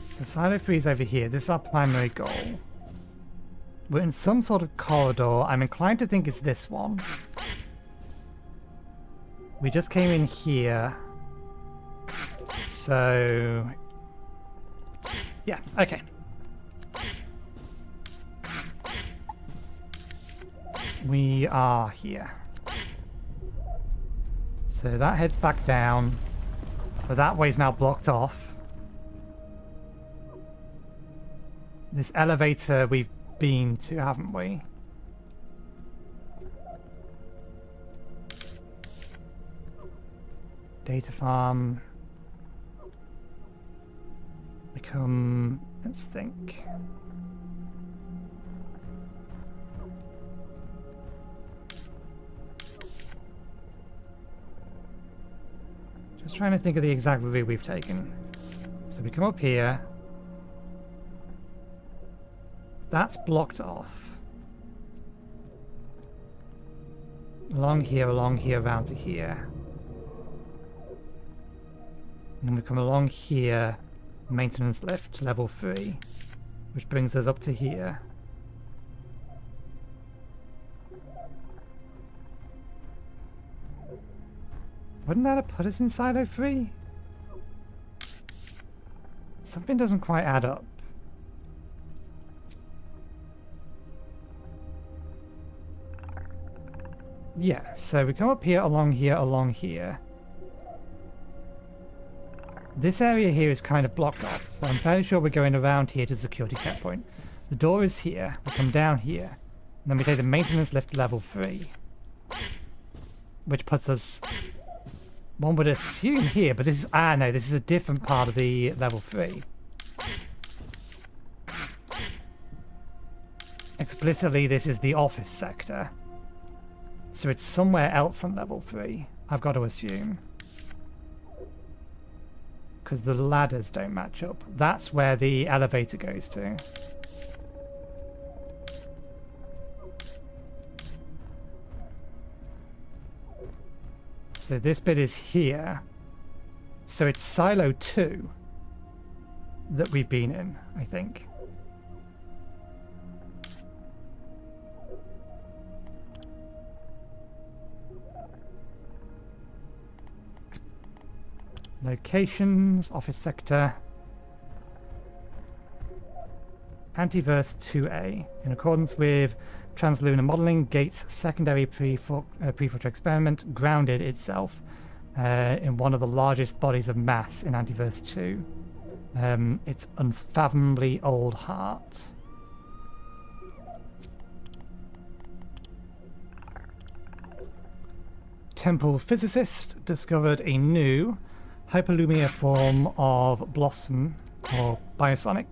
So Silo 3 is over here. This is our primary goal. We're in some sort of corridor. I'm inclined to think it's this one. We just came in here. So... yeah, okay. We are here. So that heads back down. But that way's now blocked off. This elevator we've been to, haven't we? Data farm. Become... let's think. Just trying to think of the exact route we've taken. So we come up here. That's blocked off. Along here, around to here. And then we come along here, maintenance lift, level 3, which brings us up to here. Wouldn't that have put us in Silo 3? Something doesn't quite add up. Yeah, so we come up here, along here. This area here is kind of blocked off, so I'm fairly sure we're going around here to the security checkpoint. The door is here, we come down here, and then we take the maintenance lift level 3. Which puts us, one would assume here, but this is, no, this is a different part of the level 3. Explicitly, this is the office sector. So it's somewhere else on level 3, I've got to assume. Because the ladders don't match up. That's where the elevator goes to. So this bit is here. So it's Silo 2 that we've been in, I think. Locations, office sector. Antiverse 2A. In accordance with translunar modeling, Gates' secondary prefrontal experiment grounded itself in one of the largest bodies of mass in Antiverse 2. Its unfathomably old heart. Temple physicist discovered a new hyperlumia form of blossom or bosonic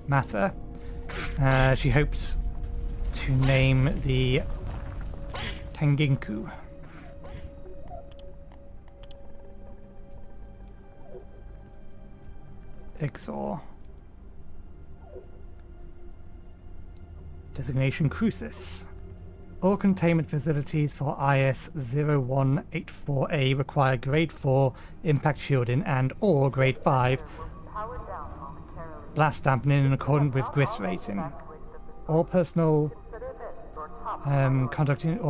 matter She hopes to name the Tanginku. Pixor. Designation Crucis. All containment facilities for IS-0184A require Grade 4 impact shielding and or Grade 5 Powered down momentarily. blast dampening in accordance with GRIS rating. All personnel Consider this your top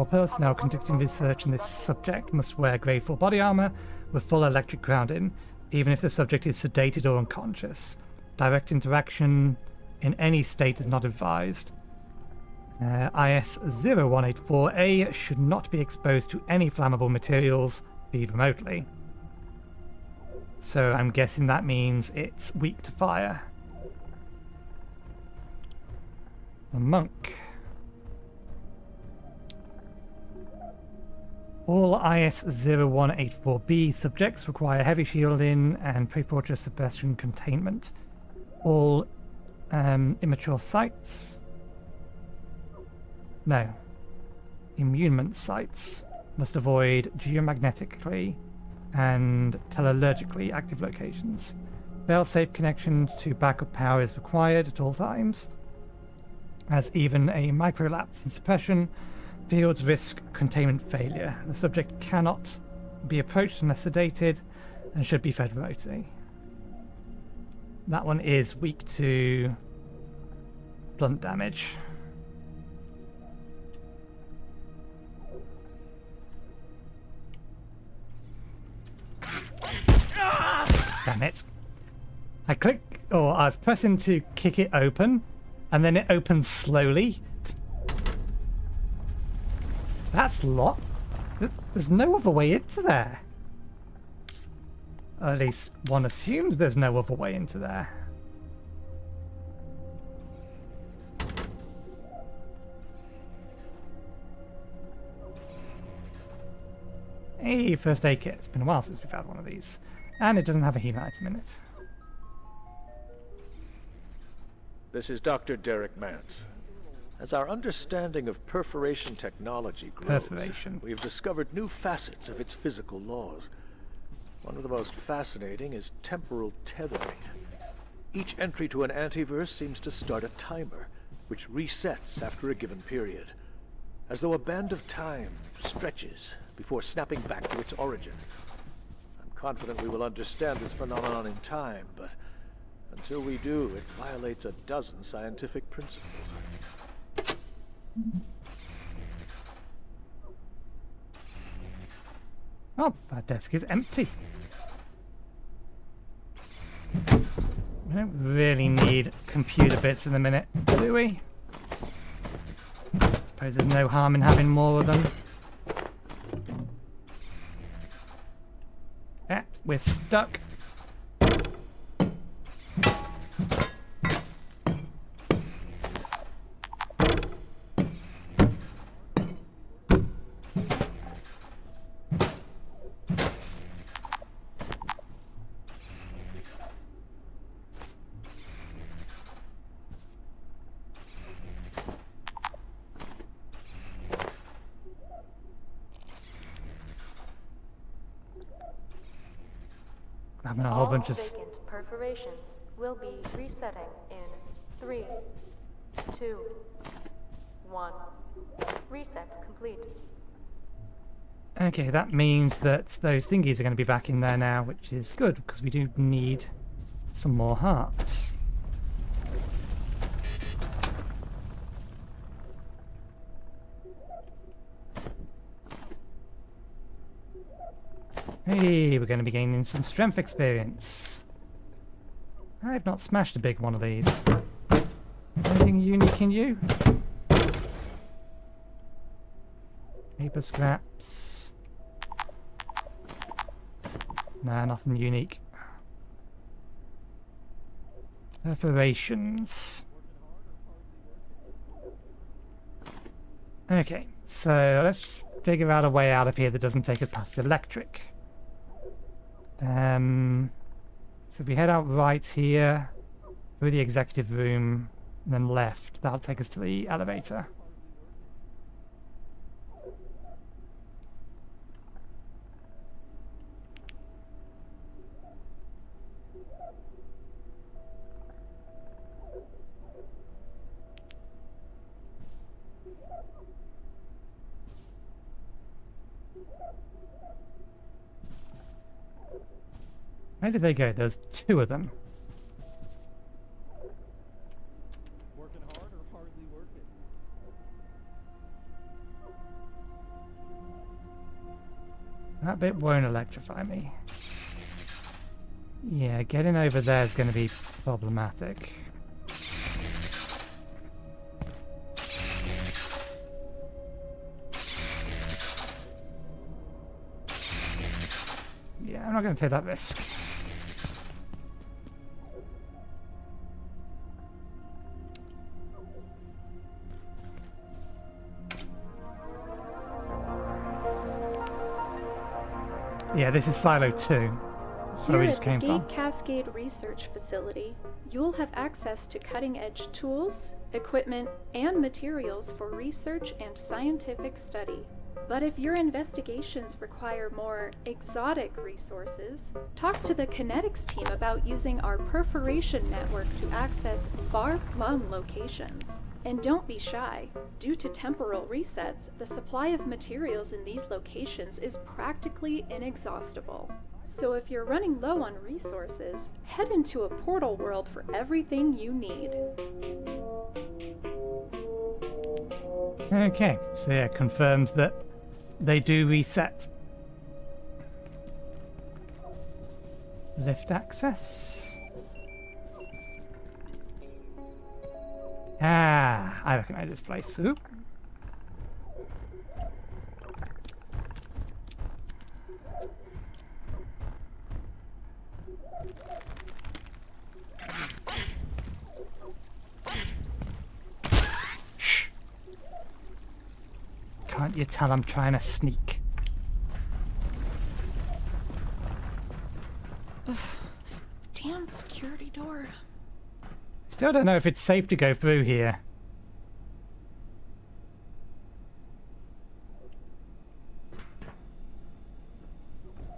personnel conducting research in this subject must wear Grade 4 body armor with full electric grounding, even if the subject is sedated or unconscious. Direct interaction in any state is not advised. IS-0184A should not be exposed to any flammable materials, viewed remotely. So I'm guessing that means it's weak to fire. The monk. All IS-0184B subjects require heavy shielding and pre-fortress suppression containment. All immature sites. No. Immunement sites must avoid geomagnetically and tellurgically active locations. Fail-safe connection to backup power is required at all times, as even a microlapse in suppression fields risk containment failure. The subject cannot be approached unless sedated and should be fed remotely. That one is weak to blunt damage. Damn it. I was pressing to kick it open, and then it opens slowly. That's a lot. There's no other way into there. Or at least one assumes there's no other way into there. Hey, first aid kit. It's been a while since we've had one of these. And it doesn't have a healing item in it. This is Dr. Derek Mance. As our understanding of perforation technology grows, we've discovered new facets of its physical laws. One of the most fascinating is temporal tethering. Each entry to an antiverse seems to start a timer, which resets after a given period, as though a band of time stretches before snapping back to its origin. I'm confident we will understand this phenomenon in time, but until we do, it violates a dozen scientific principles. Oh, our desk is empty. We don't really need computer bits in a minute, do we? I suppose there's no harm in having more of them. Yeah, we're stuck. Grabbing a whole bunch of vacant perforations will be resetting in 3, 2, 1. Reset complete. Okay, that means that those thingies are going to be back in there now, which is good, because we do need some more hearts. Hey, we're going to be gaining some strength experience. I've not smashed a big one of these. Anything unique in you? Paper scraps. Nah, nothing unique. Perforations. Okay, so let's just figure out a way out of here that doesn't take us past the electric. So we head out right here through the executive room and then left. That'll take us to the elevator. Where did they go? There's two of them. Working hard or hardly working? That bit won't electrify me. Yeah, getting over there is going to be problematic. Yeah, I'm not going to take that risk. Yeah, this is Silo 2. That's where we just came Here from. at the Gate Cascade Research Facility, you'll have access to cutting-edge tools, equipment, and materials for research and scientific study. But if your investigations require more exotic resources, talk to the kinetics team about using our perforation network to access far-flung locations. And don't be shy. Due to temporal resets, the supply of materials in these locations is practically inexhaustible. So if you're running low on resources, head into a portal world for everything you need. Okay, so yeah, confirms that they do reset. Lift access. Ah, I recognize this place. Oop. Shh. Can't you tell I'm trying to sneak? Damn security door. Still don't know if it's safe to go through here.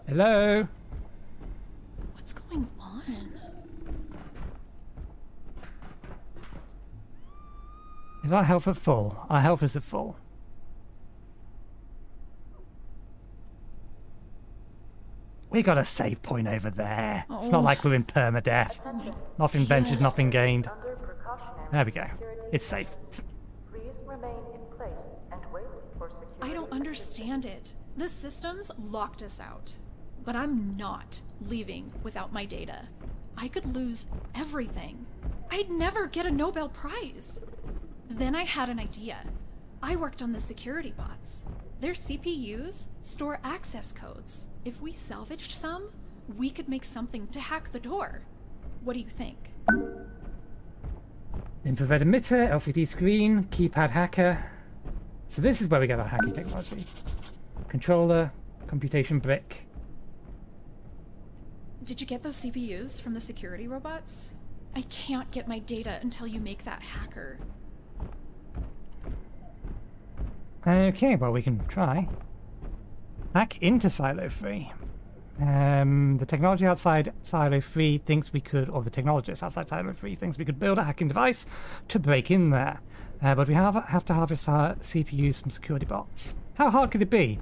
Hello? What's going on? Is our health at full? Our health is at full. We got a save point over there. It's not like we're in permadeath. Nothing ventured, nothing gained. Under precautionary There we go. security It's safe. Please remain in place and wait for security. I don't understand it. The system's locked us out. But I'm not leaving without my data. I could lose everything. I'd never get a Nobel Prize. Then I had an idea. I worked on the security bots. Their CPUs store access codes. If we salvaged some, we could make something to hack the door. What do you think? Infrared emitter, LCD screen, keypad hacker. So this is where we get our hacking technology. Controller, computation brick. Did you get those CPUs from the security robots? I can't get my data until you make that hacker. Okay, well we can try. Hack into Silo 3. The technology outside Silo 3 thinks we could, or the technologist outside Silo 3 thinks we could build a hacking device to break in there. But we have to harvest our CPUs from security bots. How hard could it be?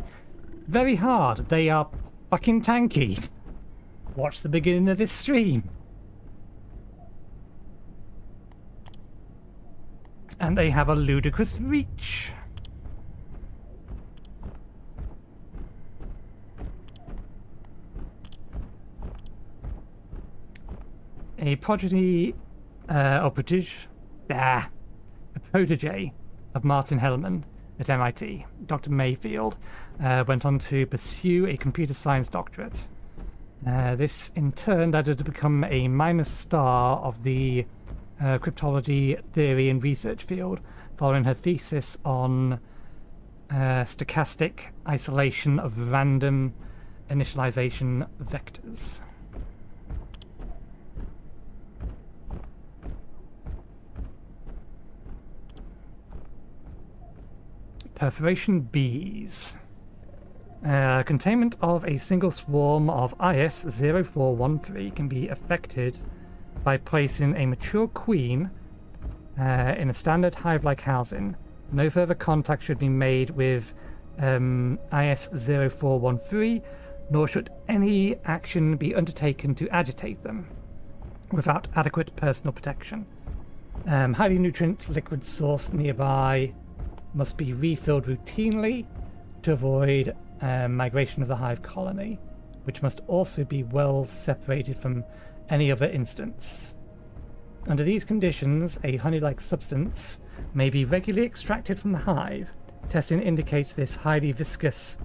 Very hard. They are fucking tanky. Watch the beginning of this stream. And they have a ludicrous reach. A protege of Martin Hellman at MIT, Dr. Mayfield, went on to pursue a computer science doctorate. This in turn led her to become a minor star of the cryptology theory and research field, following her thesis on stochastic isolation of random initialization vectors. Perforation bees. Containment of a single swarm of IS-0413 can be effected by placing a mature queen in a standard hive-like housing. No further contact should be made with IS-0413, nor should any action be undertaken to agitate them without adequate personal protection. Highly nutrient liquid source nearby must be refilled routinely to avoid migration of the hive colony, which must also be well separated from any other instance. Under these conditions, a honey-like substance may be regularly extracted from the hive. Testing indicates this highly viscous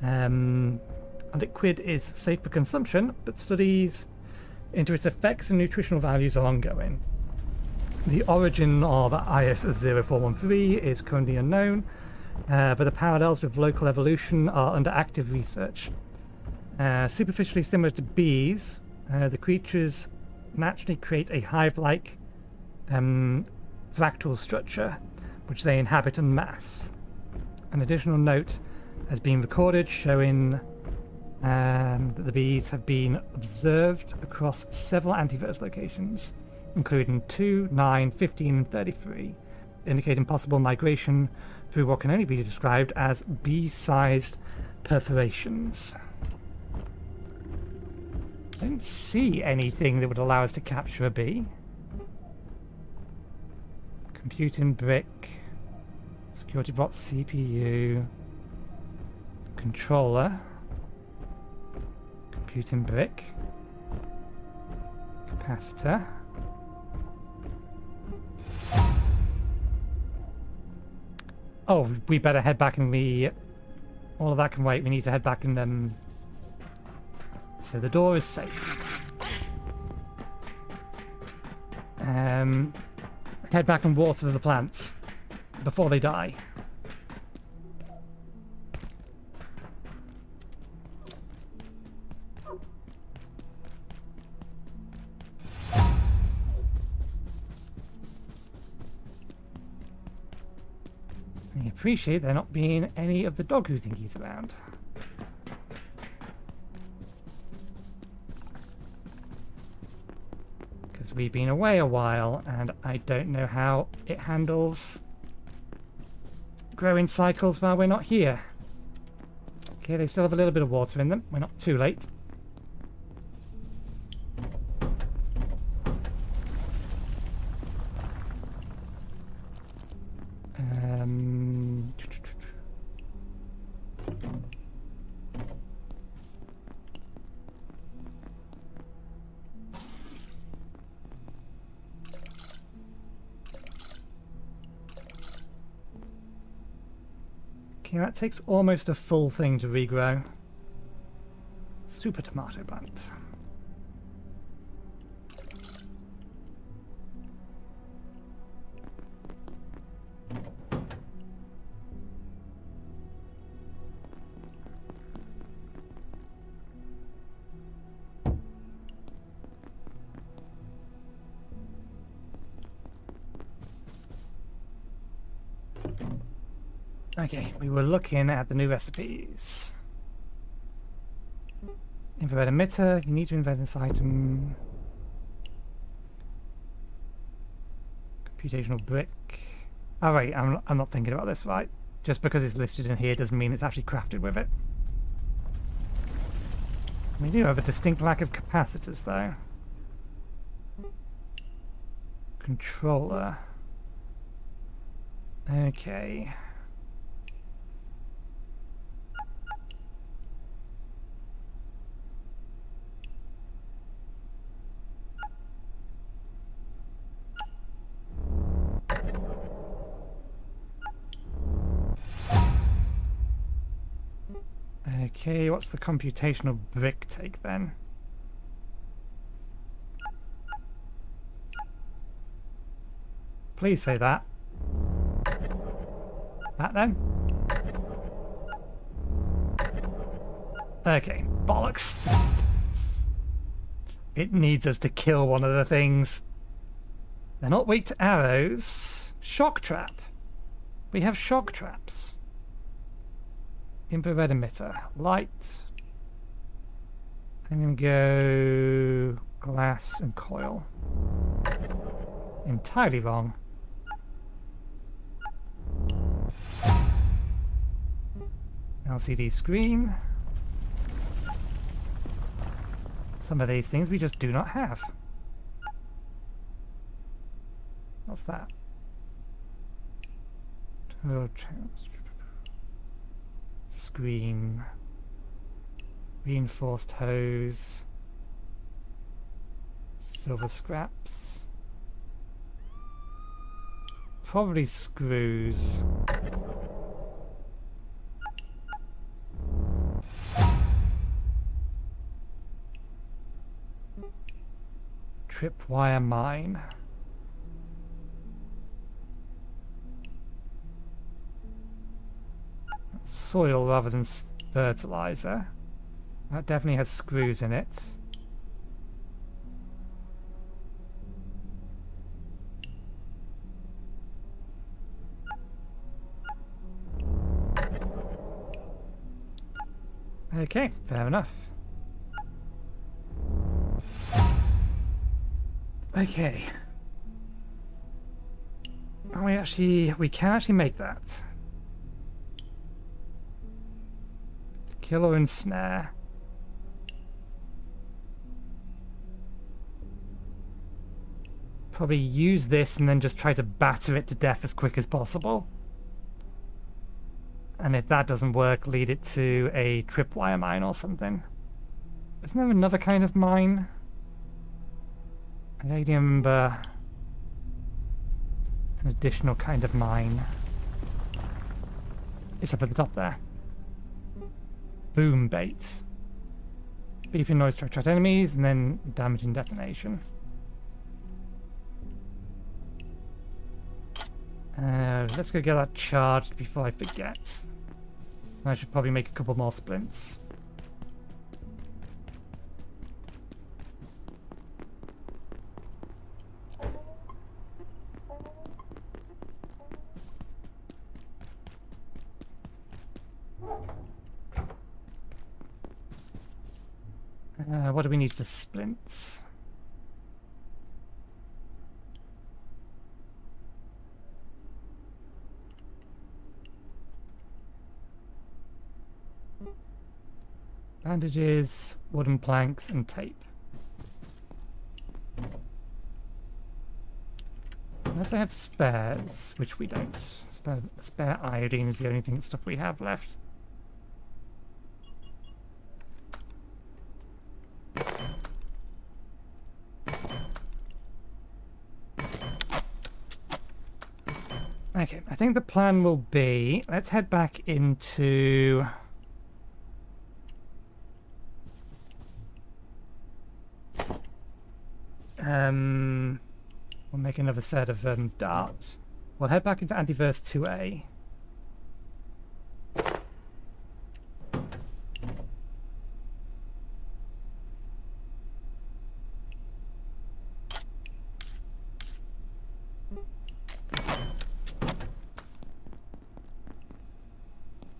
liquid is safe for consumption, but studies into its effects and nutritional values are ongoing. The origin of IS-0413 is currently unknown, but the parallels with local evolution are under active research. Superficially similar to bees, the creatures naturally create a hive-like fractal structure, which they inhabit en masse. An additional note has been recorded showing that the bees have been observed across several antiverse locations, including 2, 9, 15, and 33, indicating possible migration through what can only be described as bee-sized perforations. I don't see anything that would allow us to capture a bee. Computing brick, security bot CPU, controller, computing brick, capacitor. Oh, we better head back and all of that can wait. We need to head back and so the door is safe. Head back and water the plants before they die. I appreciate there not being any of the doggo thingies around. Because we've been away a while and I don't know how it handles growing cycles while we're not here. Okay, they still have a little bit of water in them. We're not too late. Okay, that takes almost a full thing to regrow. Super tomato plant. Okay, we were looking at the new recipes. Infrared emitter, you need to invent this item. Computational brick. Oh wait, I'm not thinking about this right. Just because it's listed in here doesn't mean it's actually crafted with it. We do have a distinct lack of capacitors though. Controller. Okay. Okay, what's the computational brick take then? Please say that. That then? Okay, bollocks. It needs us to kill one of the things. They're not weak to arrows. Shock trap. We have shock traps. Infrared emitter. Light. I'm going to go glass and coil. Entirely wrong. LCD screen. Some of these things we just do not have. What's that? Screen. Reinforced hose. Silver scraps. Probably screws. Tripwire mine. Soil rather than fertilizer. That definitely has screws in it. Okay, fair enough. Okay. We can actually make that. Killer and snare. Probably use this and then just try to batter it to death as quick as possible. And if that doesn't work, lead it to a tripwire mine or something. Isn't there another kind of mine? I vaguely remember an additional kind of mine. It's up at the top there. Boom bait. Beeping noise to attract enemies, and then damaging detonation. Let's go get that charged before I forget. I should probably make a couple more splints. What do we need for splints? Bandages, wooden planks, and tape. Unless I have spares, which we don't. Spare iodine is the only stuff we have left. Okay, I think the plan will be, let's head back into... we'll make another set of darts. We'll head back into Antiverse 2A.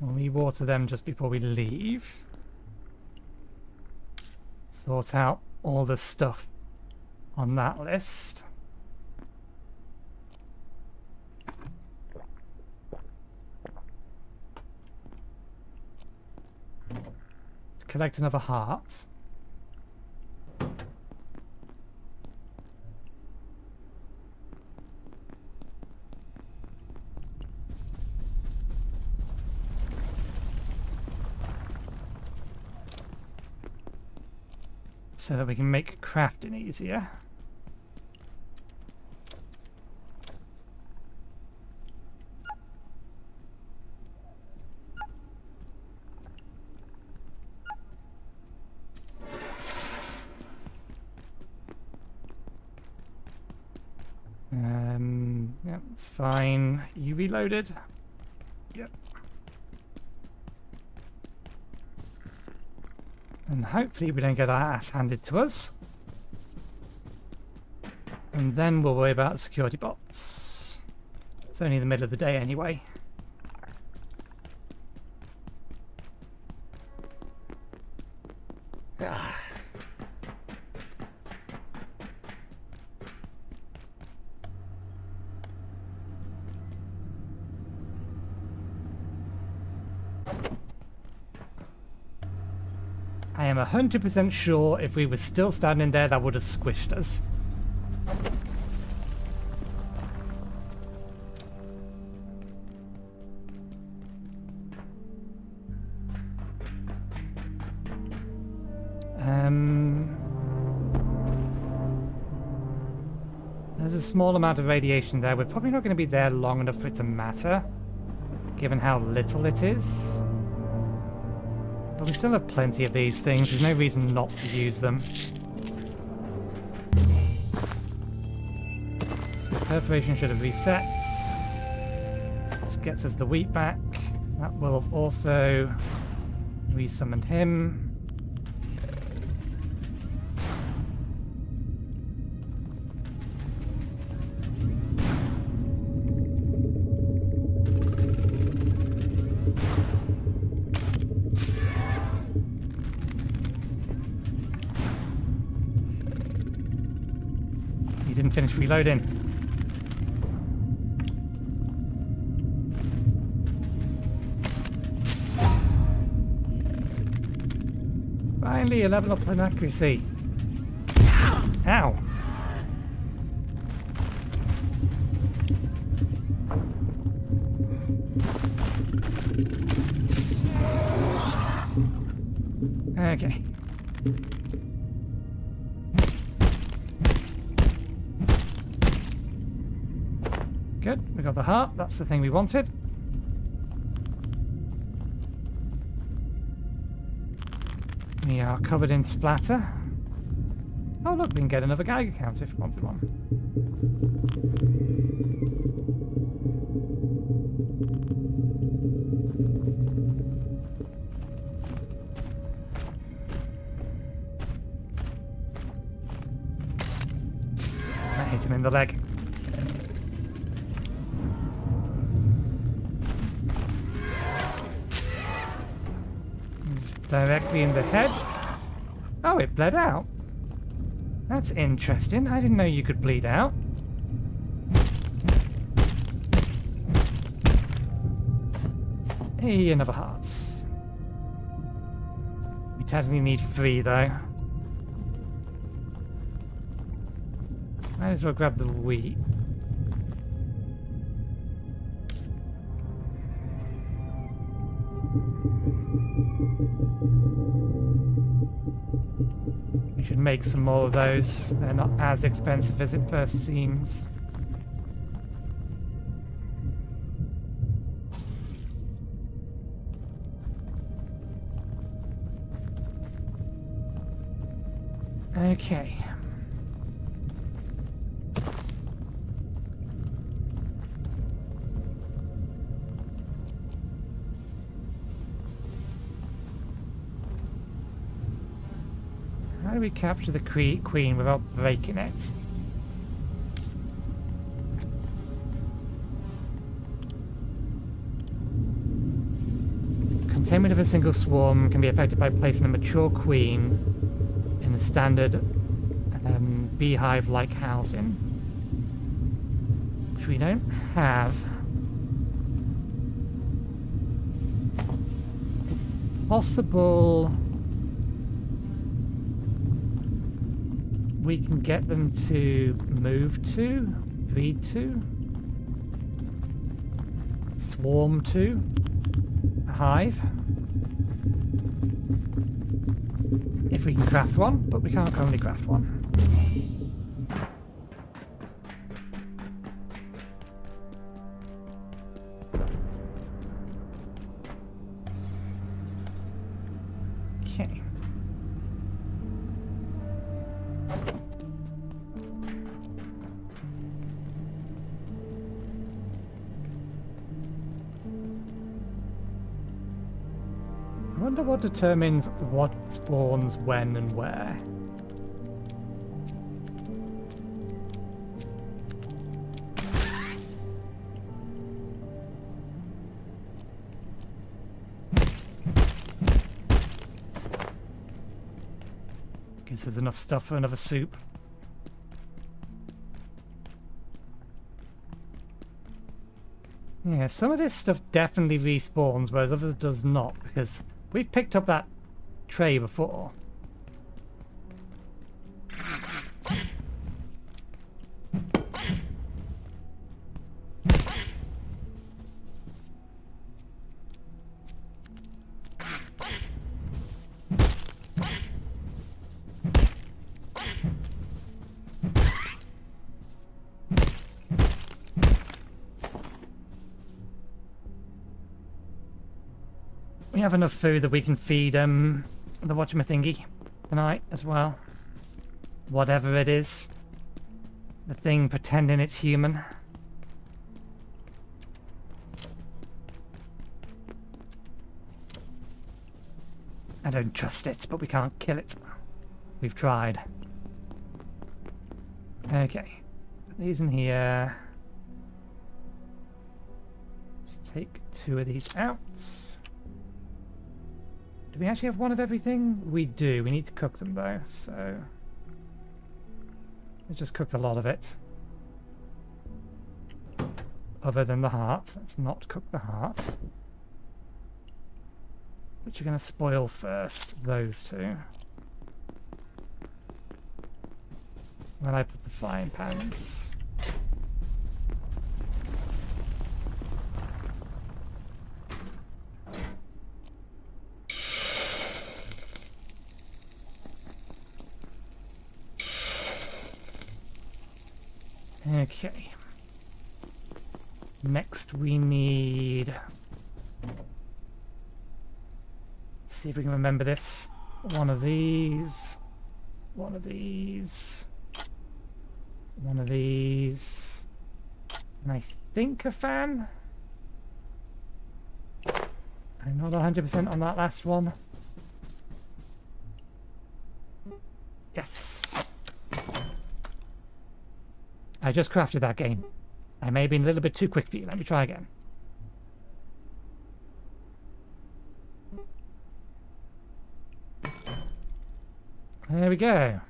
We water them just before we leave. Sort out all the stuff on that list. Collect another heart. So that we can make crafting easier. Yeah, it's fine. You reloaded? Yep. And hopefully we don't get our ass handed to us. And then we'll worry about security bots. It's only the middle of the day anyway. am 100% sure if we were still standing there, that would have squished us. There's a small amount of radiation there. We're probably not going to be there long enough for it to matter, given how little it is. But we still have plenty of these things. There's no reason not to use them. So perforation should have reset. This gets us the wheat back. That will have also resummoned him. You didn't finish reloading. Finally, a level up in accuracy. Ow! Okay. Good, we got the heart. That's the thing we wanted. We are covered in splatter. Oh look, we can get another Geiger counter if we wanted one. I hit him in the leg. He's directly in the head. Oh, it bled out. That's interesting. I didn't know you could bleed out. Hey, another heart. We technically need 3 though. Might as well grab the wheat. We should make some more of those. They're not as expensive as it first seems. Okay. How do we capture the queen without breaking it? Containment of a single swarm can be affected by placing a mature queen in a standard beehive-like housing, which we don't have. It's possible we can get them to move to, breed to, swarm to a hive. If we can craft one, but we can't currently craft one. Okay. I wonder what determines what spawns when and where. Guess there's enough stuff for another soup. Yeah, some of this stuff definitely respawns, whereas others does not, because we've picked up that tray before. have enough food that we can feed the whatchamathingy tonight as well. Whatever it is. The thing pretending it's human. I don't trust it, but we can't kill it. We've tried. Okay. Put these in here. Let's take 2 of these out. Do we actually have 1 of everything? We do. We need to cook them though, so... let's just cook a lot of it. Other than the heart. Let's not cook the heart. Which are going to spoil first? Those 2. When I put the frying pans. Okay. Next we need... let's see if we can remember this. 1 of these. 1 of these. 1 of these. And I think a fan? I'm not 100% on that last one. Yes! I just crafted that game. I may have been a little bit too quick for you. Let me try again. There we go.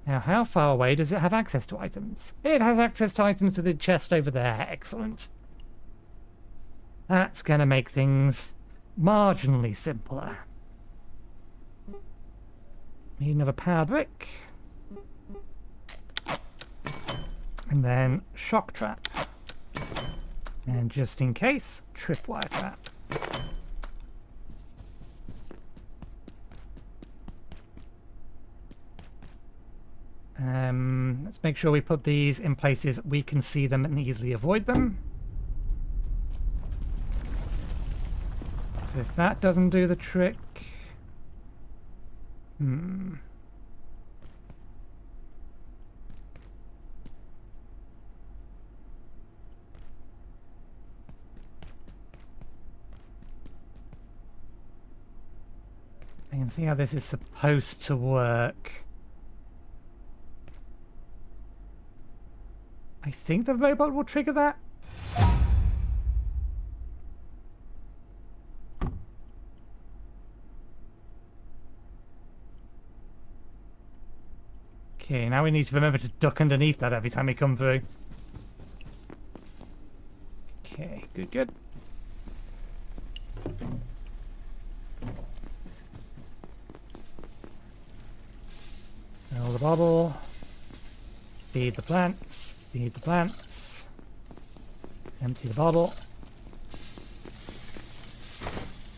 Now, how far away does it have access to items? It has access to items to the chest over there. Excellent. That's going to make things marginally simpler. Need another power brick. And then shock trap. And just in case, tripwire trap. Let's make sure we put these in places we can see them and easily avoid them. So if that doesn't do the trick... I can see how this is supposed to work. I think the robot will trigger that. Okay, now we need to remember to duck underneath that every time we come through. Okay, good, good. Fill the bottle. Feed the plants. Feed the plants. Empty the bottle.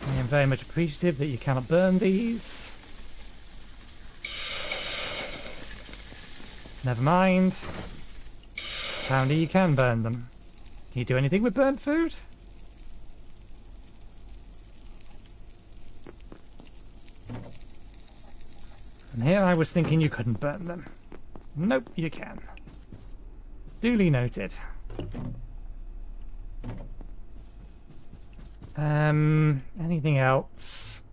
I am very much appreciative that you cannot burn these. Never mind. Apparently you can burn them. Can you do anything with burnt food? And here I was thinking you couldn't burn them. Nope, you can. Duly noted. Anything else?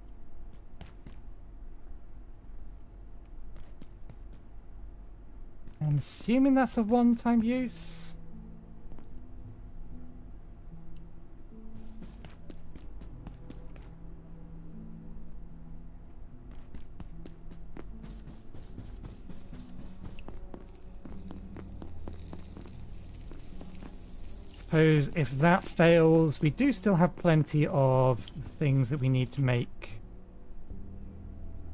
I'm assuming that's a one-time use. Suppose if that fails, we do still have plenty of things that we need to make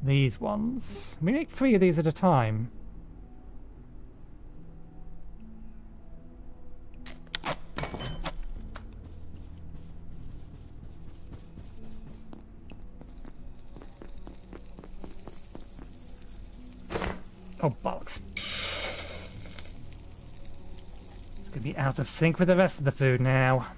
these ones. We make 3 of these at a time. Oh, bollocks. It's going to be out of sync with the rest of the food now.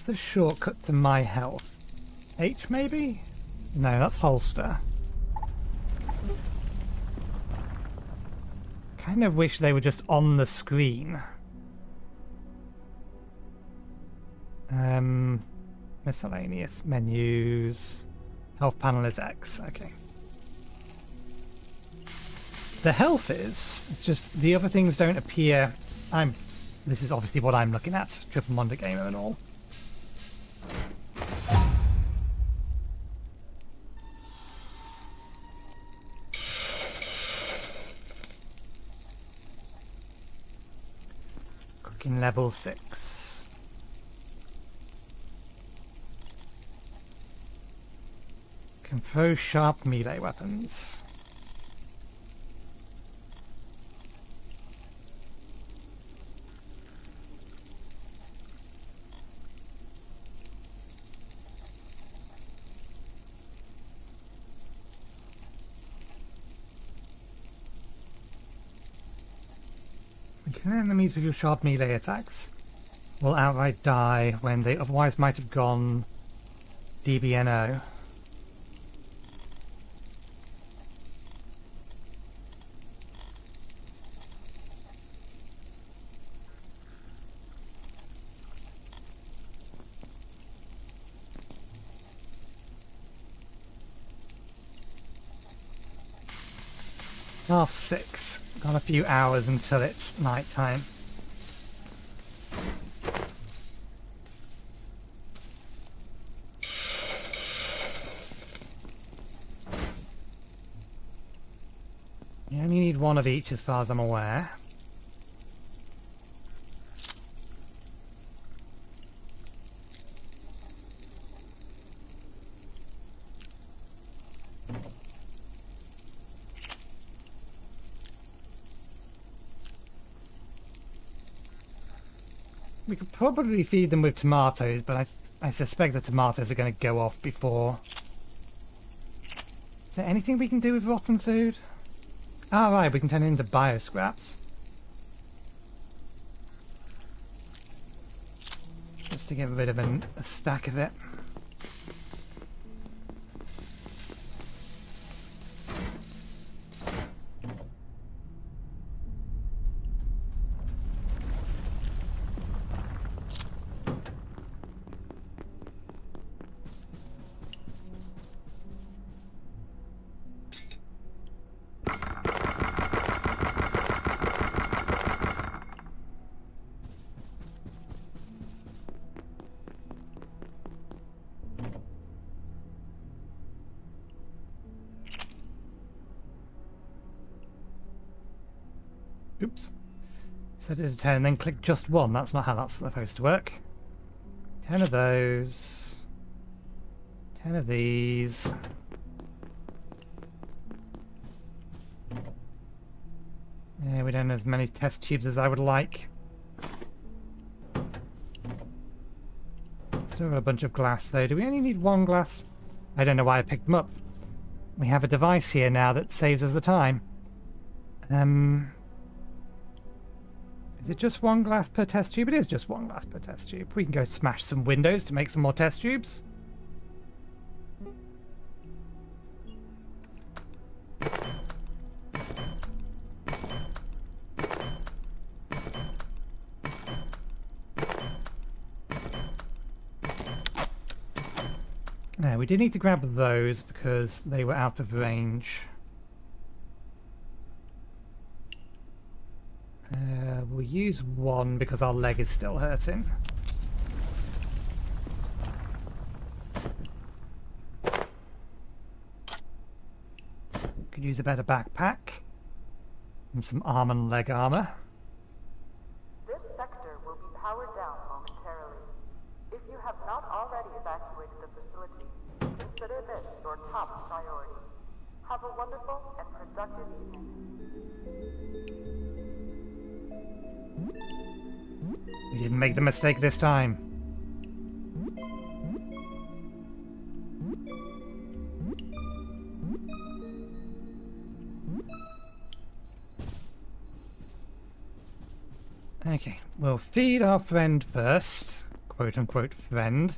the shortcut to my health? H maybe? No, that's holster. Kind of wish they were just on the screen. Miscellaneous menus. Health panel is X. Okay. The health is. It's just the other things don't appear. This is obviously what I'm looking at. Triple Wonder Gamer and all. Cooking level 6. Can throw sharp melee weapons. Kill enemies with your sharp melee attacks will outright die when they otherwise might have gone DBNO. Half 6. Got a few hours until it's night time. You only need one of each as far as I'm aware. We could probably feed them with tomatoes, but I suspect the tomatoes are going to go off before. Is there anything we can do with rotten food? Ah, right, we can turn it into bioscraps. Just to get rid of a stack of it. Oops. Set it to 10 and then click just one. That's not how that's supposed to work. 10 of those. 10 of these. Yeah, we don't have as many test tubes as I would like. Still a bunch of glass though. Do we only need one glass? I don't know why I picked them up. We have a device here now that saves us the time. Is it just one glass per test tube? It is just one glass per test tube. We can go smash some windows to make some more test tubes. No, we did need to grab those because they were out of range. We'll use one because our leg is still hurting. Could use a better backpack and some arm and leg armor. This sector will be powered down momentarily. If you have not already evacuated the facility, consider this your top priority. Have a wonderful and productive evening. We didn't make the mistake this time. Okay, we'll feed our friend first. quote-unquote friend.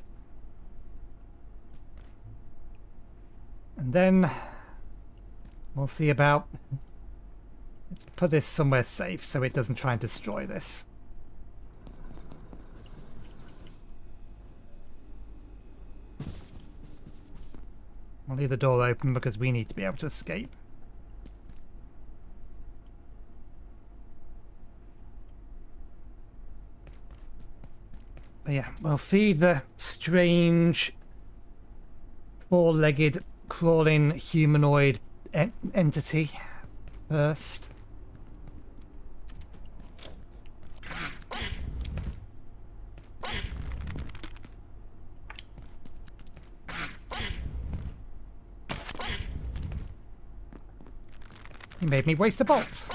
And then we'll see about... Let's put this somewhere safe so it doesn't try and destroy this. We'll leave the door open because we need to be able to escape. But yeah, we'll feed the strange four-legged crawling humanoid entity first. He made me waste a bolt.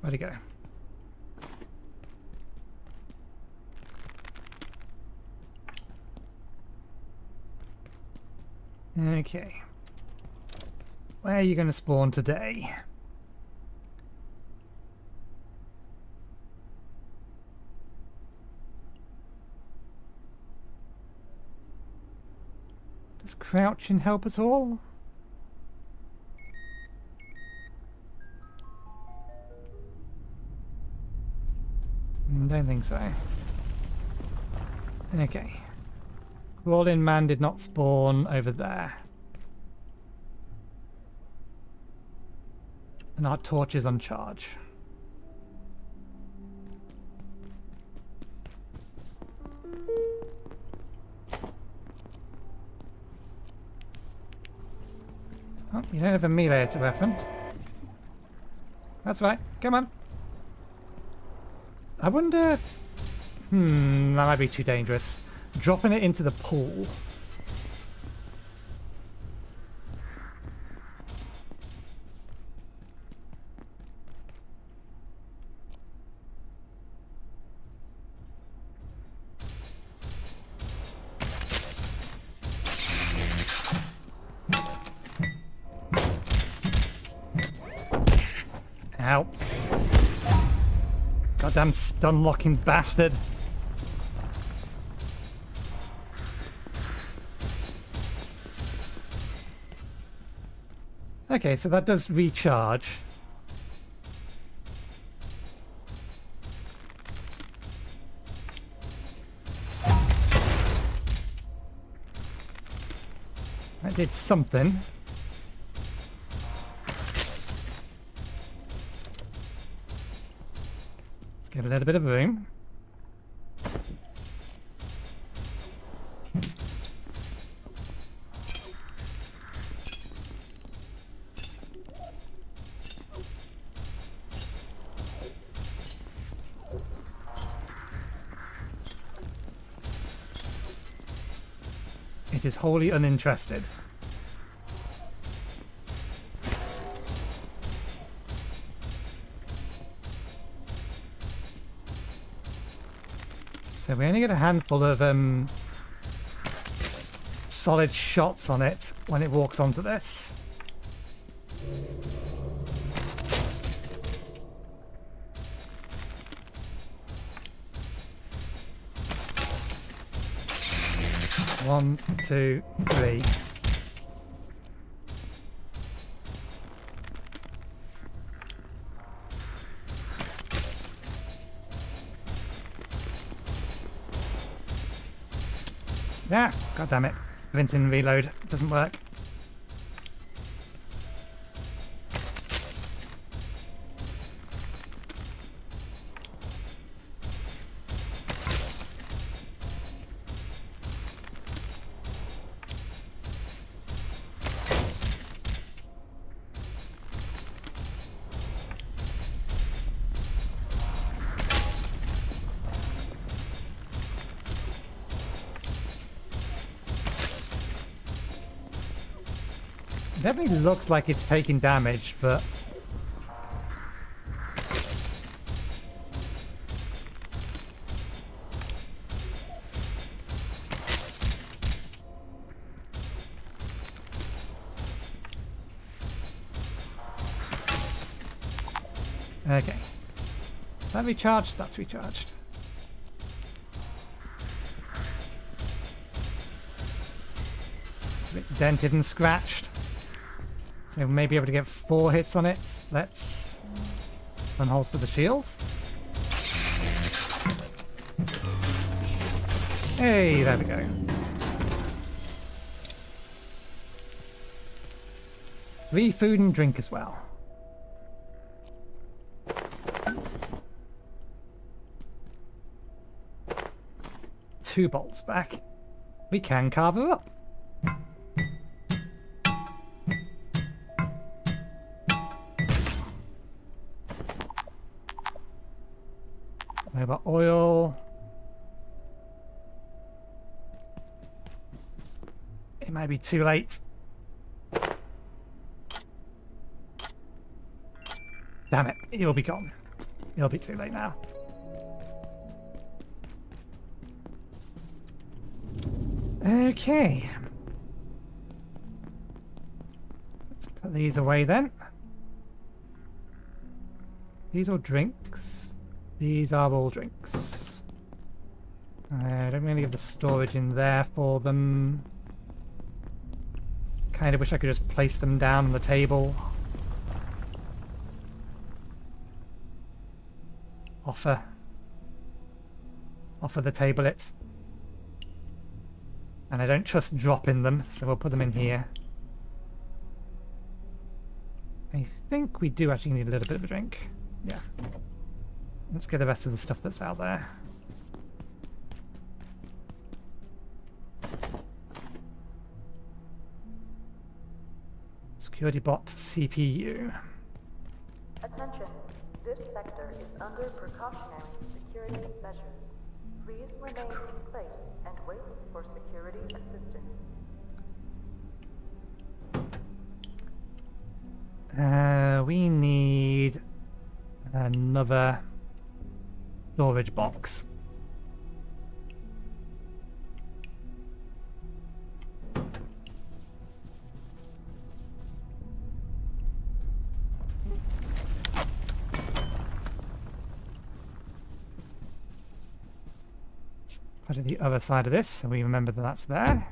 Where'd he go? Okay. Where are you going to spawn today? Does crouching help at all? Don't think so. Okay. Crawling man did not spawn over there. And our torch is on charge. Oh, you don't have a melee weapon. That's right. Come on. I wonder... that might be too dangerous. Dropping it into the pool. Ow. Goddamn stun-locking bastard. Okay, so that does recharge. That did something. Let's get a little bit of room. It is wholly uninterested. So we only get a handful of solid shots on it when it walks onto this. One, two, three. Yeah, god damn it. Preventing reload doesn't work. Definitely looks like it's taking damage, but okay. That recharged? That's recharged. A bit dented and scratched. So maybe able to get 4 hits on it. Let's unholster the shield. Hey, there we go. Free food and drink as well. Two bolts back. We can carve her up. What about oil? It might be too late. Damn it, it'll be gone. It'll be too late now. Okay. Let's put these away then. These are drinks. These are all drinks. I don't really have the storage in there for them. Kind of wish I could just place them down on the table. Offer the table it. And I don't trust dropping them, so we'll put them in here. I think we do actually need a little bit of a drink. Yeah. Let's get the rest of the stuff that's out there. Security bot CPU. Attention. This sector is under precautionary security measures. Please remain in place and wait for security assistance. We need another storage box. Put it the other side of this so we remember that that's there.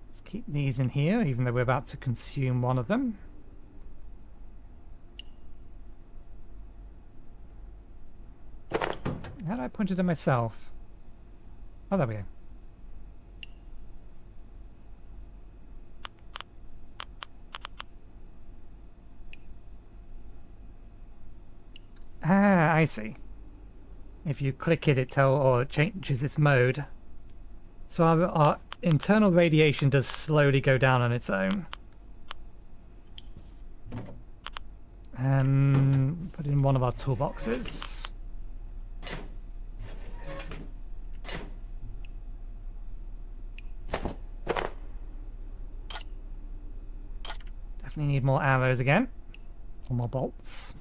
Let's keep these in here, even though we're about to consume one of them. How did I punch it in myself? Oh, there we go. Ah, I see. If you click it, it changes its mode. So our internal radiation does slowly go down on its own. Put it in one of our toolboxes. Definitely need more arrows again. Or more bolts.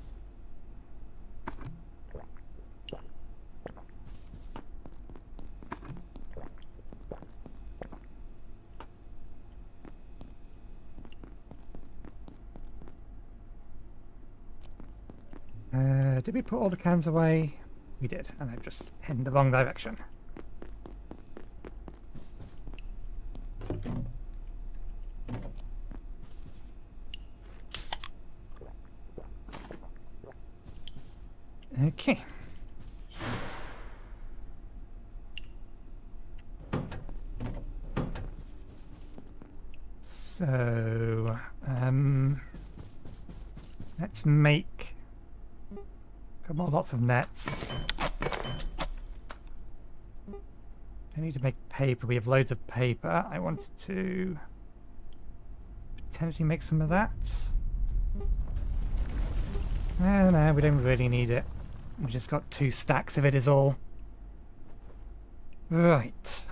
Did we put all the cans away? We did, and I've just headed in the wrong direction. Okay. So, let's make lots of nets. I need to make paper. We have loads of paper. I wanted to potentially make some of that. No, we don't really need it. We just got 2 stacks of it is all. Right.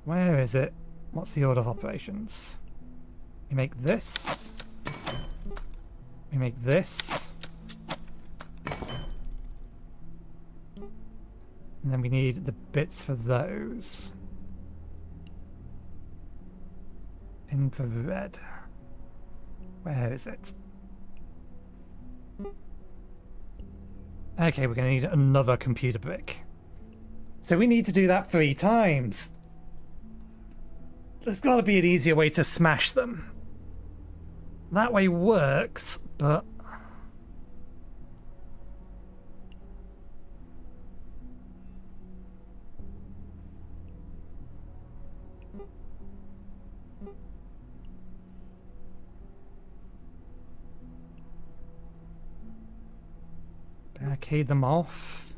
Where is it? What's the order of operations? We make this. We make this. And then we need the bits for those. Infrared. Where is it? Okay, we're going to need another computer brick. So we need to do that 3 times. There's got to be an easier way to smash them. That way works, but... barricade them off.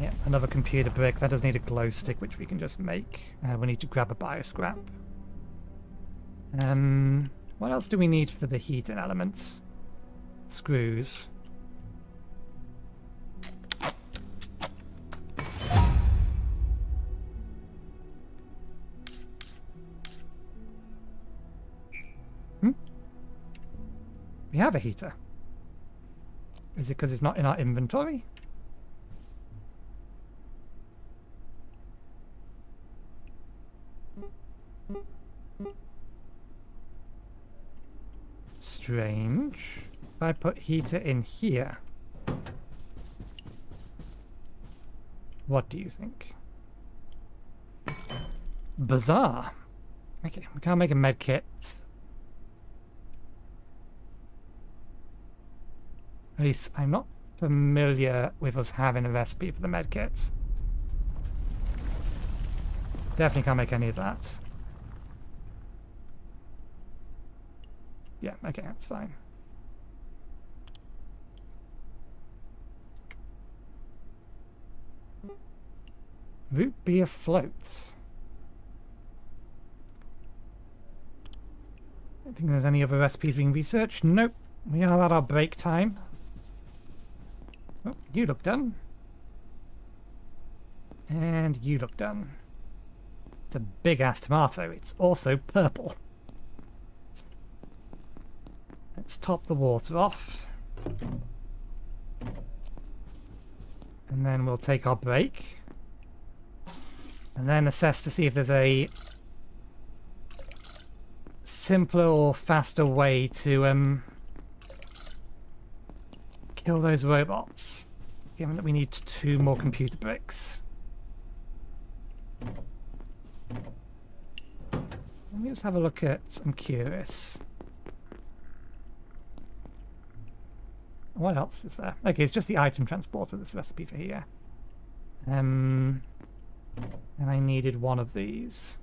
Yeah, another computer brick. That does need a glow stick, which we can just make. We need to grab a bioscrap. What else do we need for the heating elements? Screws. We have a heater. Is it because it's not in our inventory? Strange. If I put heater in here, what do you think? Bizarre. Okay, we can't make a med kit. At least I'm not familiar with us having a recipe for the med kit. Definitely can't make any of that. Yeah, okay, that's fine. Root beer float. I don't think there's any other recipes being researched. Nope. We are at our break time. Oh, you look done. And you look done. It's a big-ass tomato. It's also purple. Let's top the water off. And then we'll take our break. And then assess to see if there's a simpler or faster way to kill those robots, given that we need 2 more computer bricks. Let me just have a look at... I'm curious. What else is there? Okay, it's just the item transporter, this recipe for here. And I needed one of these.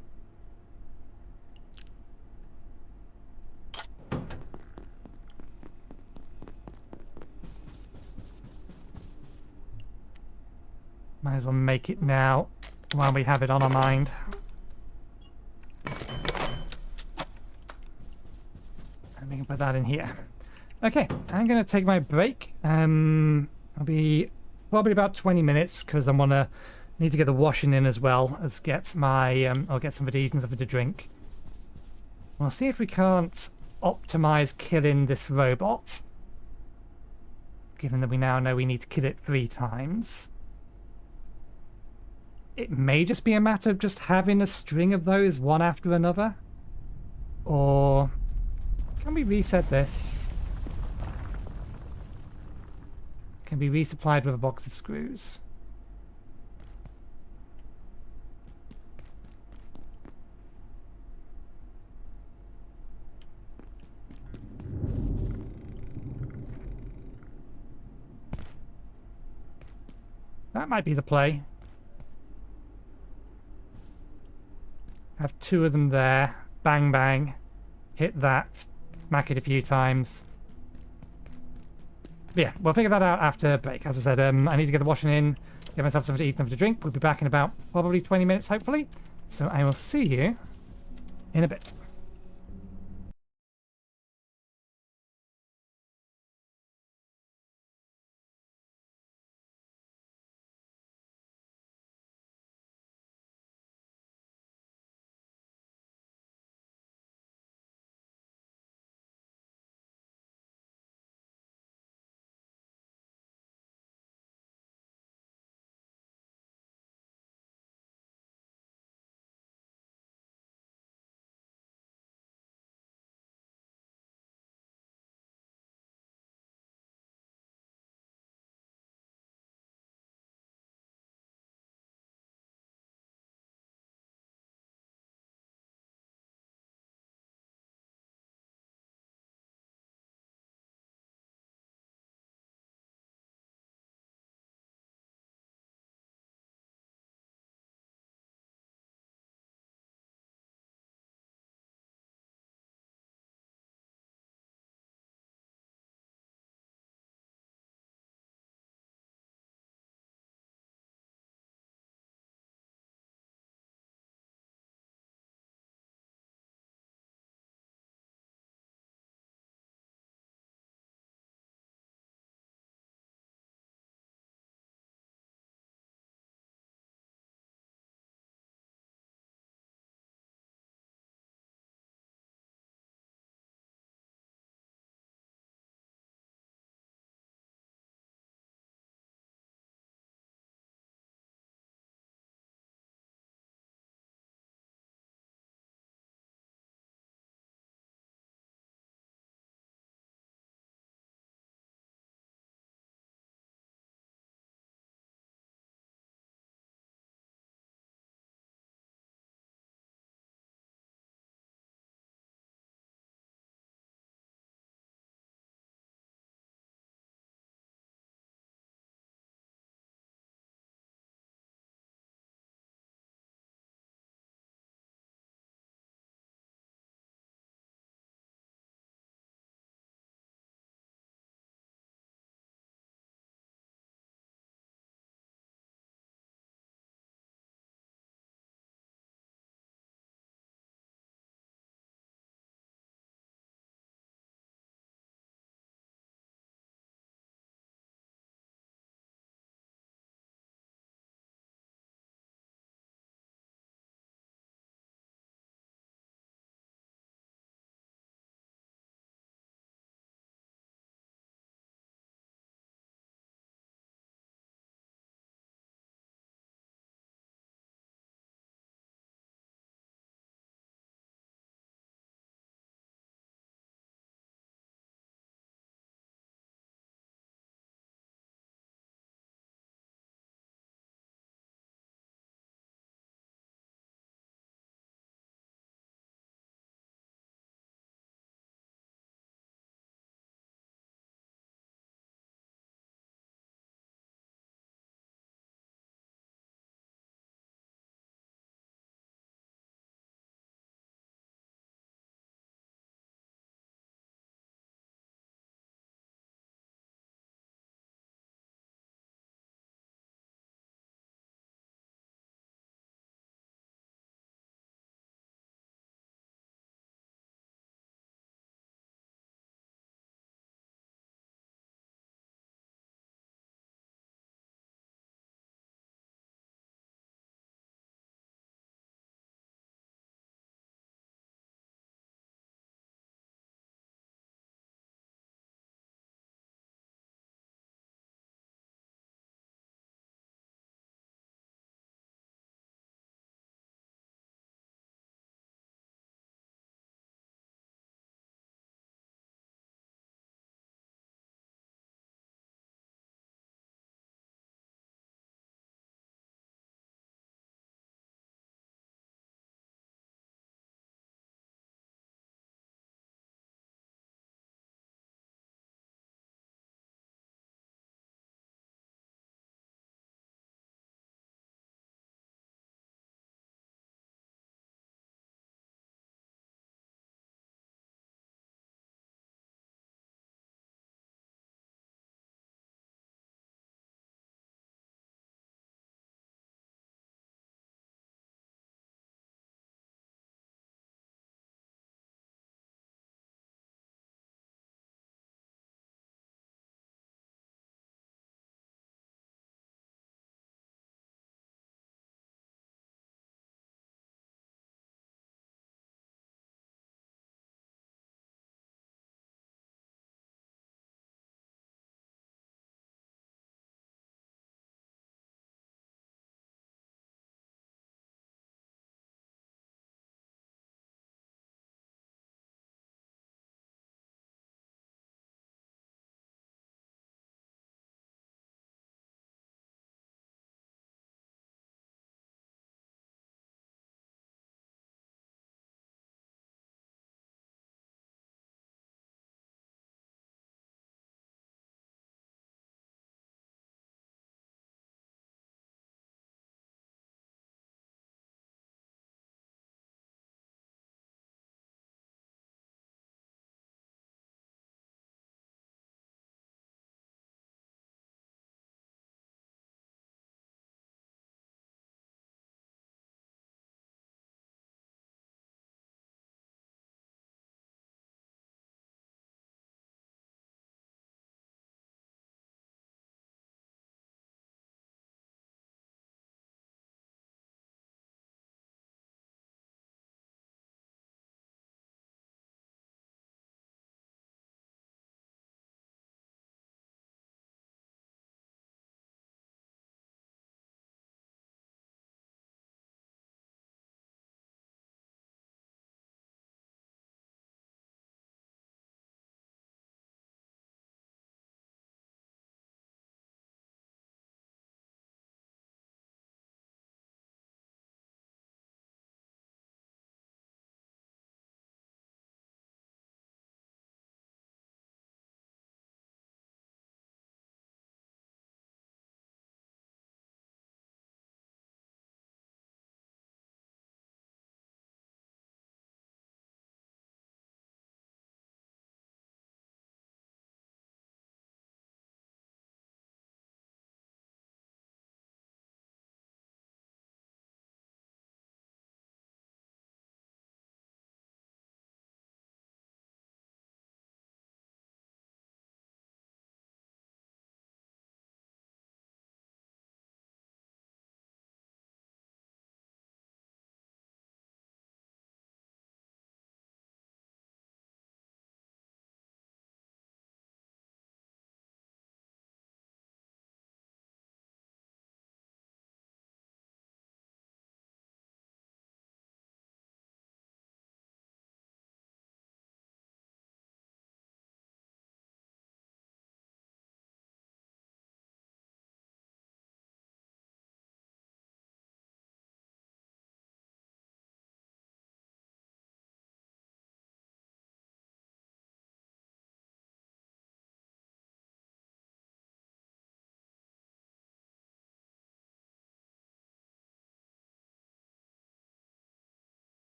Might as well make it now while we have it on our mind. And we can put that in here. Okay, I'm going to take my break. I'll be probably about 20 minutes because I'm gonna need to get the washing in as well as get my I'll get something to eat and something to drink. We'll see if we can't optimize killing this robot, given that we now know we need to kill it 3 times. It may just be a matter of just having a string of those one after another. Or can we reset this? Can be resupplied with a box of screws. That might be the play. Have 2 of them there. Bang, bang. Hit that. Smack it a few times. But yeah, we'll figure that out after break. As I said, I need to get the washing in, get myself something to eat, something to drink. We'll be back in about probably 20 minutes, hopefully. So I will see you in a bit.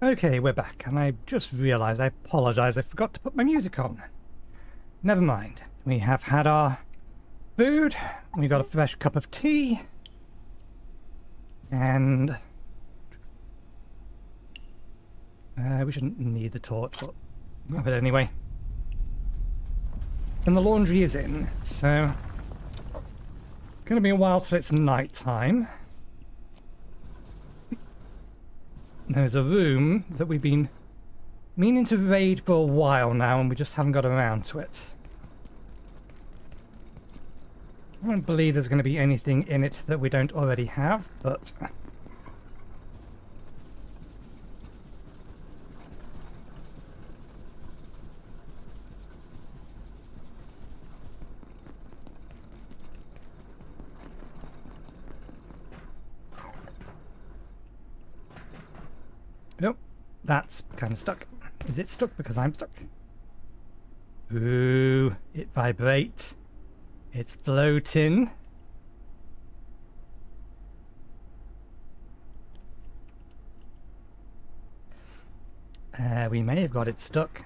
Okay, we're back, and I just realised, I apologise, I forgot to put my music on. Never mind. We have had our food, we got a fresh cup of tea, and we shouldn't need the torch, but grab it anyway. And the laundry is in, so gonna be a while till it's night time. There's a room that we've been meaning to raid for a while now, and we just haven't got around to it. I don't believe there's going to be anything in it that we don't already have, but nope, that's kind of stuck. Is it stuck because I'm stuck? Ooh, it vibrates. It's floating. We may have got it stuck.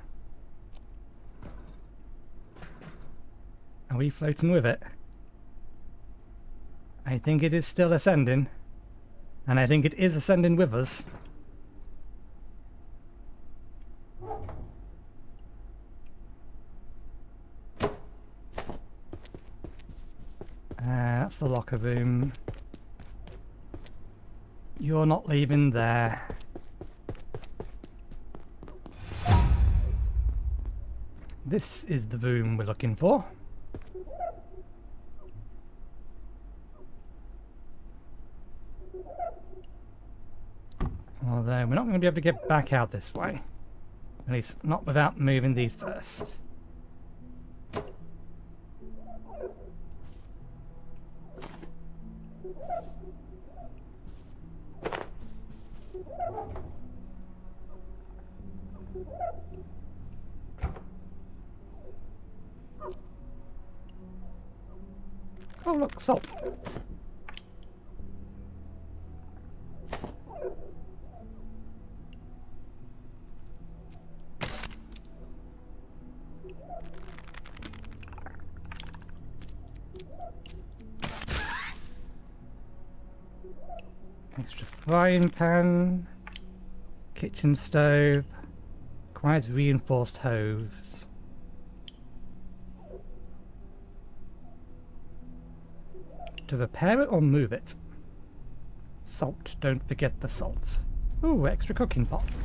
Are we floating with it? I think it is still ascending. And I think it is ascending with us. That's the locker room. You're not leaving there. This is the room we're looking for. Although we're not going to be able to get back out this way. At least not without moving these first. Oh look, salt. Extra frying pan, kitchen stove, requires reinforced hose. To repair it or move it? Salt, don't forget the salt. Ooh, extra cooking pot.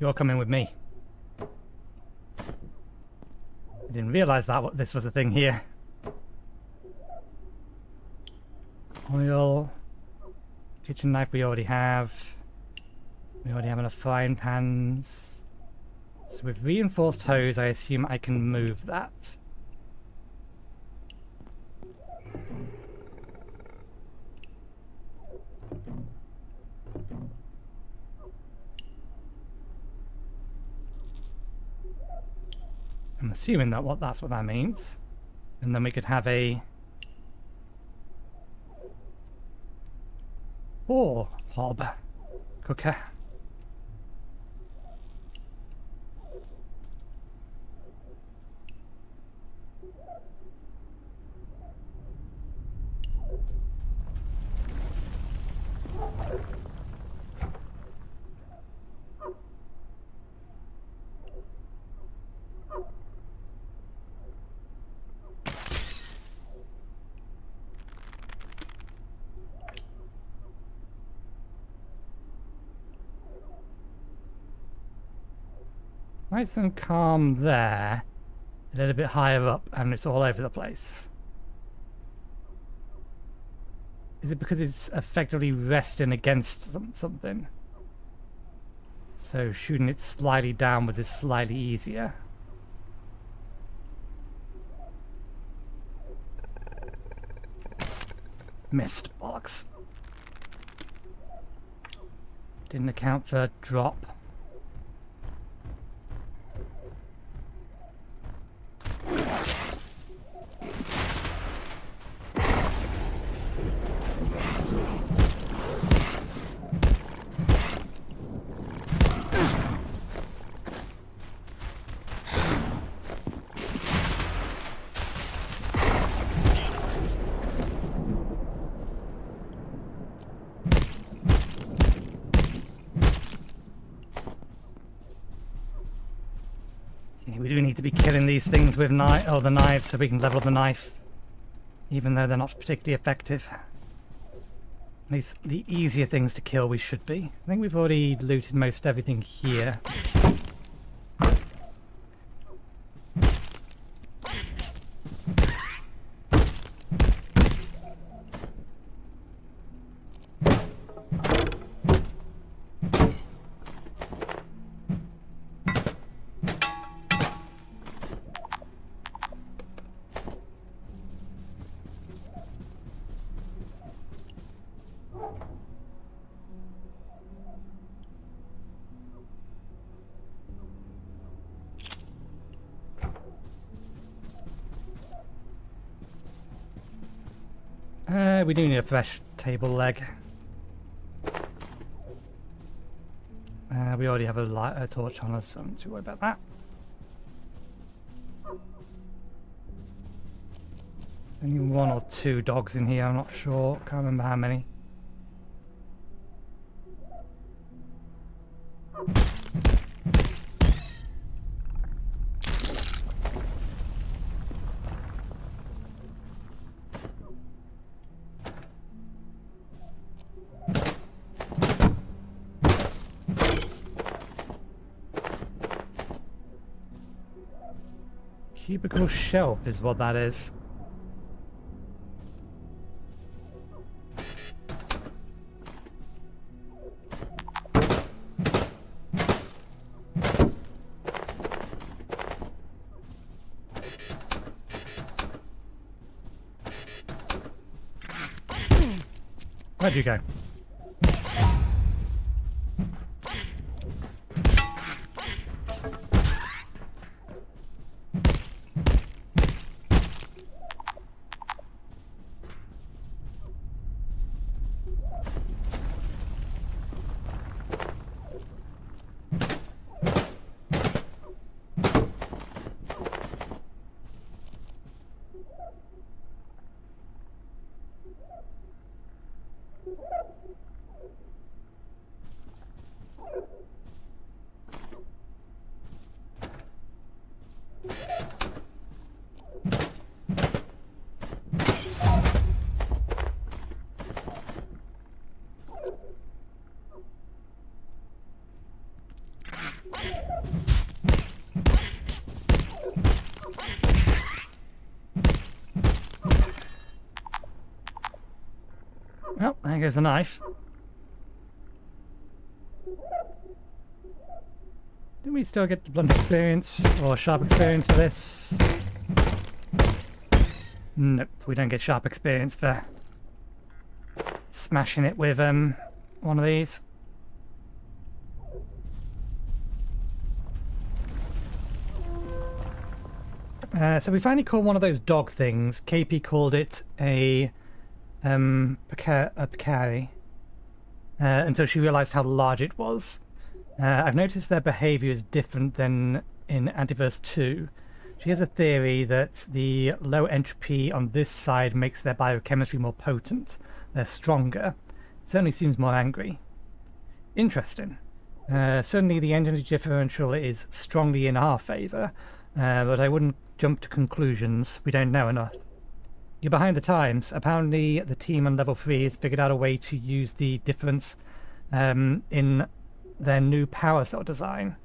You're coming with me. I didn't realise that this was a thing here. Oil. Kitchen knife we already have. We already have enough frying pans. So with reinforced hose, I assume I can move that. I'm assuming that's what that means. And then we could have a hob cooker. Nice and calm there, a little bit higher up, and it's all over the place. Is it because it's effectively resting against something? So shooting it slightly downwards is slightly easier. Missed. Bollocks. Didn't account for drop. We do need to be killing these things with the knives so we can level the knife, even though they're not particularly effective. At least the easier things to kill we should be. I think we've already looted most everything here. We do need a fresh table leg. We already have a torch on us, so I'm not too worried about that. Only 1 or 2 dogs in here, I'm not sure. Can't remember how many. Cubicle shelf is what that is. Where'd you go? Well, there goes the knife. Do we still get the blunt experience or sharp experience for this? Nope, we don't get sharp experience for smashing it with one of these. So we finally caught one of those dog things. KP called it a Picari until she realized how large it was. I've noticed their behavior is different than in Antiverse 2. She has a theory that the low entropy on this side makes their biochemistry more potent. They're stronger. It certainly seems more angry. Interesting. Certainly the energy differential is strongly in our favour, but I wouldn't jump to conclusions. We don't know enough. You're behind the times. Apparently the team on level 3 has figured out a way to use the difference in their new power cell design.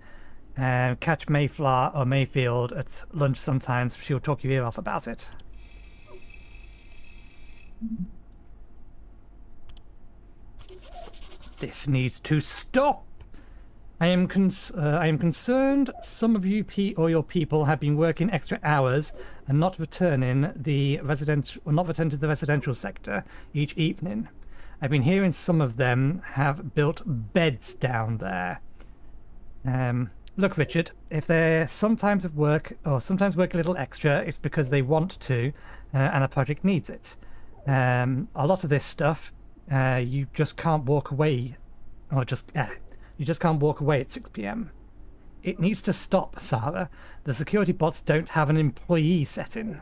Catch Mayflower or Mayfield at lunch sometimes. She'll talk your ear off about it. This needs to stop! I am concerned some of you or your people have been working extra hours and not returning to the residential sector each evening. I've been hearing some of them have built beds down there. Look, Richard, if they sometimes work a little extra, it's because they want to, and a project needs it. A lot of this stuff, you just can't walk away, or you just can't walk away at 6 p.m. It needs to stop, Sarah. The security bots don't have an employee setting.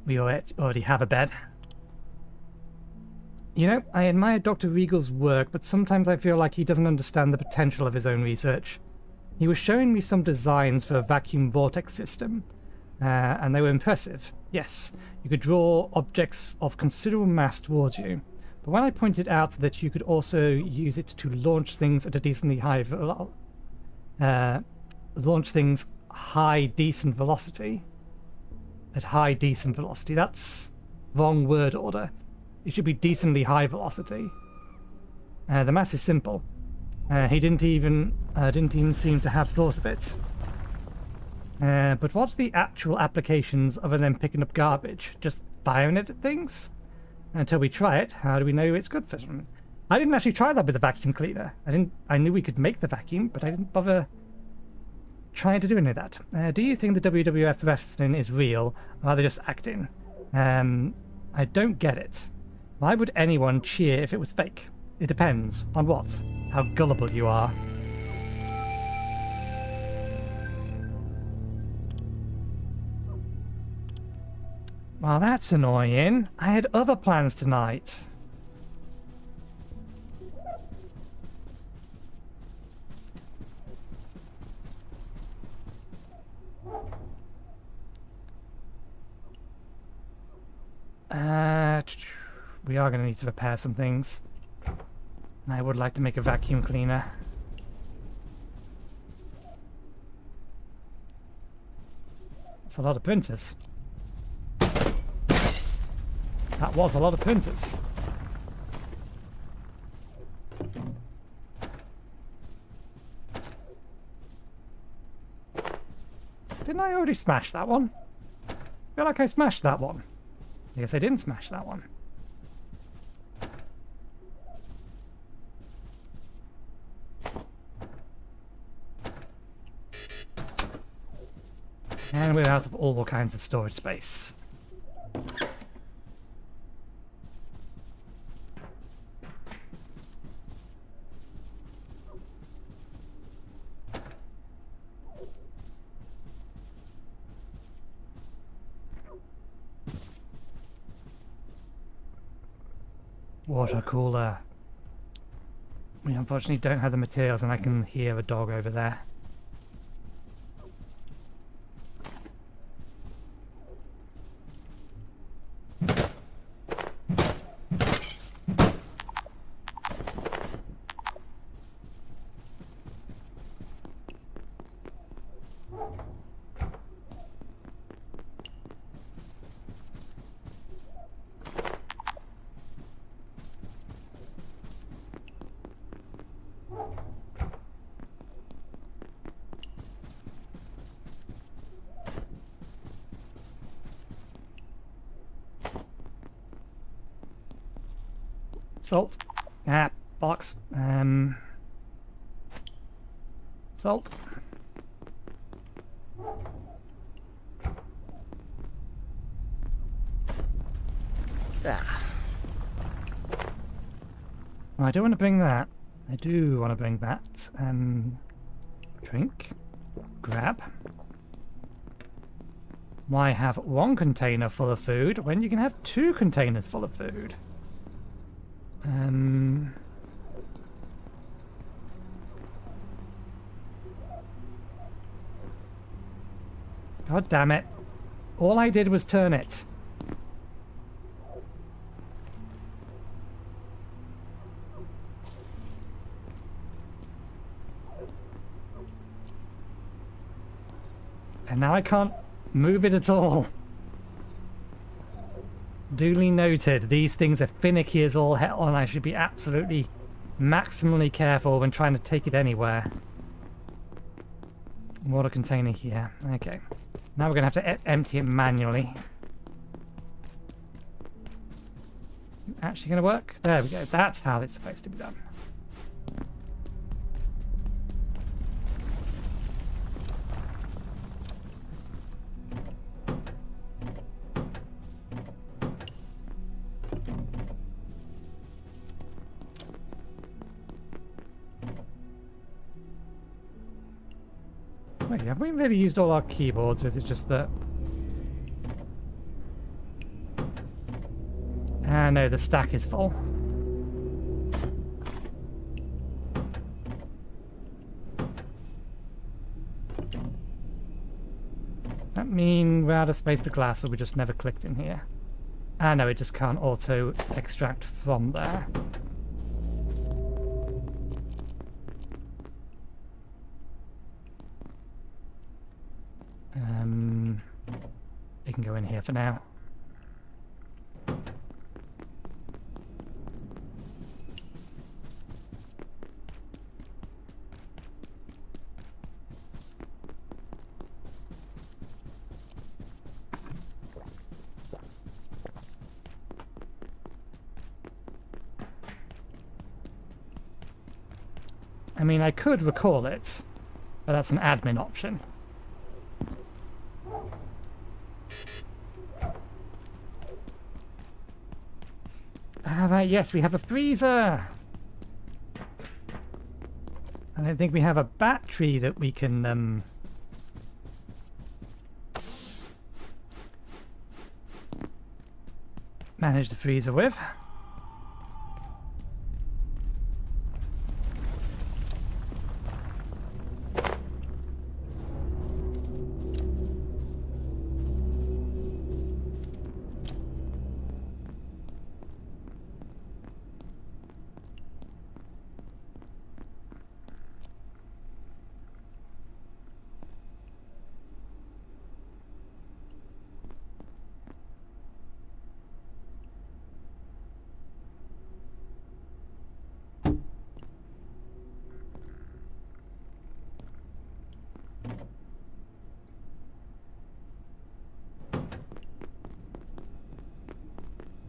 We already have a bed. You know, I admire Dr. Regal's work, but sometimes I feel like he doesn't understand the potential of his own research. He was showing me some designs for a vacuum vortex system, and they were impressive. Yes, you could draw objects of considerable mass towards you. But when I pointed out that you could also use it to launch things at a decently high decent velocity. At high decent velocity. That's wrong word order. It should be decently high velocity. The mass is simple. He didn't even seem to have thought of it. But what are the actual applications other than picking up garbage? Just firing it at things? Until we try it, how do we know it's good for them? I didn't actually try that with the vacuum cleaner. I knew we could make the vacuum, but I didn't bother trying to do any of that. Do you think the WWF wrestling is real, or are they just acting? I don't get it. Why would anyone cheer if it was fake? It depends on what? How gullible you are. Well, that's annoying. I had other plans tonight. We are going to need to repair some things. And I would like to make a vacuum cleaner. That's a lot of printers. That was a lot of printers. Didn't I already smash that one? I feel like I smashed that one. I guess I didn't smash that one. And we're out of all kinds of storage space. Water cooler. We unfortunately don't have the materials, and I can hear a dog over there. Salt. Box. Salt. I don't want to bring that. I do want to bring that. Drink. Grab. Why have one container full of food when you can have 2 containers full of food? God damn it. All I did was turn it. And now I can't move it at all. Duly noted. These things are finicky as all hell, and I should be absolutely maximally careful when trying to take it anywhere. Water container here. Okay. Now we're going to have to empty it manually. Actually going to work? There we go. That's how it's supposed to be done. Wait, have we really used all our keyboards, or is it just that... Ah, no, the stack is full. Does that mean we're out of space for glass, or we just never clicked in here? Ah, no, it just can't auto extract from there. It can go in here for now. I mean, I could recall it, but that's an admin option. Right, yes, we have a freezer. I don't think we have a battery that we can manage the freezer with.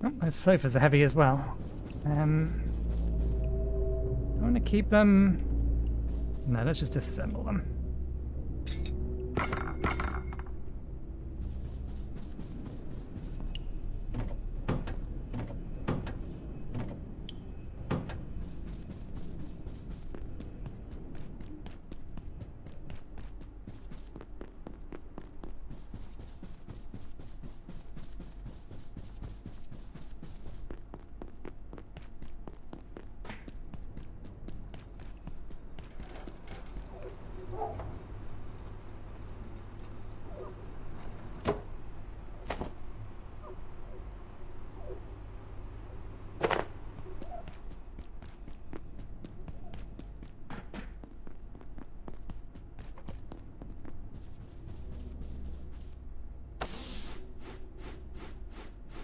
Oh, those sofas are heavy as well. I want to keep them... No, let's just disassemble them.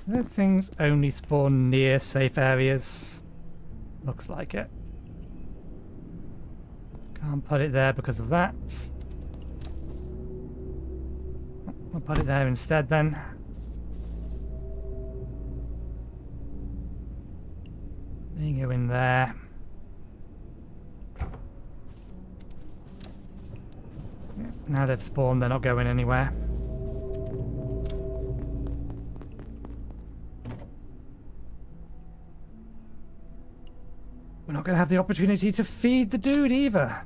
Do things only spawn near safe areas? Looks like it. Can't put it there because of that. I'll put it there instead then. They go in there. Yeah, now they've spawned, they're not going anywhere. We're not going to have the opportunity to feed the dude either.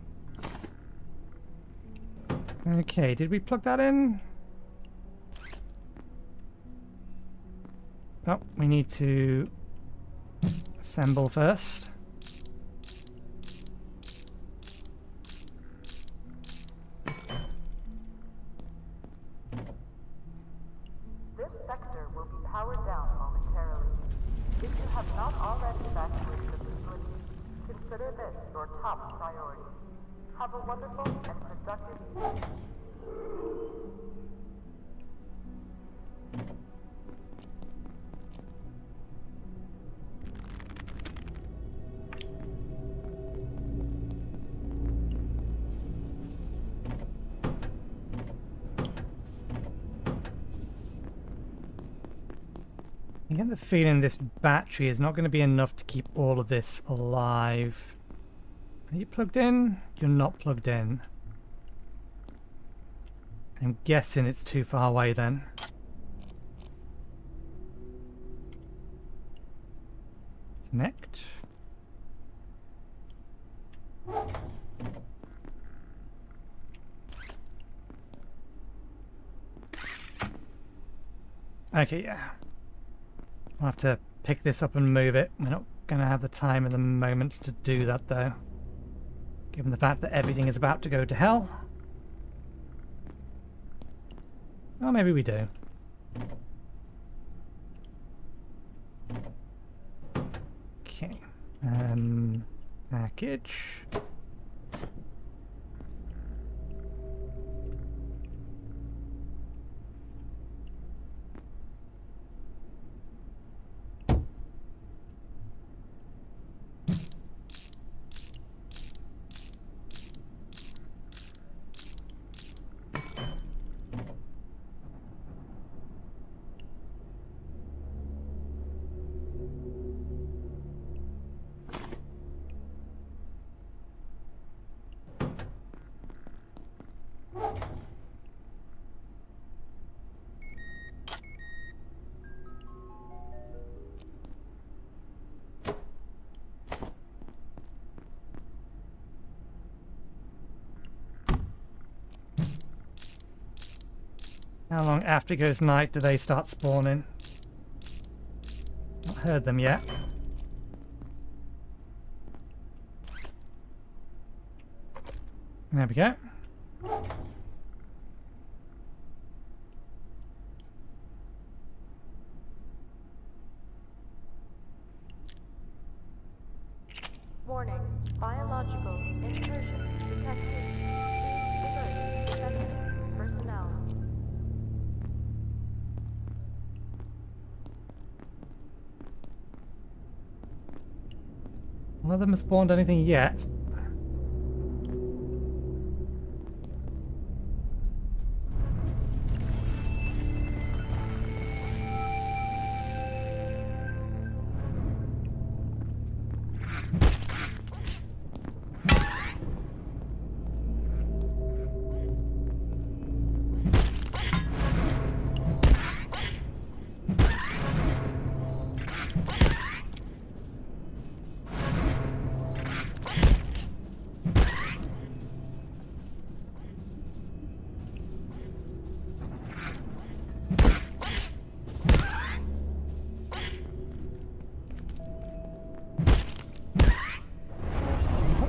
Okay, did we plug that in? Oh, we need to assemble first. This sector will be powered down momentarily. If you have not already evacuated the facility, consider this your top priority. Have a wonderful and productive evening. I get the feeling this battery is not going to be enough to keep all of this alive. Are you plugged in? You're not plugged in. I'm guessing it's too far away then. Connect. Okay, yeah. I'll have to pick this up and move it. We're not going to have the time at the moment to do that, though. Given the fact that everything is about to go to hell. Or maybe we do. Okay. Package. How long after it goes night do they start spawning? Not heard them yet. There we go. Warning. Biological incursion detected. Please alert defense team personnel. None of them have spawned anything yet.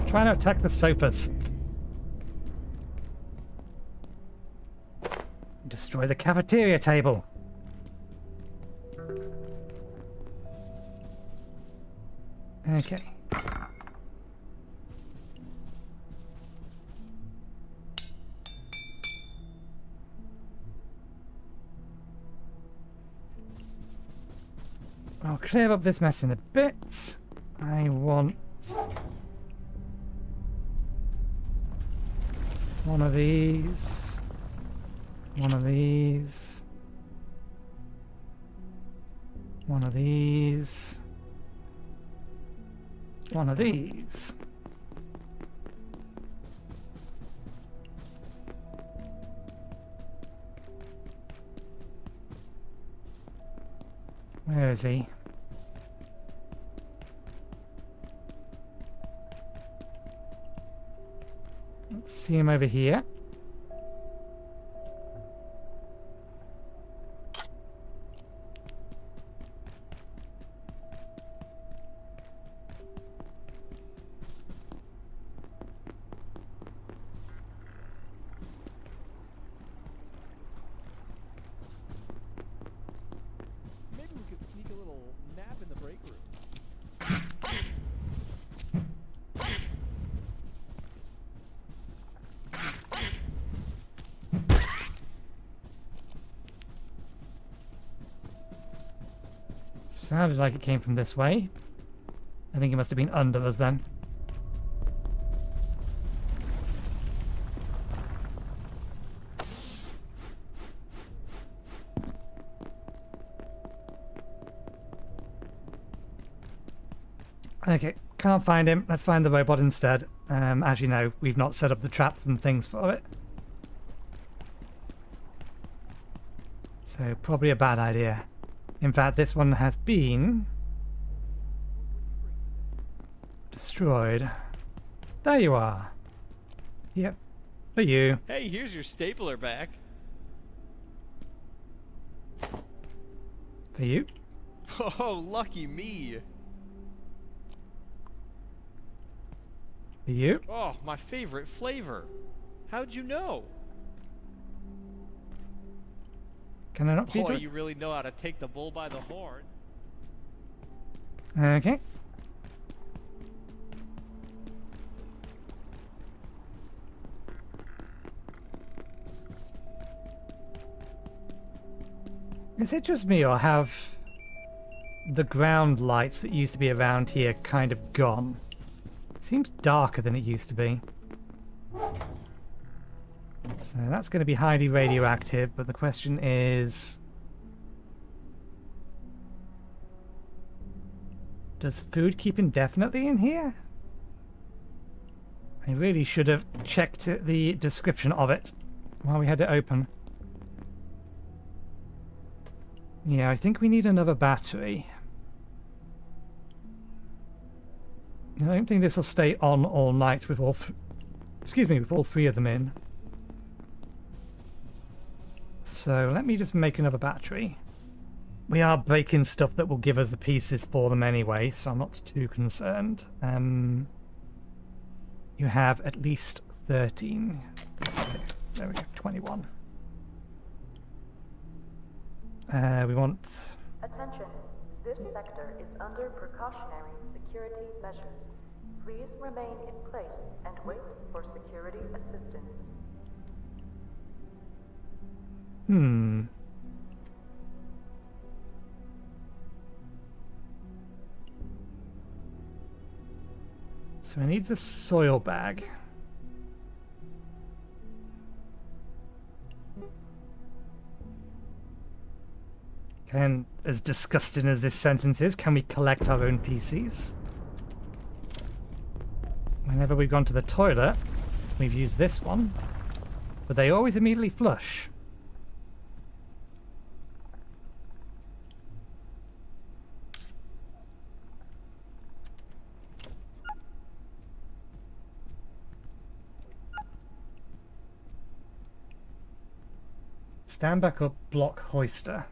Trying to attack the sofas. Destroy the cafeteria table. Okay. I'll clear up this mess in a bit. I want one of these, one of these, one of these, one of these. Where is he? Let's see him over here. Maybe we could sneak a little nap in the break room. Sounded like it came from this way. I think it must have been under us then. Okay, can't find him. Let's find the robot instead. As you know, we've not set up the traps and things for it. So probably a bad idea. In fact, this one has been destroyed. There you are. Yep, for you. Hey, here's your stapler back. For you. Oh, lucky me. For you. Oh, my favorite flavor. How'd you know? Can I not feed Boy, it? you really know how to take the bull by the horn. Okay. Is it just me, or have the ground lights that used to be around here kind of gone? It seems darker than it used to be. So that's going to be highly radioactive, but the question is... does food keep indefinitely in here? I really should have checked the description of it while we had it open. Yeah, I think we need another battery. I don't think this will stay on all night with all... with all three of them in. So let me just make another battery. We are breaking stuff that will give us the pieces for them anyway, so I'm not too concerned. You have at least 13. There we go, 21. We want... Attention. This sector is under precautionary security measures. Please remain in place and wait for security assistance. So it needs a soil bag. And as disgusting as this sentence is, can we collect our own PCs? Whenever we've gone to the toilet, we've used this one, but they always immediately flush. Stand back up, block hoister.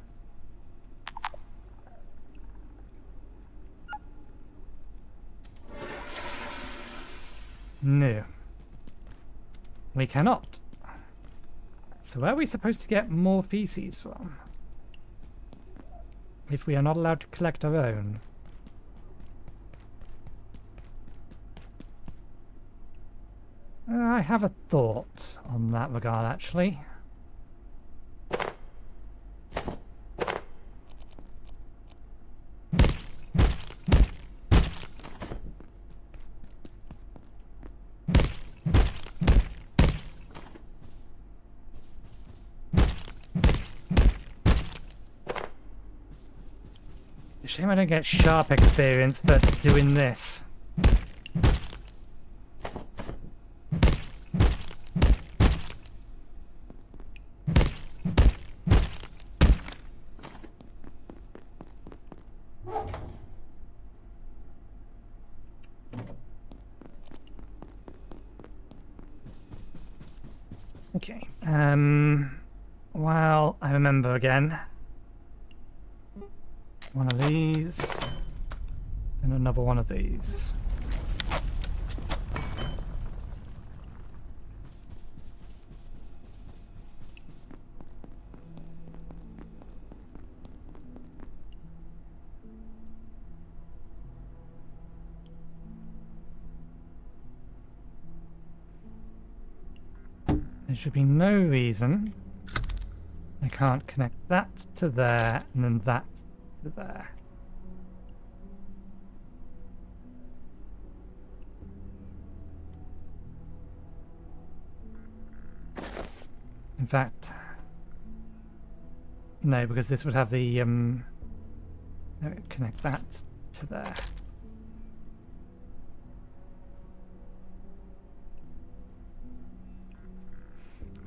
No. We cannot. So where are we supposed to get more feces from? If we are not allowed to collect our own. I have a thought on that regard, actually. Shame I don't get sharp experience for doing this. Okay, well, I remember again. One of these, and another one of these. There should be no reason I can't connect that to there and then that to there. In fact, no, because this would have the no, connect that to there.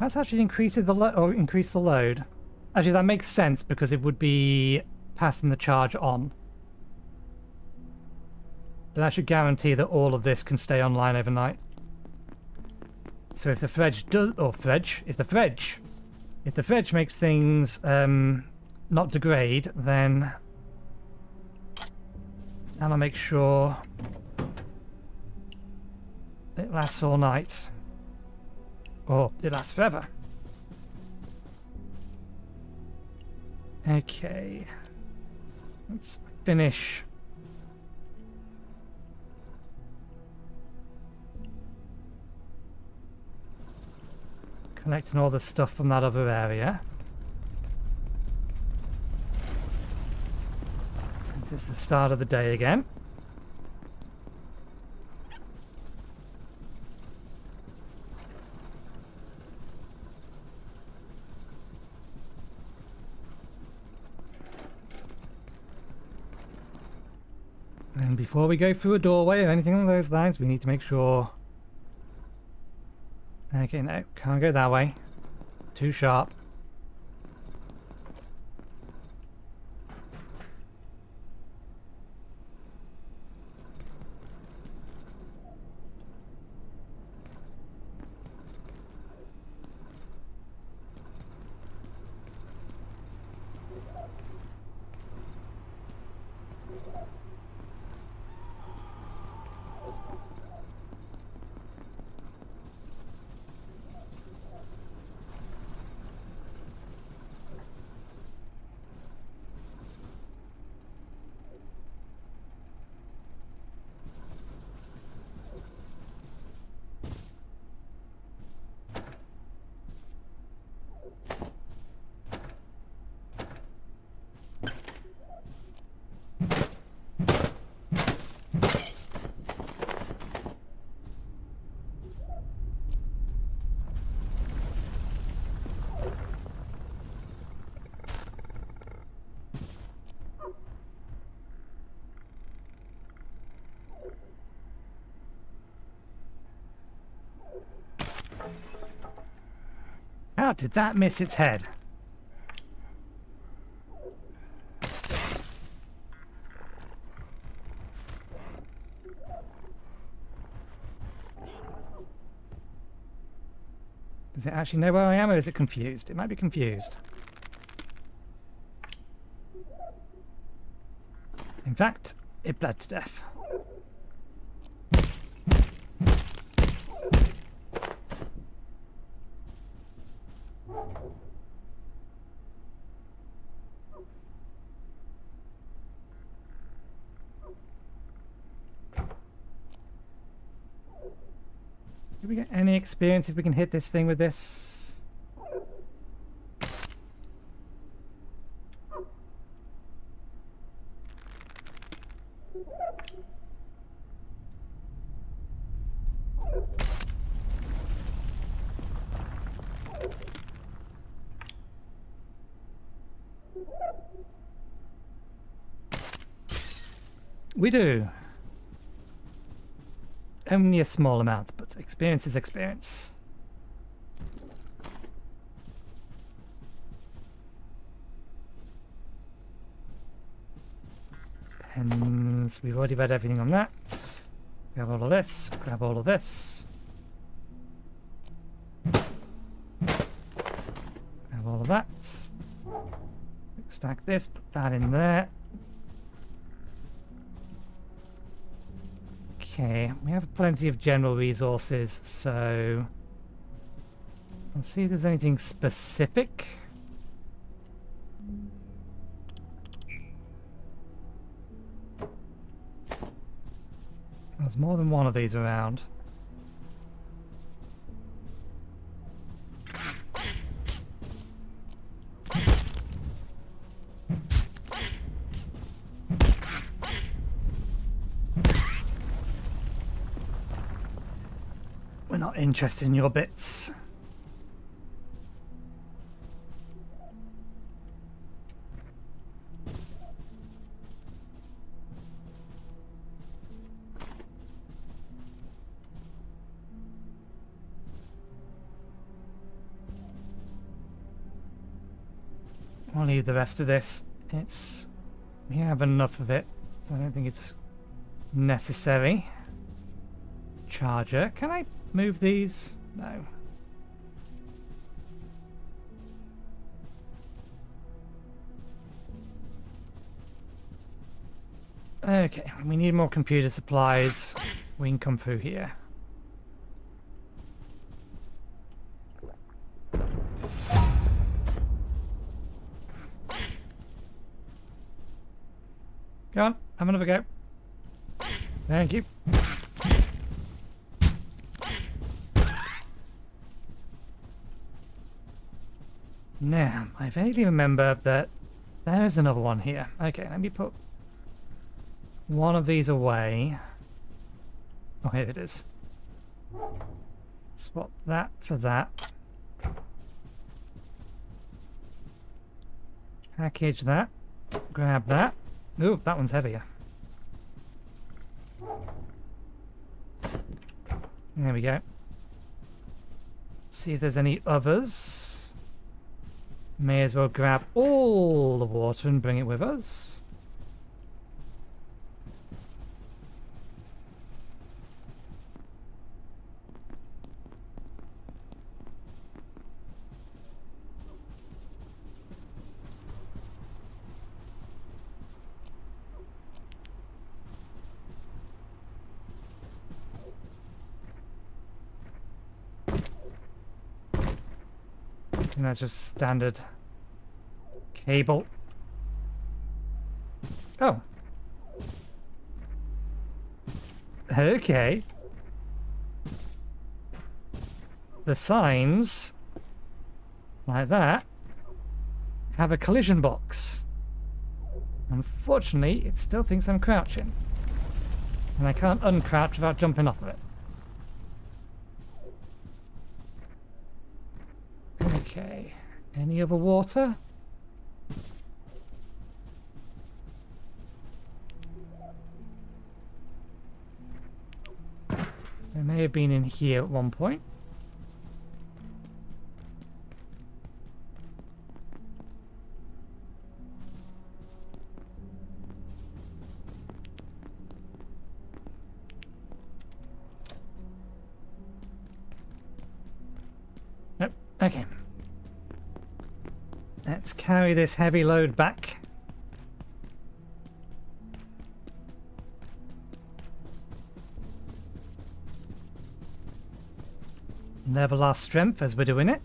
That's actually increased the increased the load. Actually, that makes sense because it would be passing the charge on. But that should guarantee that all of this can stay online overnight. So if the fridge does, if the fridge makes things not degrade, then that'll make sure it lasts all night. Or it lasts forever. Okay. Let's finish. Collecting all the stuff from that other area. Since it's the start of the day again. And before we go through a doorway or anything along those lines, we need to make sure... Okay, no, can't go that way. Too sharp. How did that miss its head? Does it actually know where I am, or is it confused? It might be confused. In fact, it bled to death. Do we get any experience if we can hit this thing with this? We do. Only a small amount, but experience is experience. Pens, we've already read everything on that. Grab all of this, grab all of this. Grab all of that. Stack this, put that in there. Okay, we have plenty of general resources, so let's see if there's anything specific. There's more than one of these around. We're not interested in your bits. I'll leave the rest of this. We have enough of it, so I don't think it's necessary. Charger. Can I move these? No. Okay, we need more computer supplies. We can come through here. Go on, have another go. Thank you. Now, I vaguely remember that there's another one here. Okay, let me put one of these away. Oh, here it is. Swap that for that. Package that. Grab that. Ooh, that one's heavier. There we go. Let's see if there's any others. May as well grab all the water and bring it with us. And that's just standard cable. Oh. Okay. The signs, like that, have a collision box. Unfortunately, it still thinks I'm crouching. And I can't uncrouch without jumping off of it. Okay, any other water? There may have been in here at one point. Nope, okay. Let's carry this heavy load back. Level our strength as we're doing it.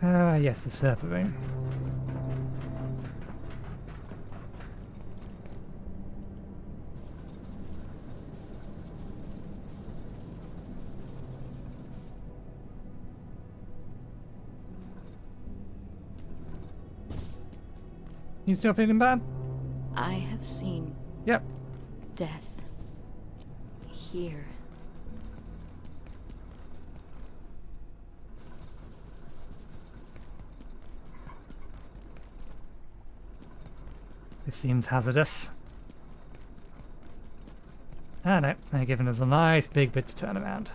Ah, yes, the server room. You still feeling bad? I have seen Yep. death here. This seems hazardous. Ah no, they're giving us a nice big bit to turn around.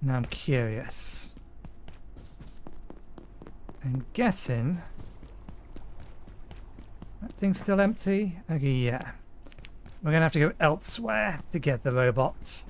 Now I'm curious. I'm guessing that thing's still empty. Okay, yeah. We're gonna have to go elsewhere to get the robots.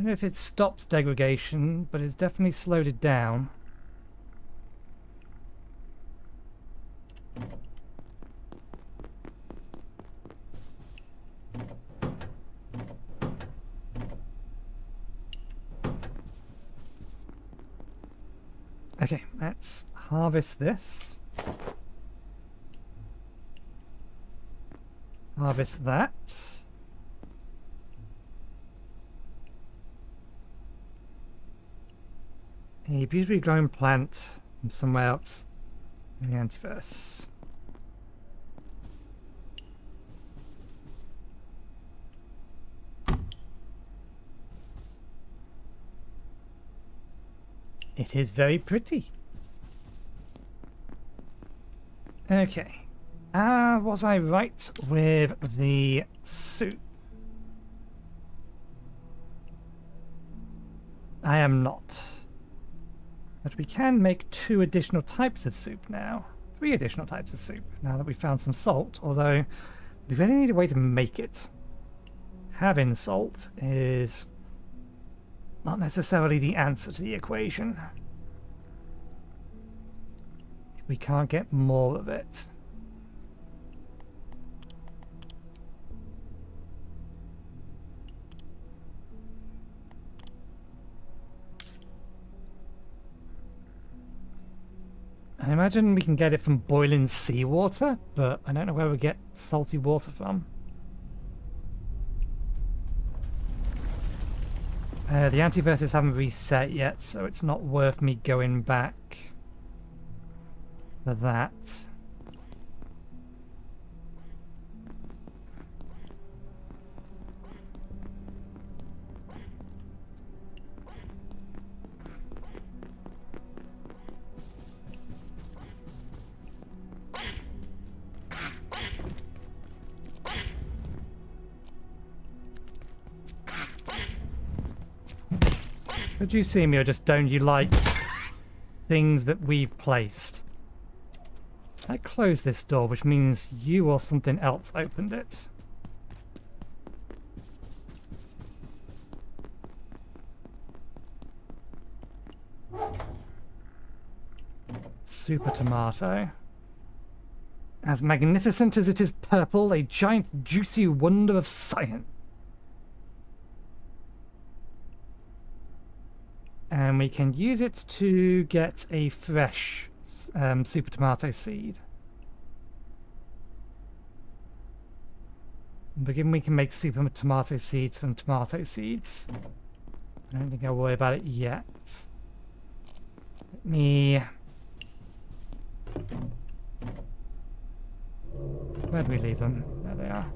don't know if it stops degradation, but it's definitely slowed it down. Okay, let's harvest this. Harvest that. A beautifully grown plant from somewhere else in the antiverse. It is very pretty. Okay. Was I right with the soup? I am not. But we can make 2 additional types of soup now. 3 additional types of soup, now that we've found some salt, although we really need a way to make it. Having salt is not necessarily the answer to the equation. We can't get more of it. I imagine we can get it from boiling seawater, but I don't know where we get salty water from. The antiverses haven't reset yet, so it's not worth me going back for that. Could you see me, or just don't you like things that we've placed? I closed this door, which means you or something else opened it. Super tomato. As magnificent as it is purple, a giant juicy wonder of science. And we can use it to get a fresh super tomato seed. But given we can make super tomato seeds from tomato seeds, I don't think I'll worry about it yet. Let me... Where do we leave them? There they are.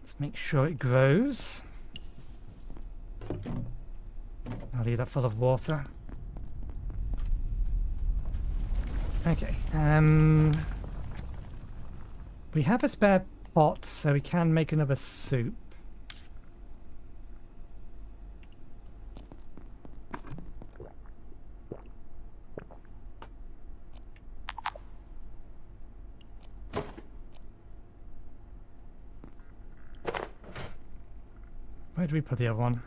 Let's make sure it grows. I'll leave that full of water. Okay, we have a spare pot, so we can make another soup. Where do we put the other one?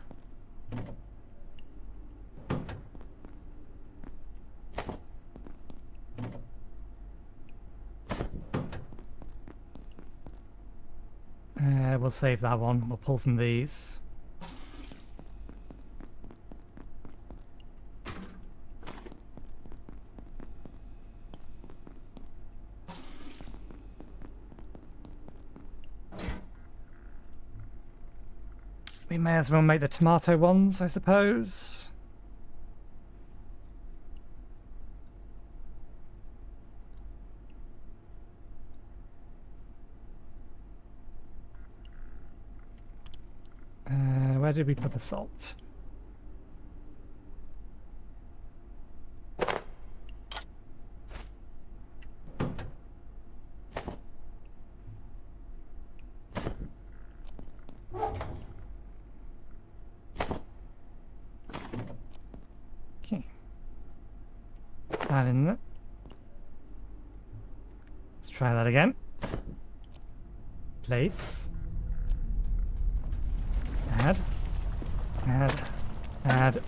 We'll save that one. We'll pull from these. We may as well make the tomato ones, I suppose. Where did we put the salt? Okay. That in there. Try that again. Place. Add. Add.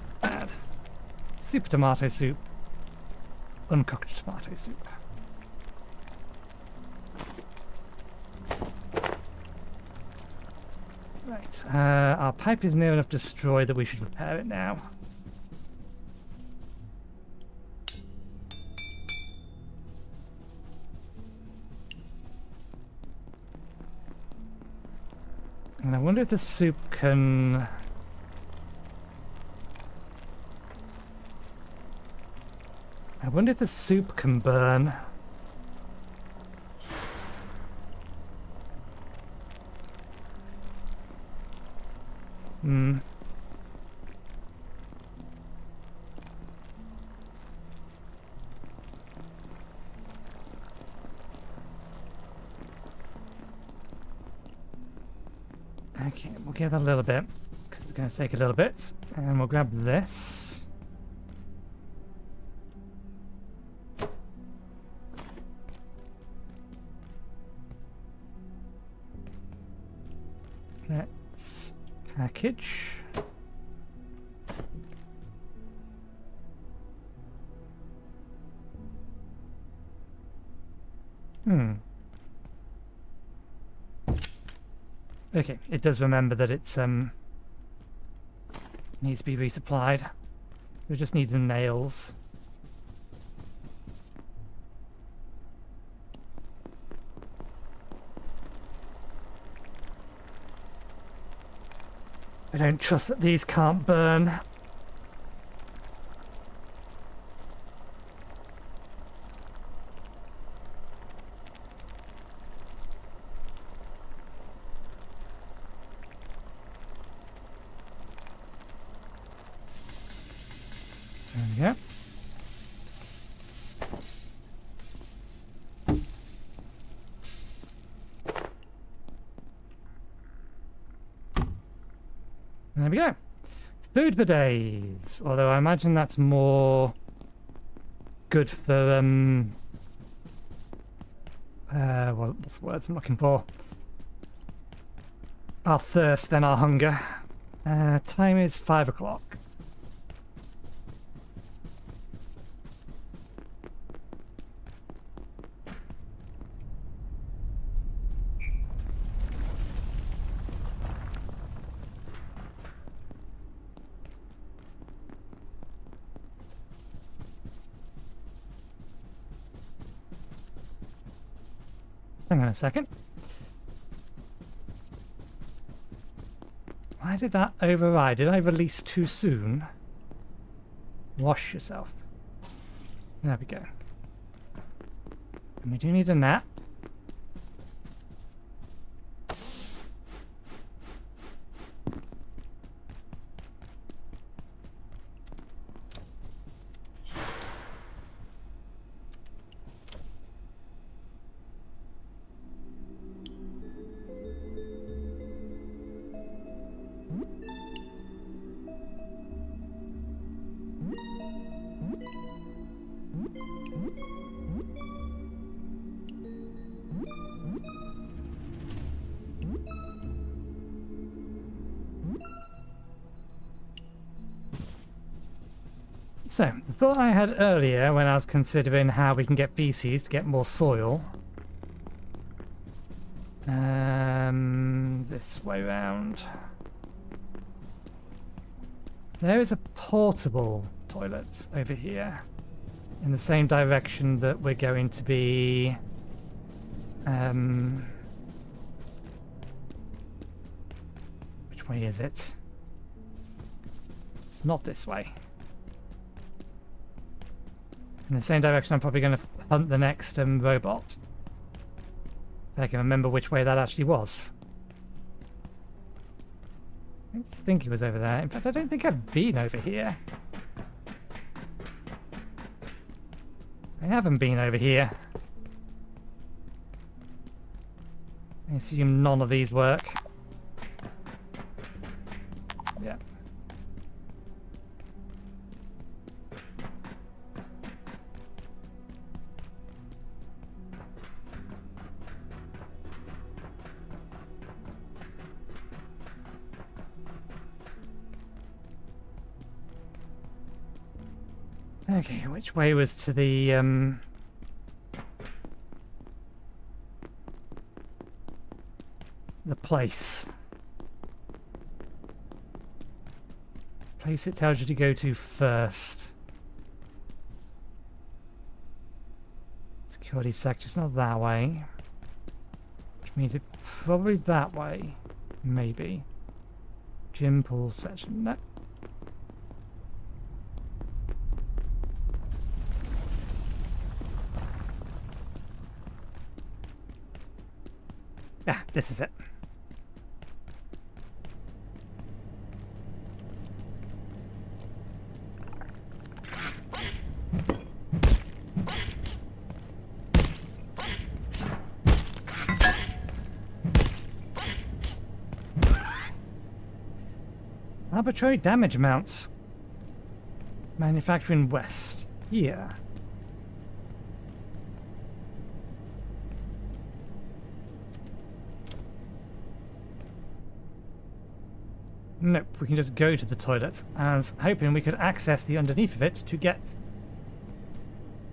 Super tomato soup. Uncooked tomato soup. Right. Our pipe is near enough destroyed that we should repair it now. And I wonder if the soup can... I wonder if the soup can burn. Okay, we'll give that a little bit, because it's going to take a little bit. And we'll grab this. Let's package. Okay, it does remember that it's needs to be resupplied. We just need some nails. I don't trust that these can't burn. There we go. There we go. Food bidets. Although I imagine that's more good for what's the words I'm looking for? Our thirst than our hunger. Time is 5 o'clock. Hang on a second. Why did that override? Did I release too soon? Wash yourself. There we go. And we do need a nap. So, the thought I had earlier when I was considering how we can get feces to get more soil. This way round. There is a portable toilet over here. In the same direction that we're going to be... which way is it? It's not this way. In the same direction, I'm probably going to hunt the next robot. If I can remember which way that actually was. I don't think it was over there. In fact, I don't think I've been over here. I haven't been over here. I assume none of these work. Yeah. Okay, which way was to the place? Place it tells you to go to first. Security sector's not that way. Which means it's probably that way. Maybe. Gym pool section. No. Ah, this is it. Arbitrary damage amounts. Manufacturing West. Here. Nope, we can just go to the toilet. I was hoping we could access the underneath of it to get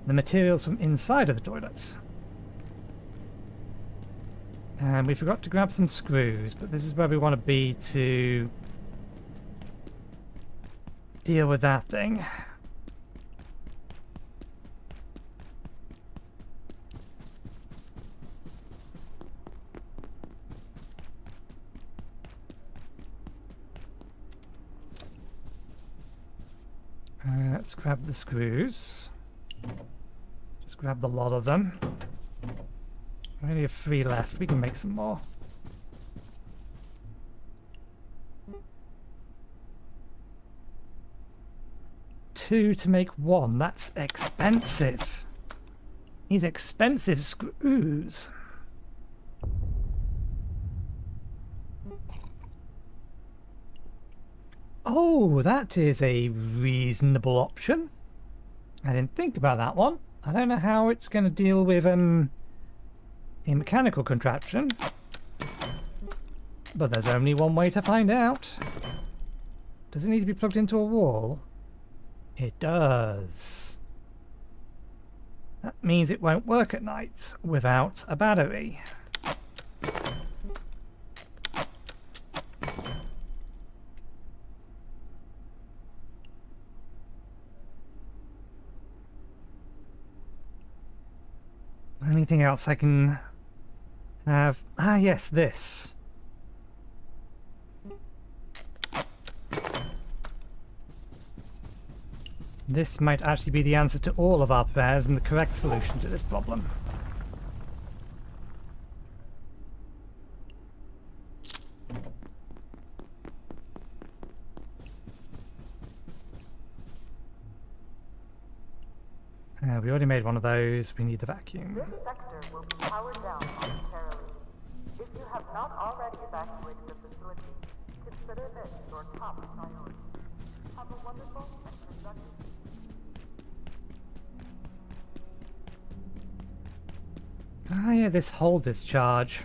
the materials from inside of the toilet. And we forgot to grab some screws, but this is where we want to be to deal with that thing. Let's grab the screws. Just grab the lot of them. We only have 3 left. We can make some more. Two to make 1. That's expensive. These expensive screws. Oh, that is a reasonable option. I didn't think about that one. I don't know how it's going to deal with a mechanical contraption. But there's only one way to find out. Does it need to be plugged into a wall? It does. That means it won't work at night without a battery. Anything else I can have? Ah, yes, this. This might actually be the answer to all of our prayers and the correct solution to this problem. We already made one of those. We need the vacuum. This sector will be powered down momentarily. If you have not already evacuated the facility, consider this your top priority. Have a wonderful and productive Ah, yeah, this holds its charge.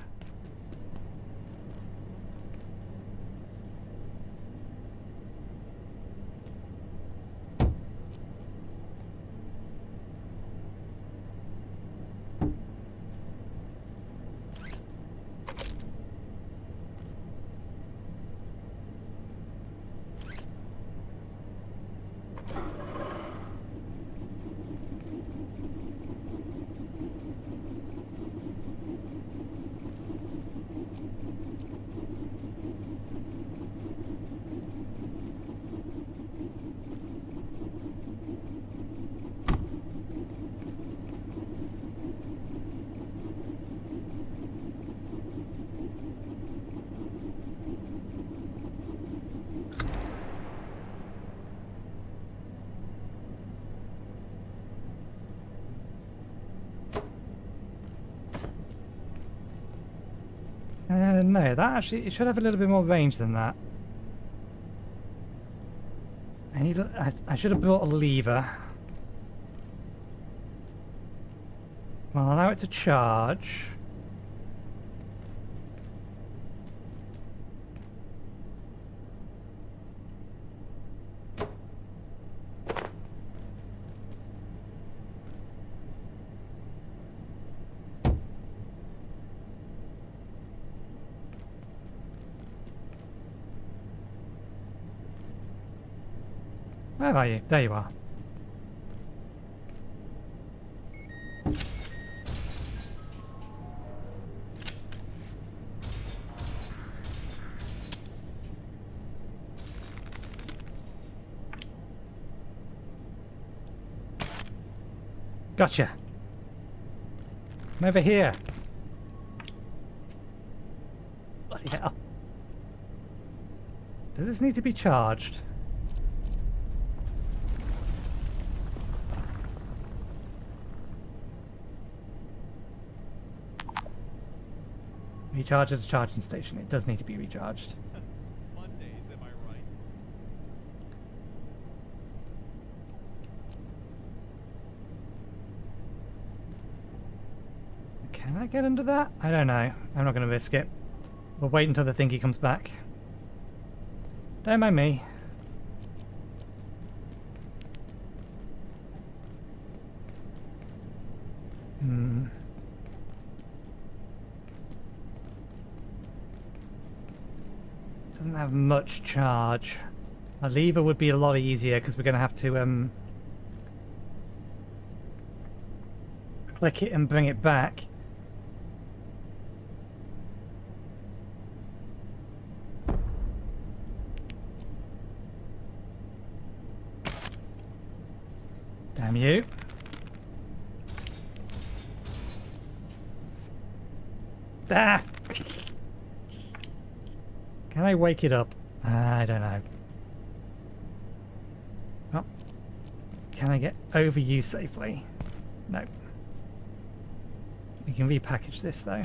No, that actually, it should have a little bit more range than that. I should have brought a lever. Well, allow it to charge. Where are you? There you are. Gotcha. I'm over here. Bloody hell. Does this need to be charged? Recharge at a charging station. It does need to be recharged. Mondays, am I right? Can I get under that? I don't know. I'm not going to risk it. We'll wait until the thingy comes back. Don't mind me. Doesn't have much charge. A lever would be a lot easier because we're going to have to click it and bring it back. Damn you. Ah! Can I wake it up? I don't know. Oh. Can I get over you safely? No. We can repackage this though.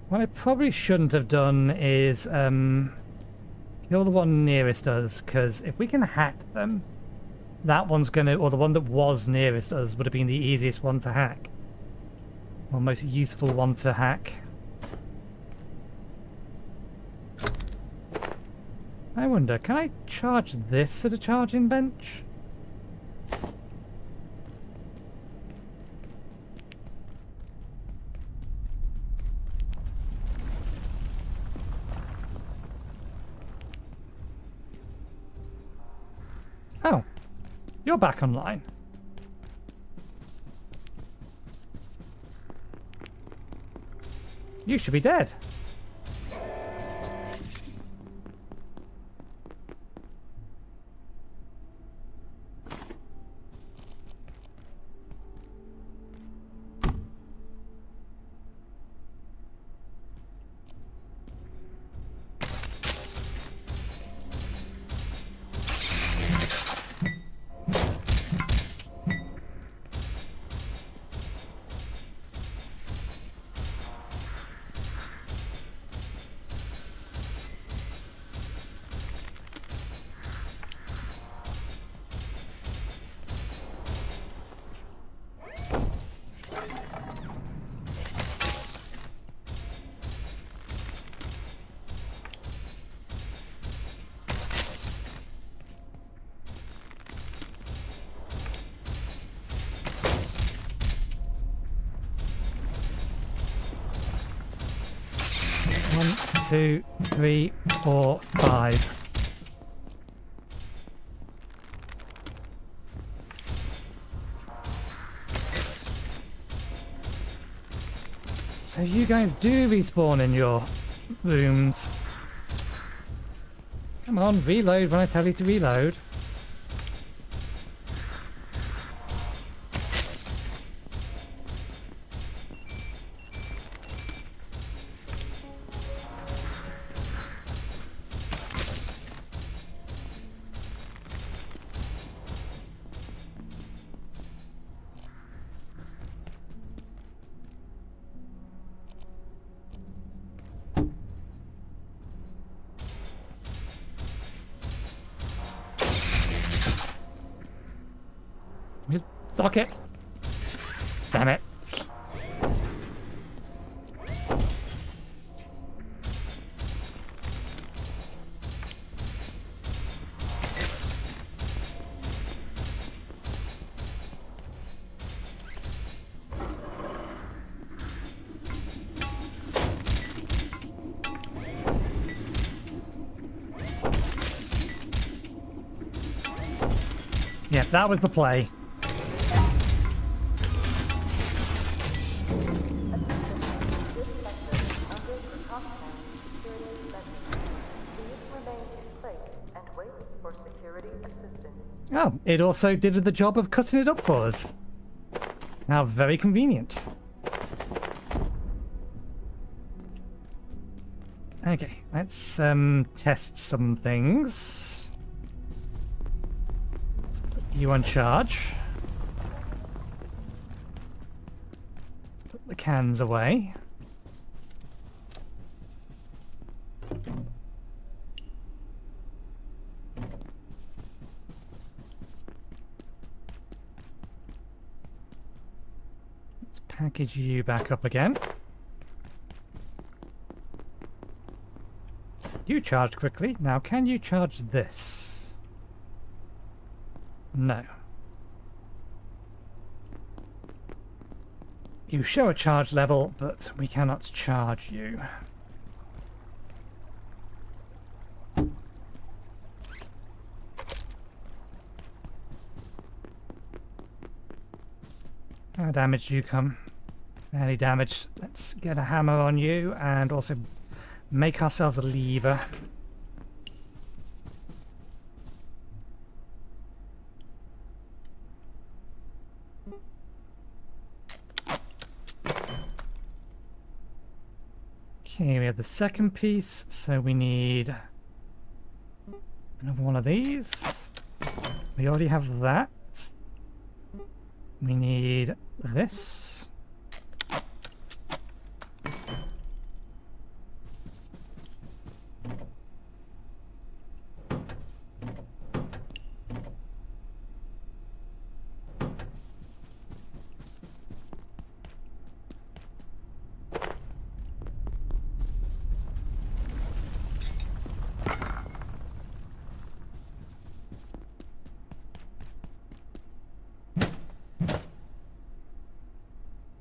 What I probably shouldn't have done is kill the one nearest us, because if we can hack them, that one's gonna, or the one that was nearest us would have been the easiest one to hack. Or most useful one to hack. I wonder, can I charge this at a charging bench? Oh, you're back online. You should be dead. One, 2, 3, 4, 5. So you guys do respawn in your rooms. Come on, reload when I tell you to reload. Socket! Damn it. Yeah, that was the play. Oh, it also did the job of cutting it up for us. Now, very convenient. Okay, let's test some things. Let's put you on charge. Let's put the cans away. Let's package you back up again. You charged quickly. Now, can you charge this? No. You show a charge level, but we cannot charge you. How damaged you come? Fairly damaged. Let's get a hammer on you and also make ourselves a lever. Okay, we have the second piece, so we need another one of these. We already have that. We need this.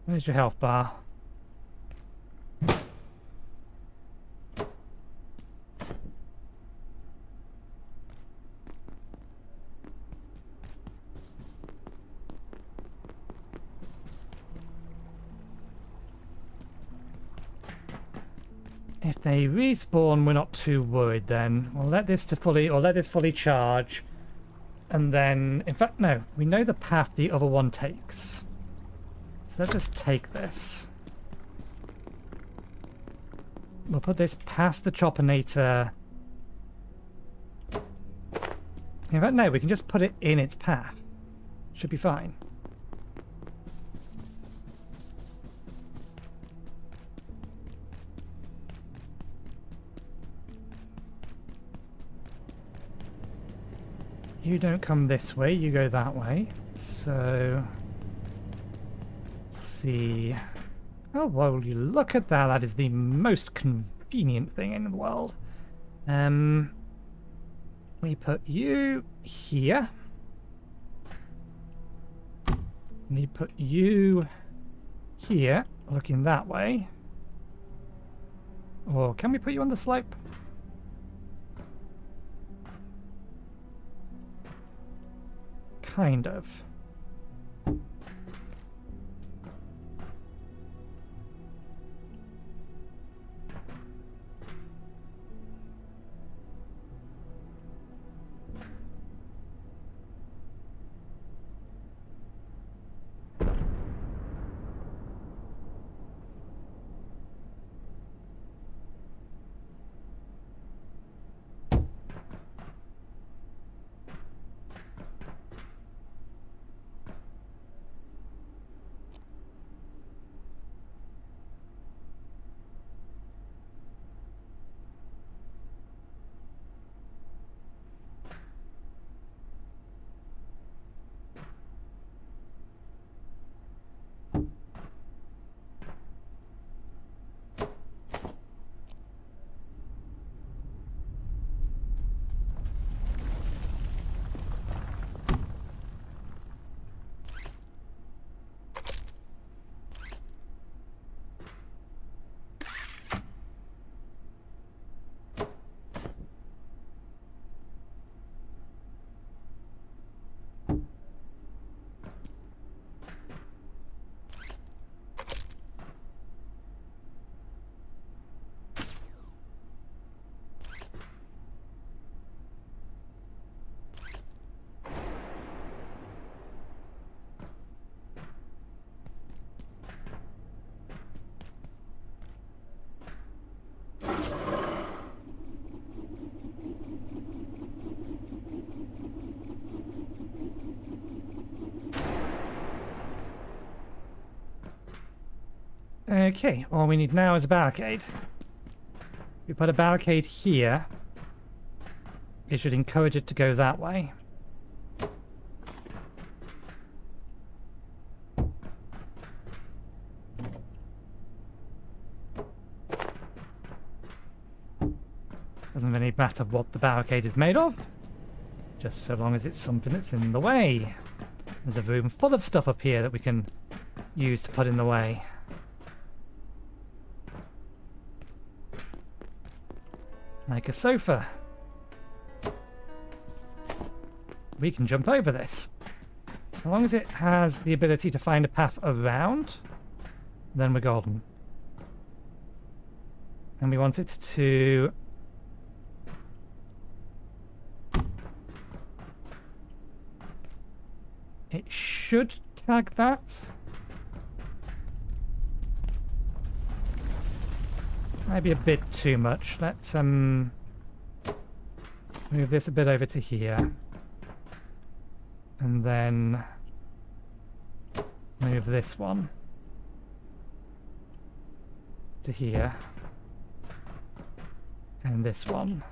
Where's your health bar? If they respawn, we're not too worried then. We'll let this fully charge. And then, in fact, no, we know the path the other one takes. So let's just take this. We'll put this past the Choppinator. In fact, no, we can just put it in its path. Should be fine. You don't come this way, you go that way. So... see. Oh, well, you look at that. That is the most convenient thing in the world. We put you here. We put you here, looking that way. Or can we put you on the slope? Kind of. Okay, all we need now is a barricade. We put a barricade here. It should encourage it to go that way. Doesn't really matter what the barricade is made of, just so long as it's something that's in the way. There's a room full of stuff up here that we can use to put in the way. Like a sofa. We can jump over this. So long as it has the ability to find a path around, then we're golden. And we want it to... It should tag that. Might be a bit too much. Let's move this a bit over to here. And then move this one to here. And this one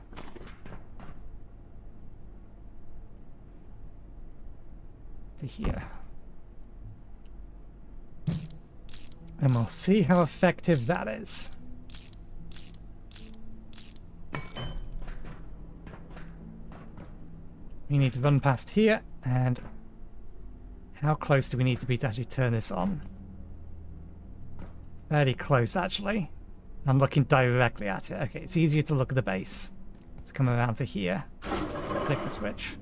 to here. And we'll see how effective that is. We need to run past here, and how close do we need to be to actually turn this on? Fairly close, actually. I'm looking directly at it. Okay, it's easier to look at the base. Let's come around to here. Click the switch.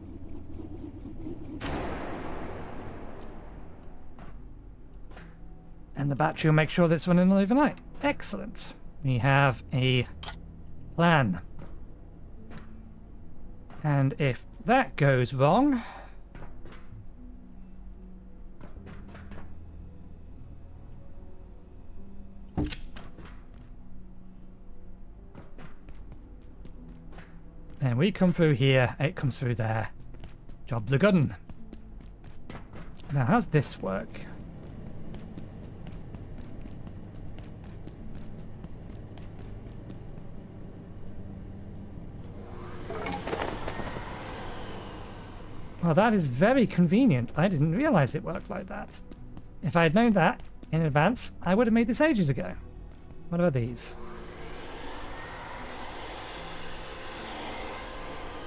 And the battery will make sure that it's running overnight. Excellent. We have a plan. And if that goes wrong... then we come through here, it comes through there. Job's a good one. Now, how's this work? Well, that is very convenient. I didn't realize it worked like that. If I had known that in advance, I would have made this ages ago. What about these?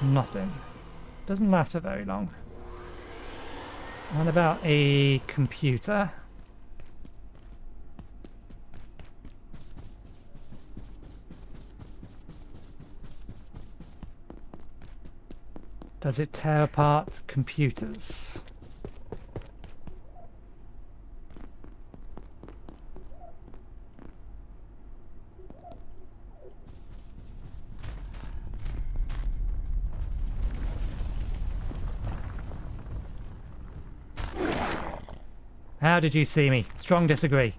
Nothing. Doesn't last for very long. What about a computer? Does it tear apart computers? How did you see me? Strong disagree.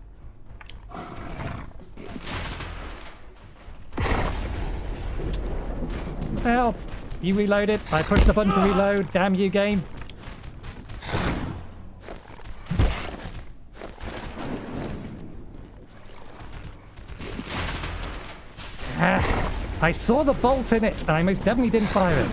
Help! You reloaded. I pushed the button to reload. Damn you, game. Ah, I saw the bolt in it, and I most definitely didn't fire it.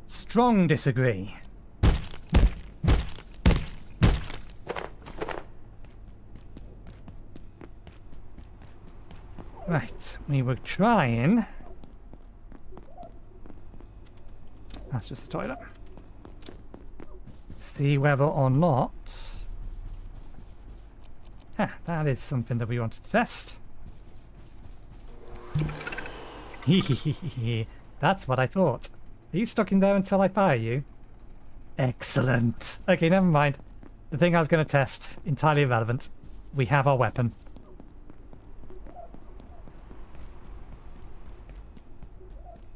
Strong disagree. Right, we were trying... That's just the toilet. See whether or not... Ah, that is something that we wanted to test. That's what I thought. Are you stuck in there until I fire you? Excellent. Okay, never mind. The thing I was going to test, entirely irrelevant. We have our weapon.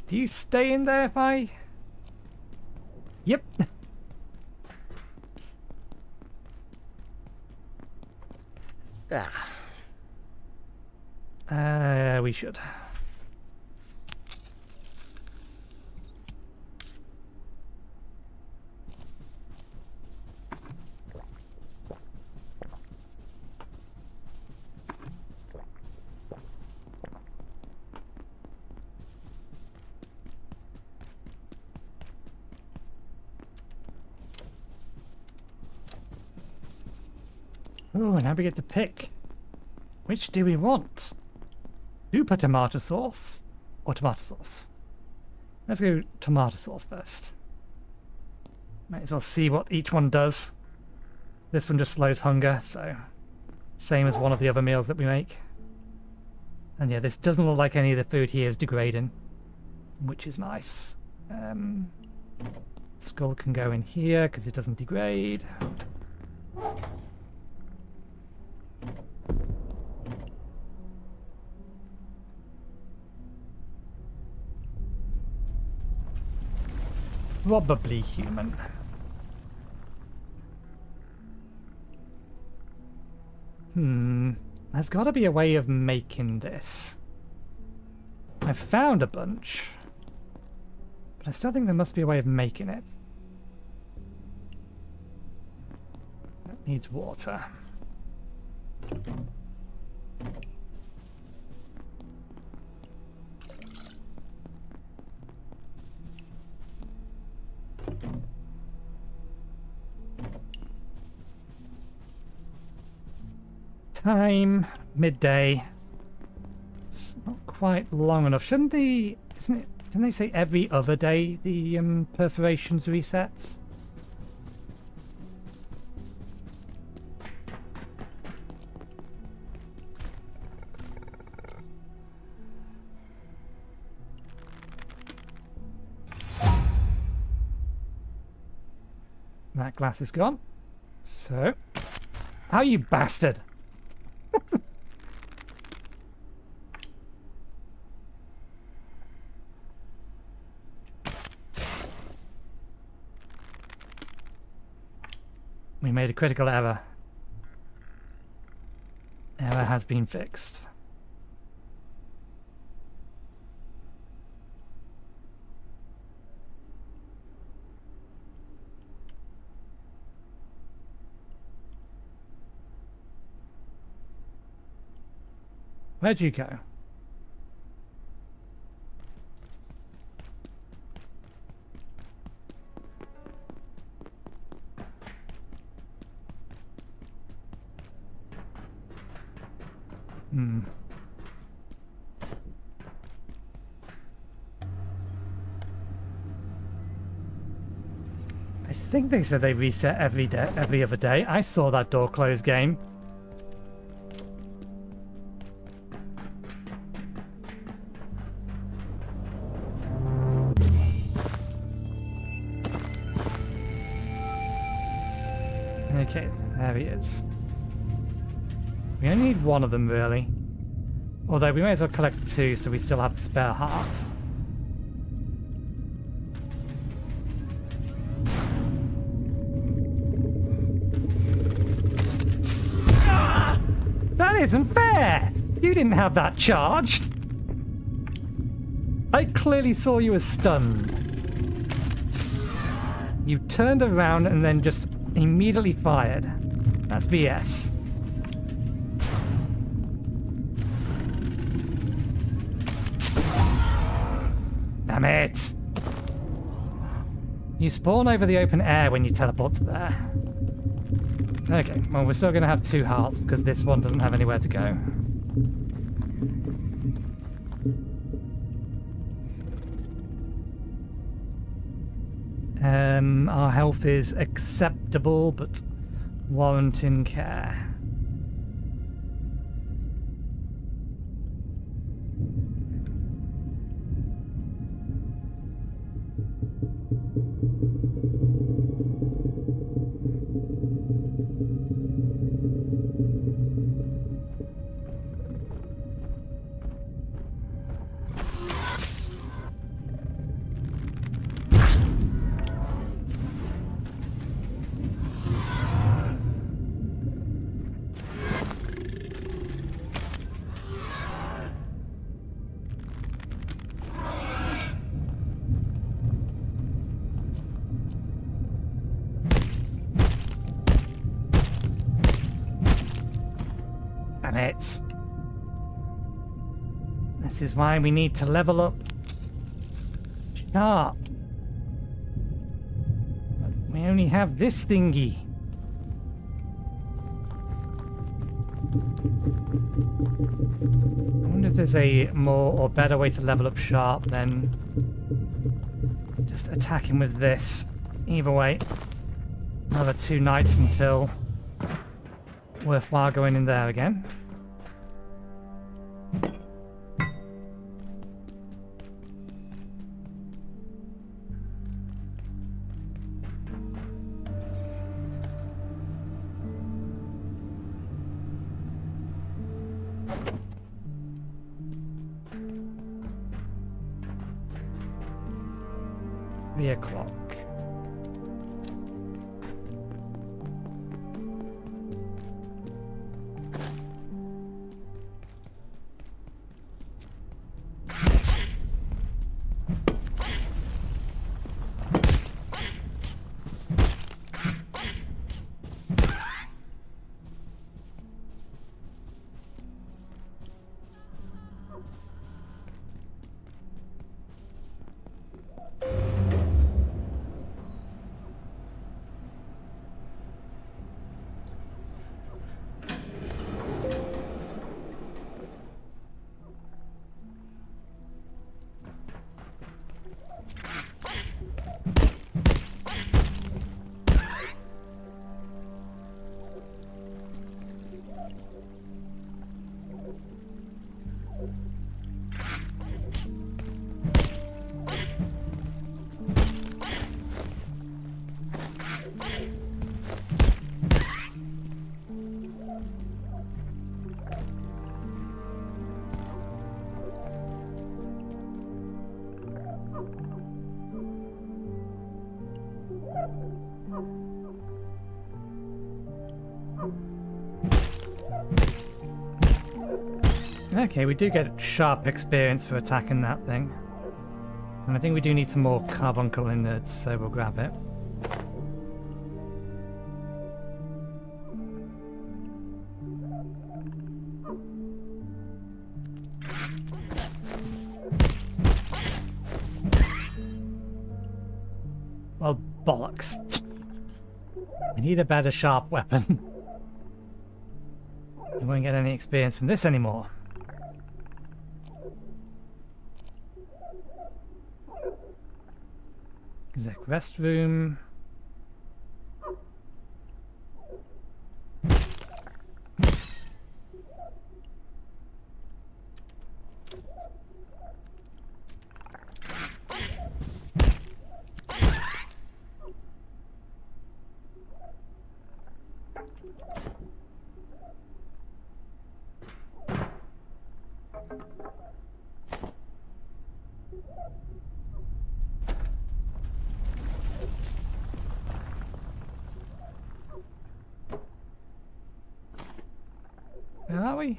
Do you stay in there if I... Yep. We should. Oh, now we get to pick. Which do we want? Super tomato sauce or tomato sauce? Let's go tomato sauce first. Might as well see what each one does. This one just slows hunger, so same as one of the other meals that we make. And yeah, this doesn't look like any of the food here is degrading, which is nice. Skull can go in here because it doesn't degrade. Probably human. There's got to be a way of making this. I found a bunch, but I still think there must be a way of making it. That needs water. Time, midday. It's not quite long enough. Shouldn't the... Didn't they say every other day the perforations resets? That glass is gone. So... How you bastard! We made a critical error. Error has been fixed. Where'd you go? I think they said they reset every day, every other day. I saw that door close game. Okay, there he is. We only need one of them, really. Although we may as well collect two so we still have the spare heart. That isn't fair! You didn't have that charged! I clearly saw you as stunned. You turned around and then just immediately fired. That's BS. Damn it! You spawn over the open air when you teleport to there. Okay, well we're still going to have two hearts because this one doesn't have anywhere to go. Our health is acceptable, but warranting care. it. This is why we need to level up sharp. We only have this thingy. I wonder if there's a more or better way to level up sharp than just attacking with this. Either way, another 2 nights until worthwhile going in there again. The o'clock. Okay, we do get sharp experience for attacking that thing. And I think we do need some more carbuncle innards, so we'll grab it. Well, bollocks. We need a better sharp weapon. We won't get any experience from this anymore. Exec restroom. Where are we?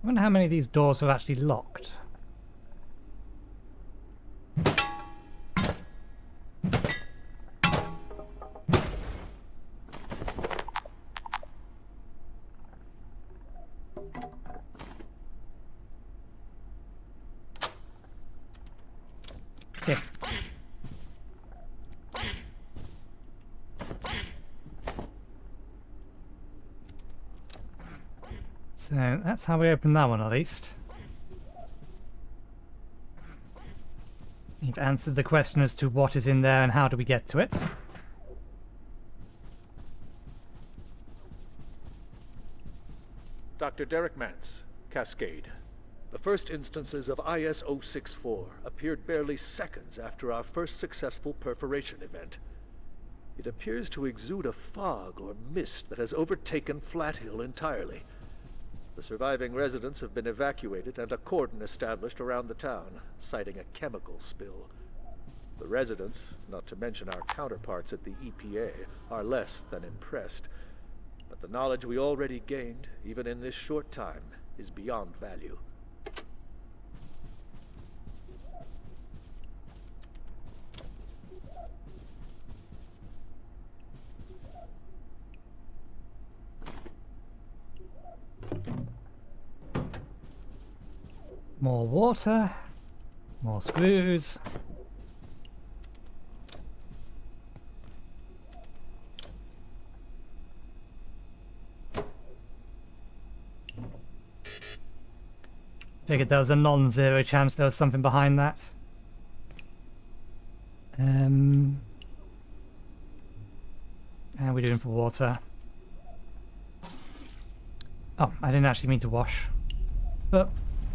I wonder how many of these doors are actually locked. Okay. So that's how we open that one, at least. You've answered the question as to what is in there and how do we get to it. Dr. Derek Mance, Cascade. The first instances of IS-064 appeared barely seconds after our first successful perforation event. It appears to exude a fog or mist that has overtaken Flat Hill entirely. The surviving residents have been evacuated and a cordon established around the town, citing a chemical spill. The residents, not to mention our counterparts at the EPA, are less than impressed. But the knowledge we already gained, even in this short time, is beyond value. More water, more screws. Figured there was a non-zero chance there was something behind that. How are we doing for water? Oh, I didn't actually mean to wash, but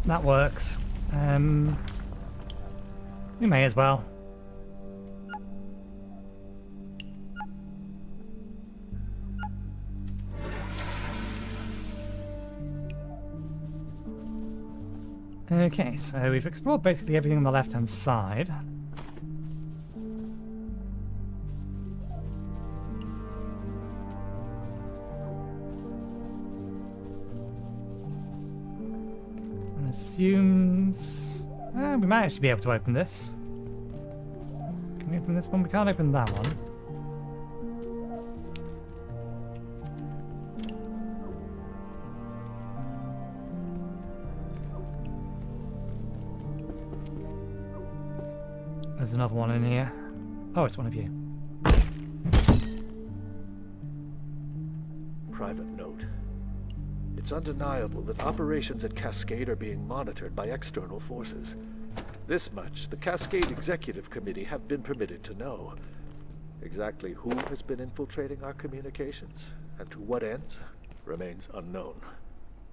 that works. We may as well. Okay, so we've explored basically everything on the left-hand side. One assumes... we might actually be able to open this. Can we open this one? We can't open that one. There's another one in here. Oh, it's one of you. Private note. It's undeniable that operations at Cascade are being monitored by external forces. This much the Cascade Executive Committee have been permitted to know. Exactly who has been infiltrating our communications, and to what ends, remains unknown.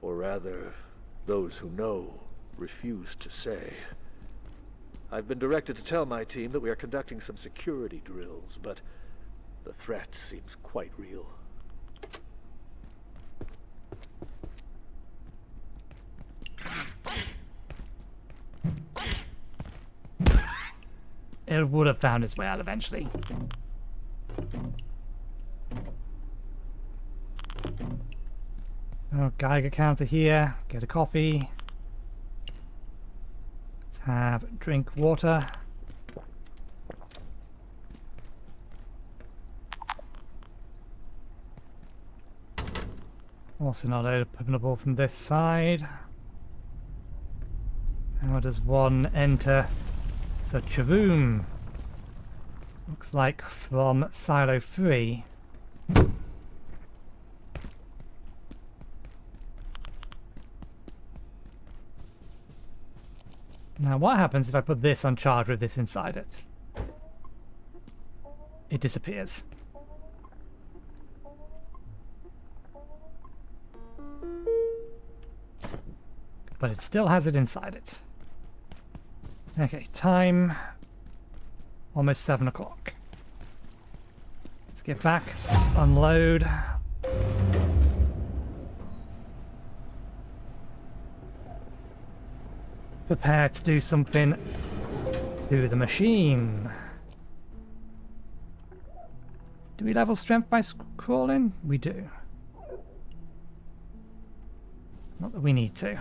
Or rather, those who know refuse to say. I've been directed to tell my team that we are conducting some security drills, but the threat seems quite real. It would have found its way out eventually. Oh, Geiger counter here. Get a coffee. Let's have drink water. Also not openable from this side. How does one enter such a room? Looks like from Silo 3. Now what happens if I put this on charge with this inside it? It disappears. But it still has it inside it. Okay, time almost 7 o'clock. Let's get back, unload. Prepare to do something to the machine. Do we level strength by crawling? We do. Not that we need to.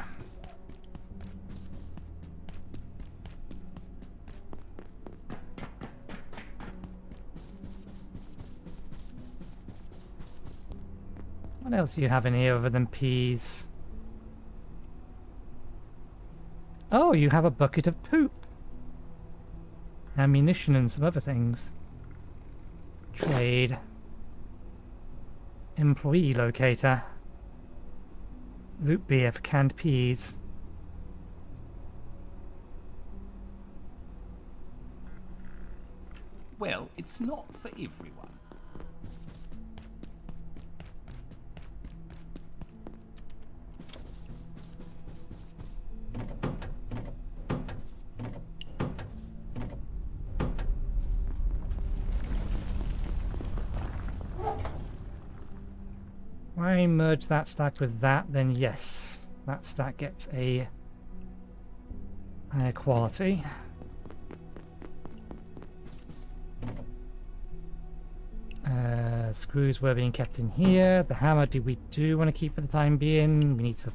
What else do you have in here other than peas? Oh, you have a bucket of poop. Ammunition and some other things. Trade. Employee locator. Root beer for canned peas. Well, it's not for everyone. I merge that stack with that, then yes, that stack gets a higher quality. Screws were being kept in here. The hammer do want to keep for the time being. We need to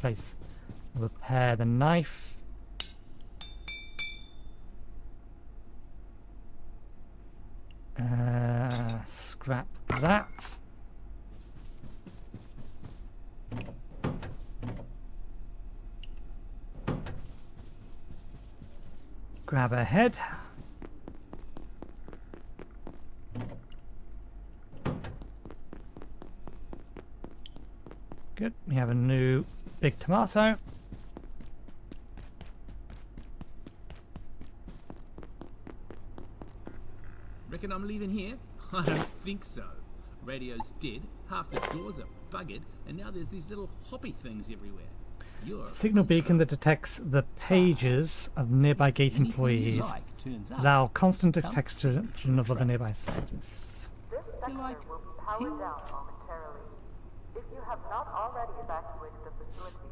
repair the knife. Scrap that. Grab her head. Good. We have a new big tomato. Reckon I'm leaving here? I don't think so. Radio's dead, half the doors are buggered, and now there's these little hoppy things everywhere. Signal beacon that detects the pages of nearby gate employees. Allow constant detection of other nearby sectors. This sector will be powered down momentarily. If you have not already evacuated the facility,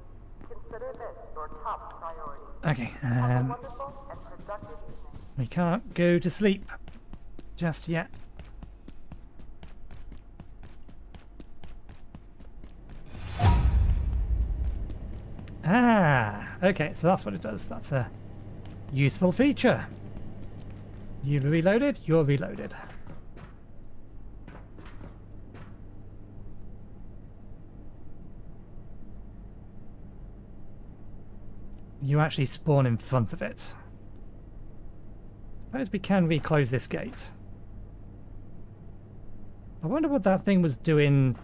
consider this your top priority. Okay, Have a wonderful and productive evening. we can't go to sleep just yet. Ah, okay, so that's what it does. That's a useful feature. You reloaded, you're reloaded. You actually spawn in front of it. Suppose we can reclose this gate. I wonder what that thing was doing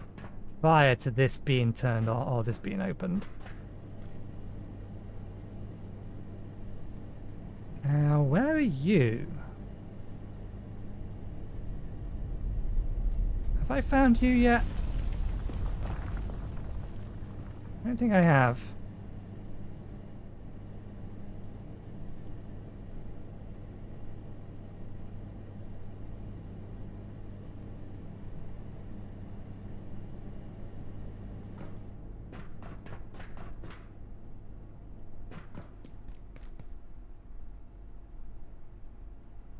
prior to this being turned or this being opened. Now, where are you? Have I found you yet? I don't think I have.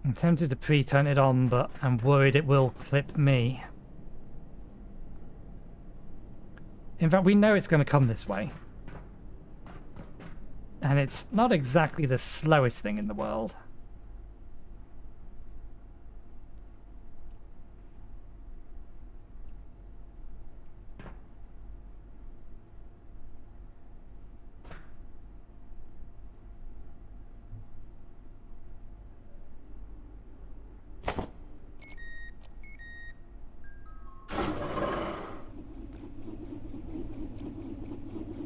I'm tempted to pre-turn it on, but I'm worried it will clip me. In fact, we know it's going to come this way. And it's not exactly the slowest thing in the world.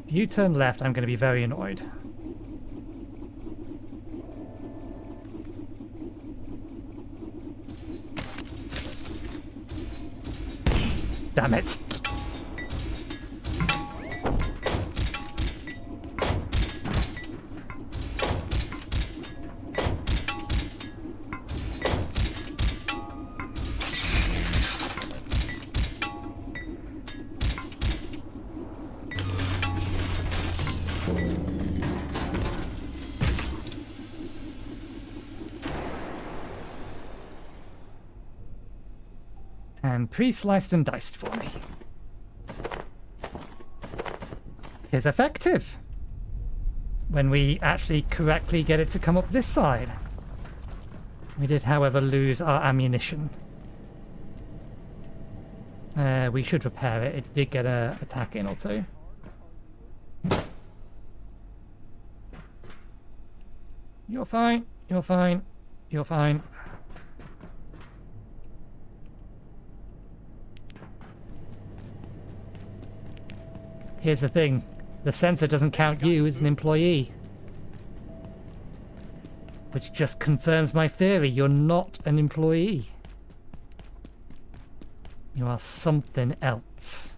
If you turn left, I'm going to be very annoyed. Damn it. And pre-sliced and diced for me. It is effective when we actually correctly get it to come up this side. We did, however, lose our ammunition. We should repair it. It did get an attack in or two. You're fine. You're fine. You're fine. Here's the thing. The sensor doesn't count you as an employee. Which just confirms my theory. You're not an employee. You are something else.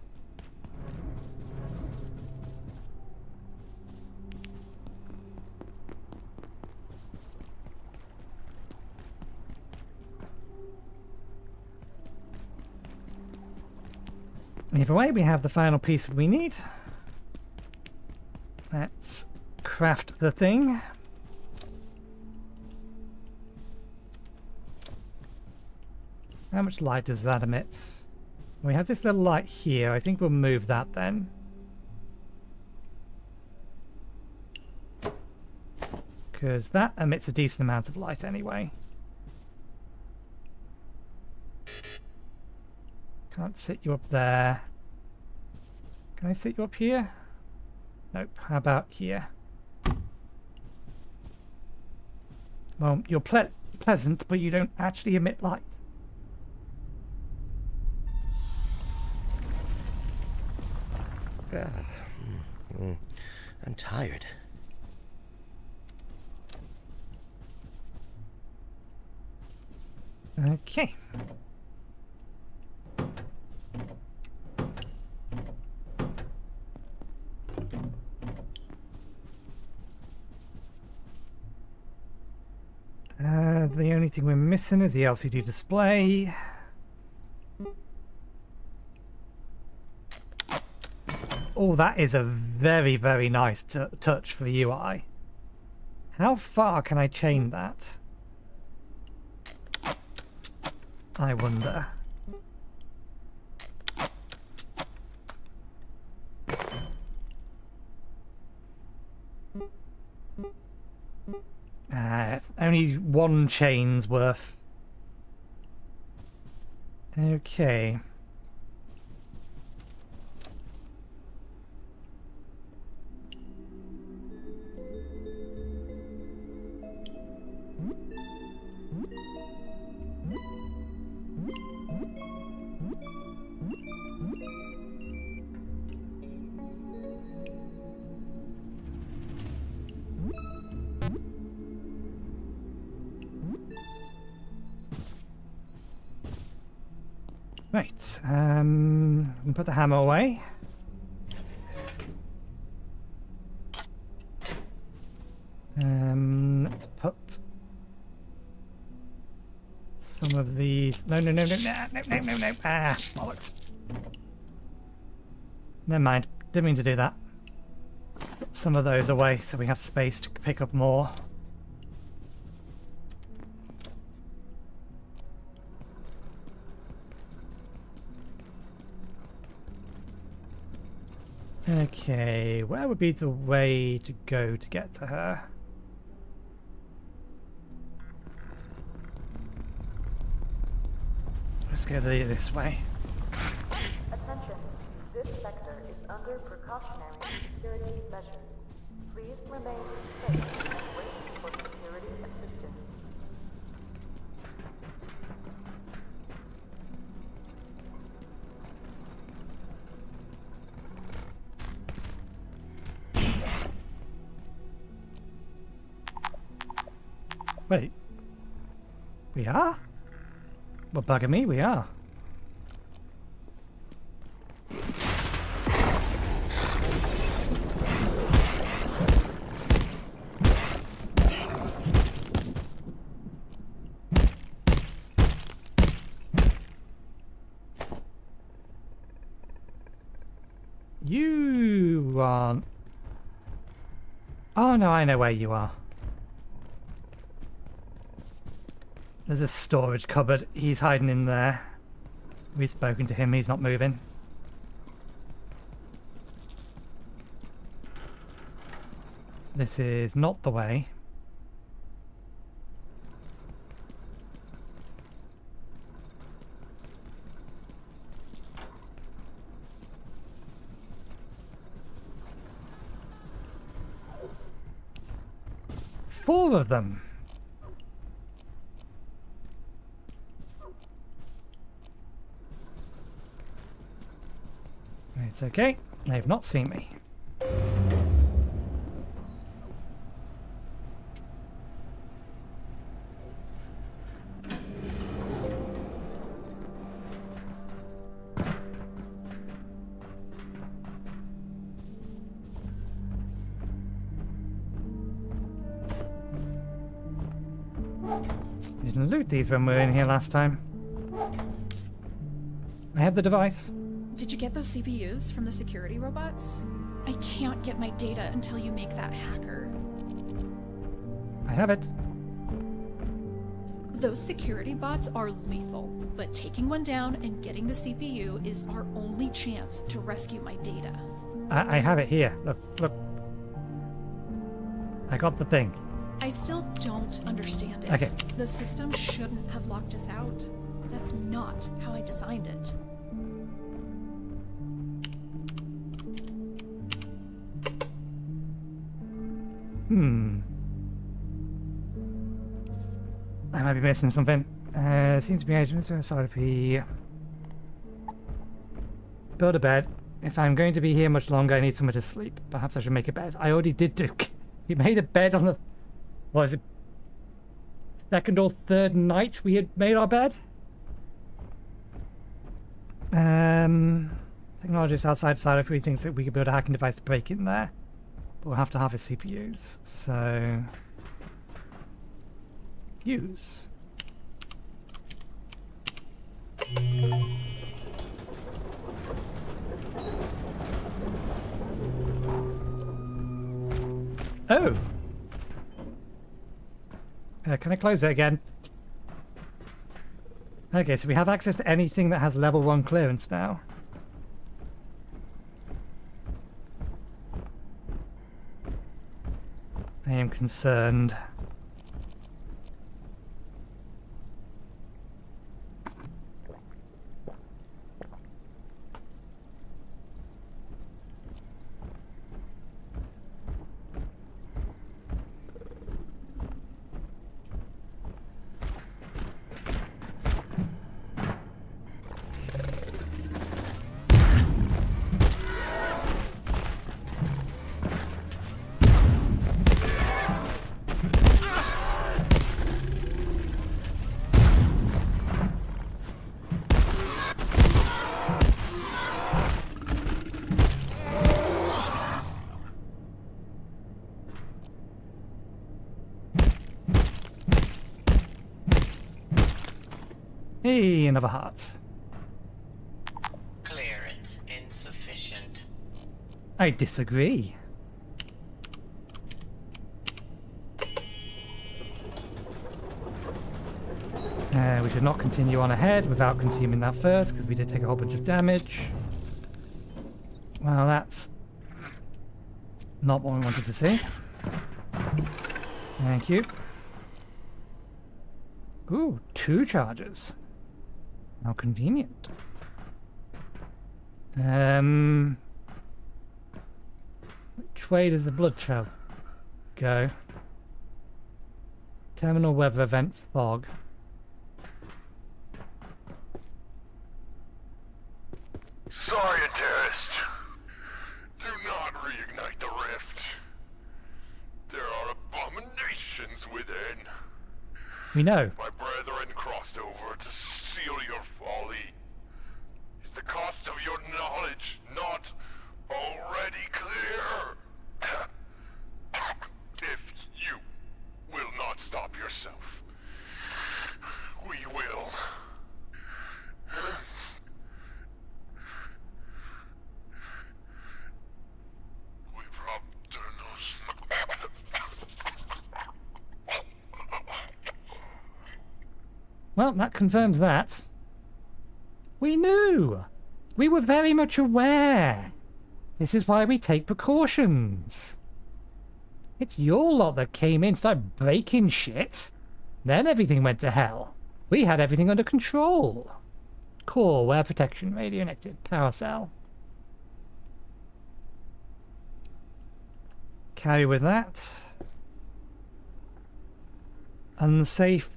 Either way, we have the final piece we need. Let's craft the thing. How much light does that emit? We have this little light here. I think we'll move that then. Because that emits a decent amount of light anyway. Can't sit you up there. Can I sit you up here? Nope. How about here? Well, you're pleasant, but you don't actually emit light. I'm tired. Okay. The only thing we're missing is the LCD display. Oh, that is a very, very nice touch for UI. How far can I chain that? I wonder. Only one chain's worth. Okay. Right, we can put the hammer away. Let's put some of these. No. Ah, bollocks. Never mind. Didn't mean to do that. Put some of those away so we have space to pick up more. Okay, where would be the way to go to get to her? Let's go this way. Attention, this sector is under precautionary security measures. Please remain safe and wait for security assistance. Wait. We are? Well, bugger me, we are. You aren't... Oh no, I know where you are. There's a storage cupboard. He's hiding in there. We've spoken to him. He's not moving. This is not the way. Four of them. It's okay. They've not seen me. Didn't loot these when we were in here last time. I have the device. Did you get those CPUs from the security robots? I can't get my data until you make that hacker. I have it. Those security bots are lethal, but taking one down and getting the CPU is our only chance to rescue my data. I have it here. Look, look. I got the thing. I still don't understand it. Okay. The system shouldn't have locked us out. That's not how I designed it. I might be missing something. Seems to be agents. Sorry if he build a bed. If I'm going to be here much longer, I need somewhere to sleep. Perhaps I should make a bed. I already did do. We made a bed on the. What is it? Second or third night we had made our bed. Technologist outside Silo 3 thinks that we could build a hacking device to break in there, but we'll have to harvest CPUs. So use. Oh! Can I close it again? Okay, so we have access to anything that has level 1 clearance now. I am concerned. Hey, another heart. Clearance insufficient. I disagree. We should not continue on ahead without consuming that first, because we did take a whole bunch of damage. Well, that's not what we wanted to see. Thank you. Ooh, 2 charges. How convenient. Which way does the blood trail go? Terminal weather event fog. Scientist! Do not reignite the rift. There are abominations within. We know. My brethren crossed over to seal your folly. Is the cost of your knowledge not already clear? If you will not stop yourself, we will. Well, that confirms that. We knew! We were very much aware! This is why we take precautions. It's your lot that came in, started breaking shit. Then everything went to hell. We had everything under control. Core, wear protection, radio inactive, power cell. Carry with that. Unsafe.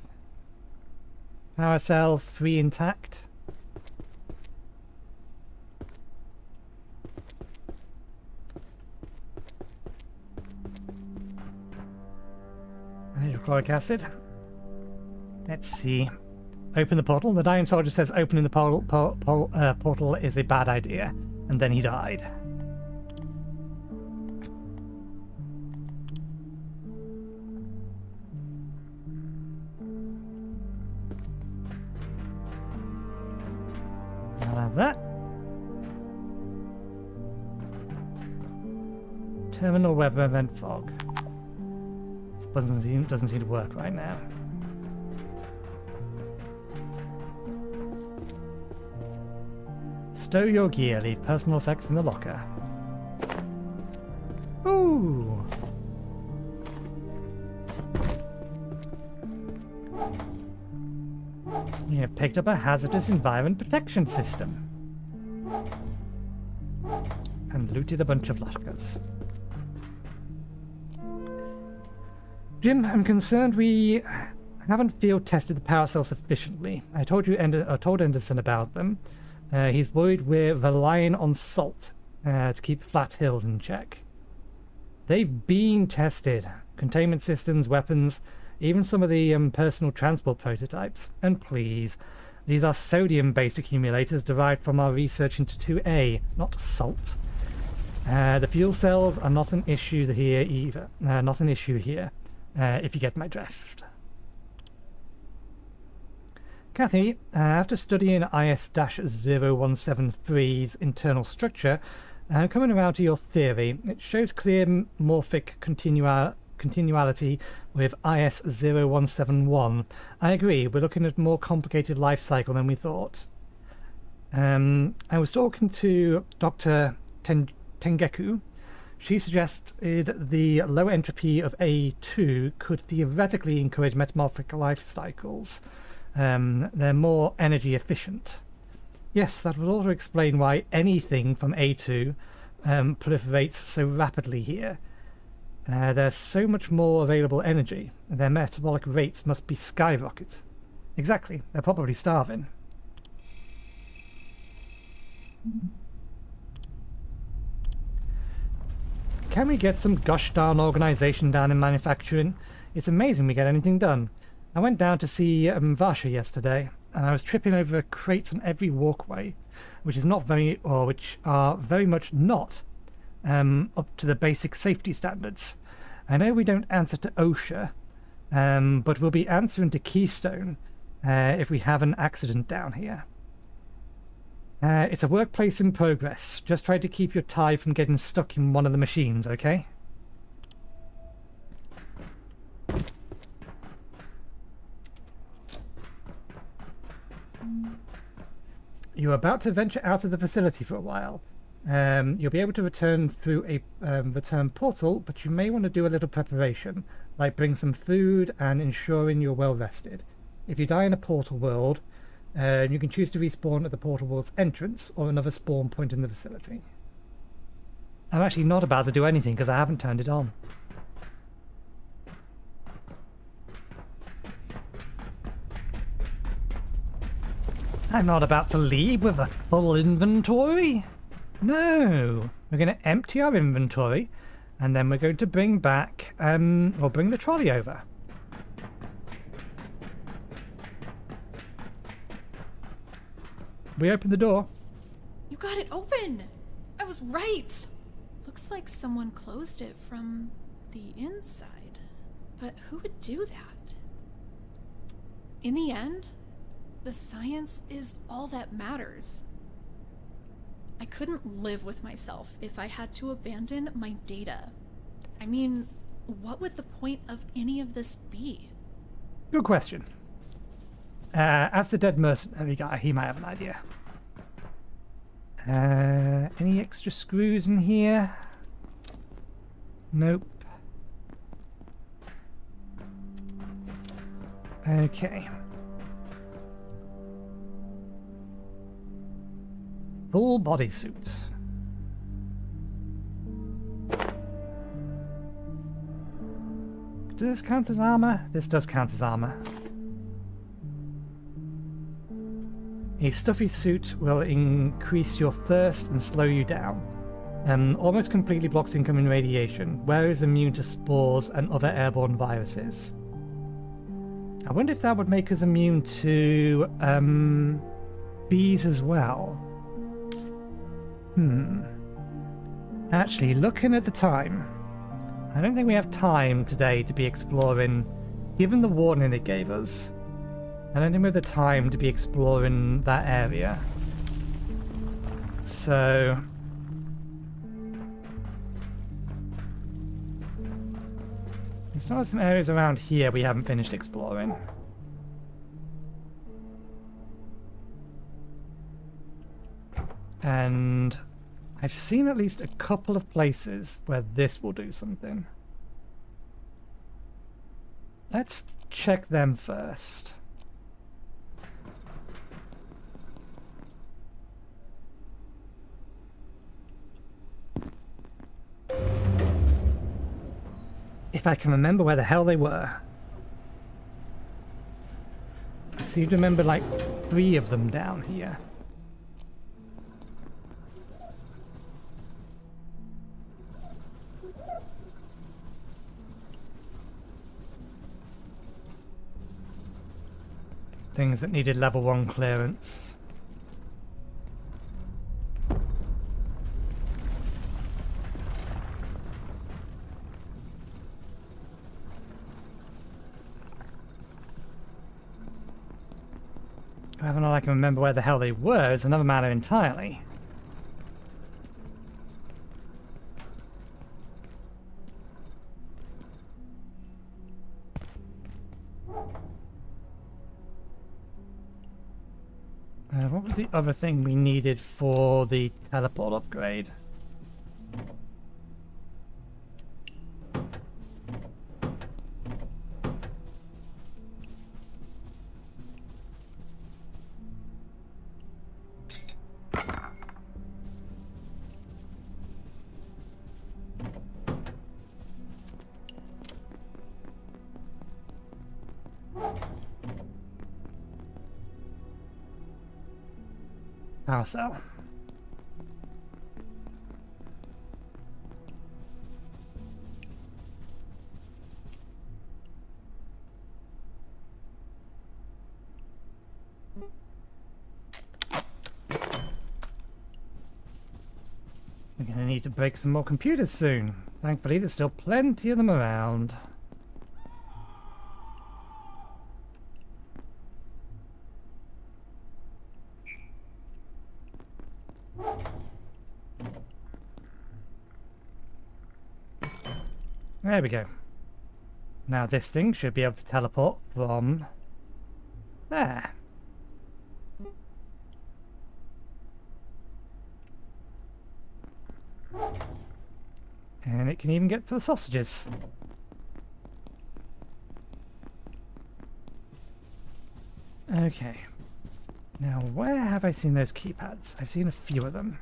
Power cell 3 intact. Hydrochloric acid. Let's see. Open the portal. The dying soldier says opening the portal is a bad idea. And then he died. I'll have that. Terminal weather event fog. This doesn't seem to work right now. Stow your gear. Leave personal effects in the locker. Ooh. You have picked up a hazardous environment protection system. And looted a bunch of lockers. Jim, I'm concerned we haven't field tested the power cells sufficiently. I told Anderson about them. He's worried we're relying on salt to keep flat hills in check. They've been tested. Containment systems, weapons, even some of the personal transport prototypes. And please, these are sodium-based accumulators derived from our research into 2A, not salt. The fuel cells are not an issue here either. Not an issue here, if you get my drift. Kathy, after studying IS-0173's internal structure, coming around to your theory, it shows clear morphic continuality with IS-0171. I agree, we're looking at a more complicated life cycle than we thought. I was talking to Dr. Tengeku. She suggested the low entropy of A2 could theoretically encourage metamorphic life cycles. They're more energy efficient. Yes, that would also explain why anything from A2 proliferates so rapidly here. There's so much more available energy, and their metabolic rates must be skyrocket. Exactly, they're probably starving. Can we get some gosh darn organisation down in manufacturing? It's amazing we get anything done. I went down to see Varsha yesterday, and I was tripping over crates on every walkway, which are very much not up to the basic safety standards. I know we don't answer to OSHA, but we'll be answering to Keystone if we have an accident down here. It's a workplace in progress. Just try to keep your tie from getting stuck in one of the machines, okay? You're about to venture out of the facility for a while. You'll be able to return through a return portal, but you may want to do a little preparation, like bring some food and ensuring you're well rested. If you die in a portal world, you can choose to respawn at the portal world's entrance or another spawn point in the facility. I'm actually not about to do anything because I haven't turned it on. I'm not about to leave with a full inventory. No, we're going to empty our inventory, and then we're going to bring back, or bring the trolley over. We open the door. You got it open! I was right! Looks like someone closed it from the inside. But who would do that? In the end, the science is all that matters. I couldn't live with myself if I had to abandon my data. I mean, what would the point of any of this be? Good question. As the dead mercenary guy, he might have an idea. Any extra screws in here? Nope. Okay. Full bodysuit. Does this count as armor? This does count as armor. A stuffy suit will increase your thirst and slow you down. Almost completely blocks incoming radiation. Wearer is immune to spores and other airborne viruses. I wonder if that would make us immune to bees as well. Actually, looking at the time, I don't think we have time today to be exploring, given the warning it gave us. I don't think we have the time to be exploring that area. So There's not some areas around here we haven't finished exploring. And I've seen at least a couple of places where this will do something. Let's check them first. If I can remember where the hell they were. I seem to remember like 3 of them down here. Things that needed level 1 clearance. Whether or not I can remember where the hell they were is another matter entirely. What was the other thing we needed for the teleport upgrade? Power cell. We're going to need to break some more computers soon. Thankfully, there's still plenty of them around. There we go. Now this thing should be able to teleport from there. And it can even get to the sausages. Okay. Now where have I seen those keypads? I've seen a few of them.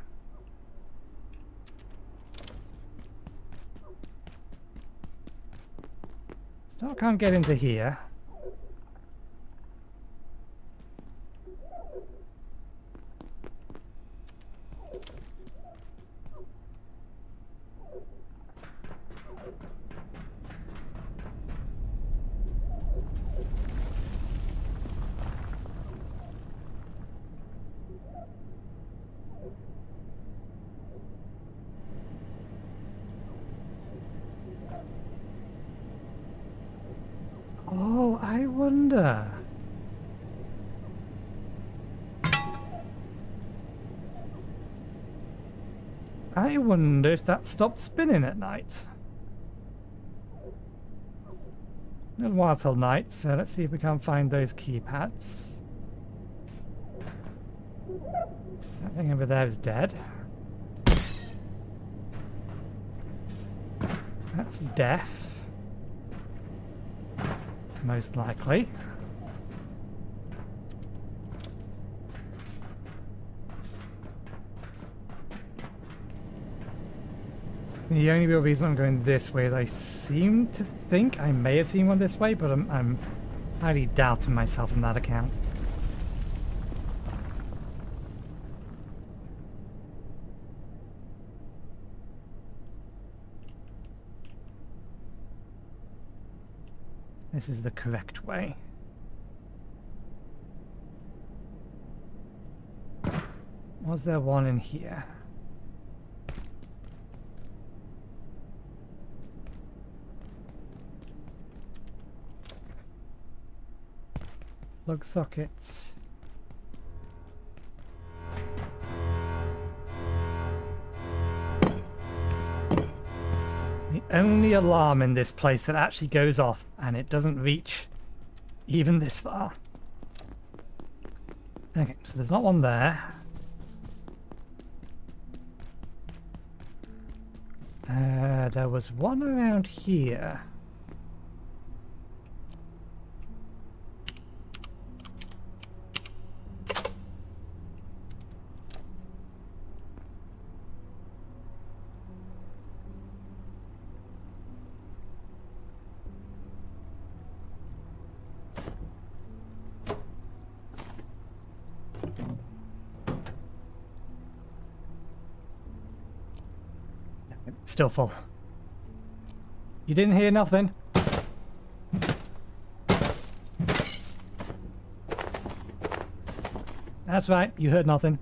Still can't get into here. Oh, I wonder. I wonder if that stopped spinning at night. A little while till night, so let's see if we can't find those keypads. That thing over there is dead. That's deaf. Most likely. The only real reason I'm going this way is I seem to think I may have seen one this way, but I'm highly doubting myself on that account. This is the correct way. Was there one in here? Plug sockets. The only alarm in this place that actually goes off, and it doesn't reach even this far. Okay, so there's not one there. There was one around here. Still full. You didn't hear nothing? That's right, you heard nothing.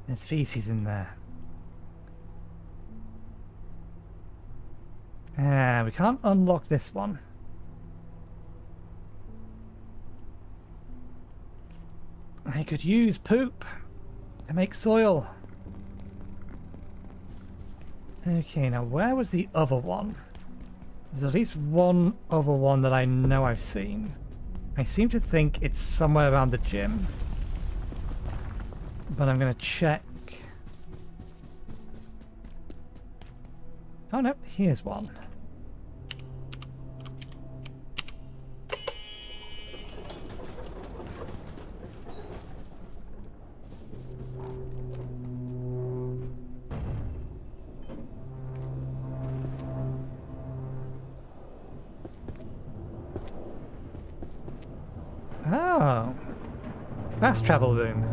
There's feces in there. We can't unlock this one. I could use poop to make soil. Okay, now where was the other one? There's at least one other one that I know I've seen. I seem to think it's somewhere around the gym. But I'm gonna check. Oh no, here's one. Oh, fast travel room.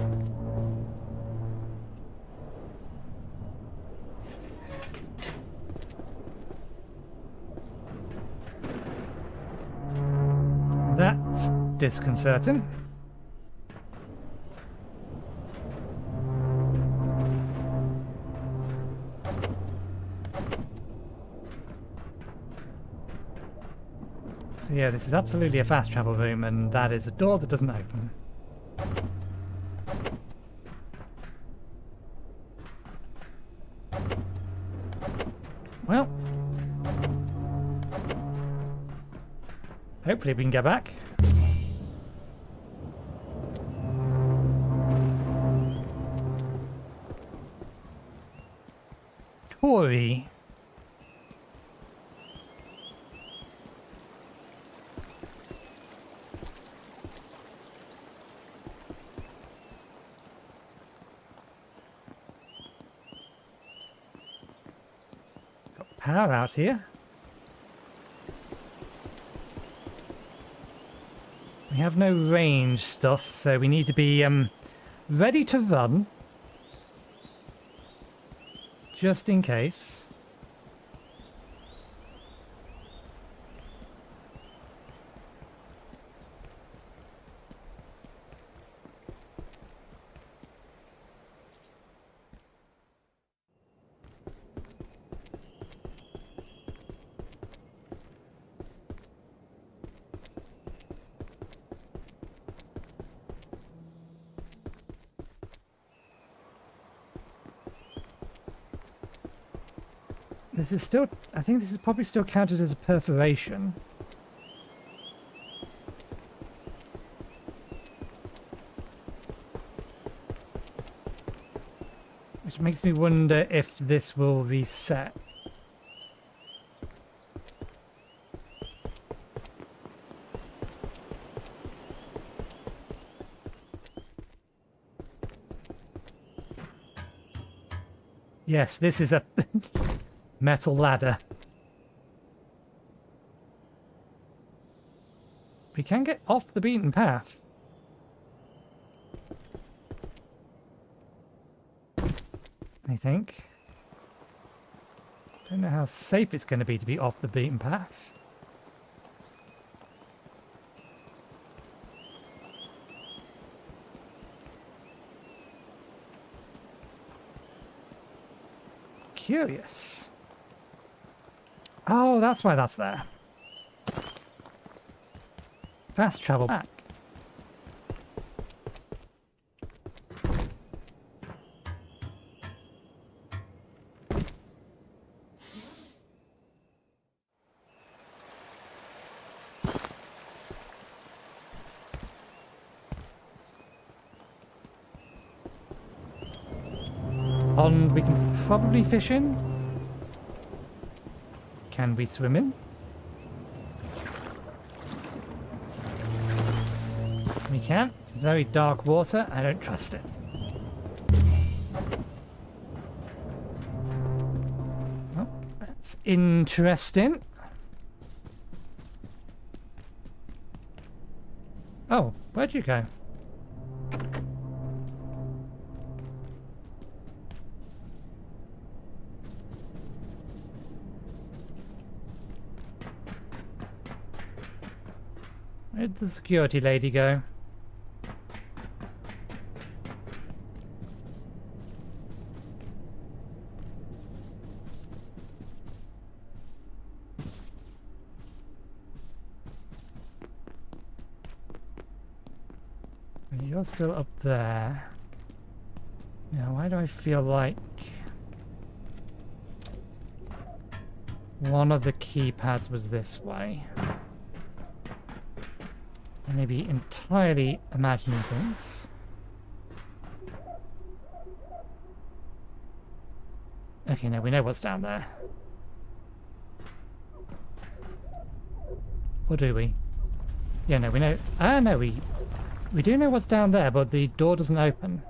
That's disconcerting. So yeah, this is absolutely a fast travel room, and that is a door that doesn't open. Well, hopefully we can get back. Tori. Power out here. We have no range stuff, so we need to be ready to run. Just in case. This is still, I think this is probably still counted as a perforation. Which makes me wonder if this will reset. Yes, this is a metal ladder. We can get off the beaten path. I think. Don't know how safe it's going to be off the beaten path. Curious. Oh, that's why that's there. Fast travel back. pond we can probably fish in. Can we swim in? We can. It's very dark water. I don't trust it. Oh, that's interesting. Oh, where'd you go? Where'd the security lady go? You're still up there. Now, why do I feel like one of the keypads was this way? I may be entirely imagining things. Okay, now we know what's down there. Or do we? Yeah, no, we know. Ah, no, we do know what's down there, but the door doesn't open.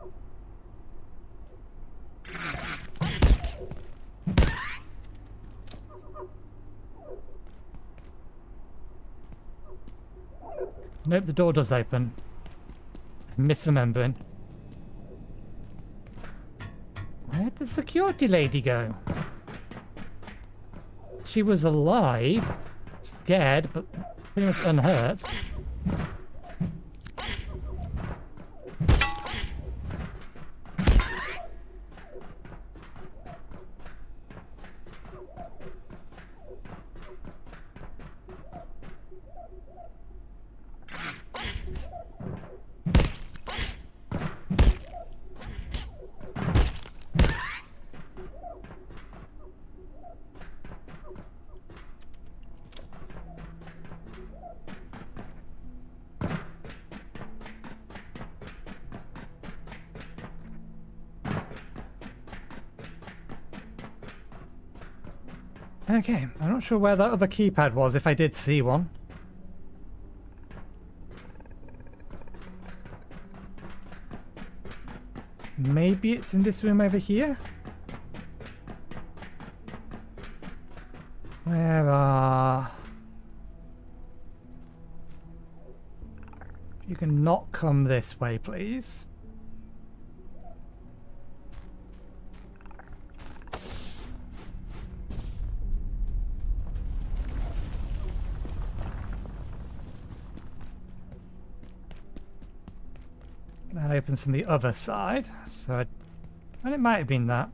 Nope, the door does open. I'm misremembering. Where'd the security lady go? She was alive, scared, but pretty much unhurt. Okay, I'm not sure where that other keypad was, if I did see one. Maybe it's in this room over here? Where are... You can not come this way, please. That opens from the other side, so well, it might have been that.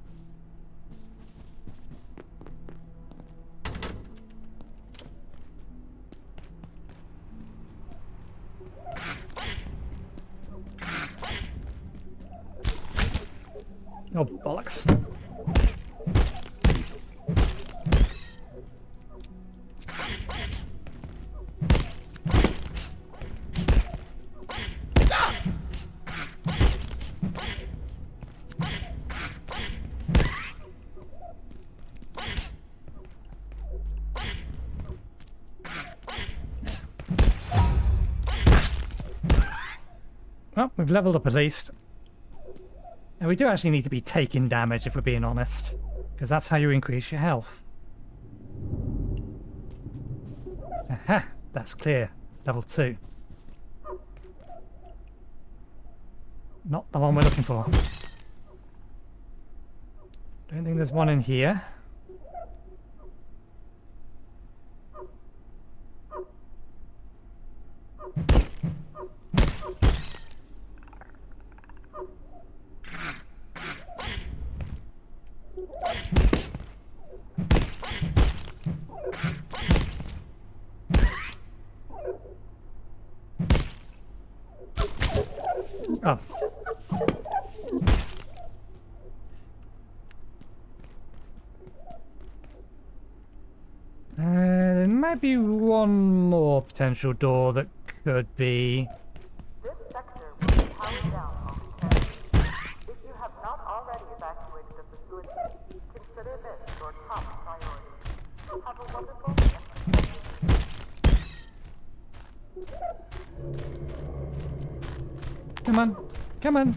Oh, bollocks. Well, we've leveled up at least. And we do actually need to be taking damage if we're being honest, because that's how you increase your health. Aha, that's clear. Level 2. Not the one we're looking for. Don't think there's one in here. Oh. There might be one more potential door that could be... This sector will be powered down momentarily. If you have not already evacuated the Have a wonderful Come on. Come on.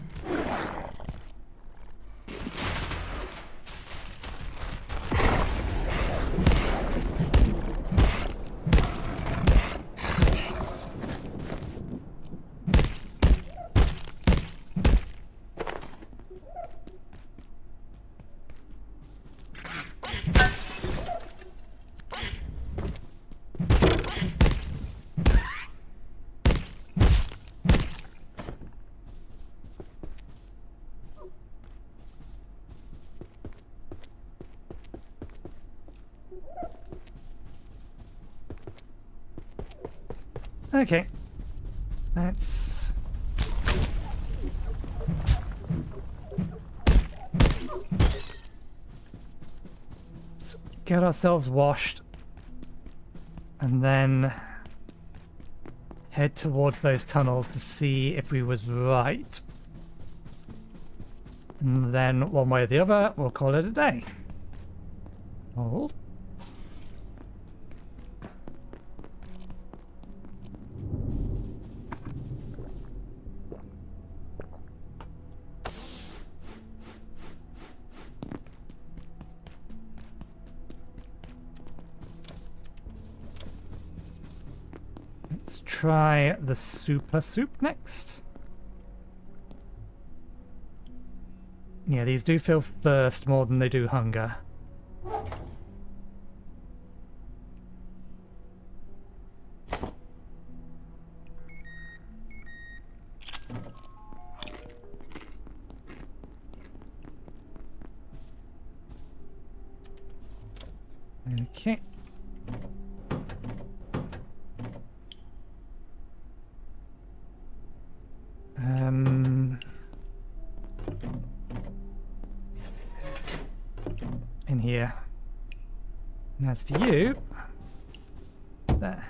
Okay. Let's get ourselves washed and then head towards those tunnels to see if we was right. And then one way or the other, we'll call it a day. Hold. Let's try the super soup next. Yeah, these do feel thirst more than they do hunger. Okay. In here. And as for you, there.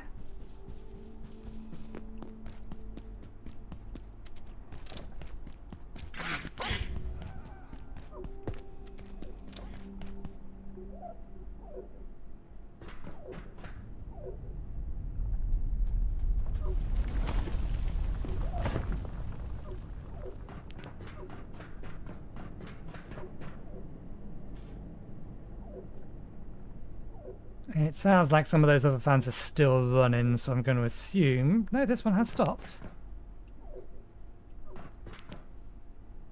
It sounds like some of those other fans are still running, so I'm going to assume... No, this one has stopped.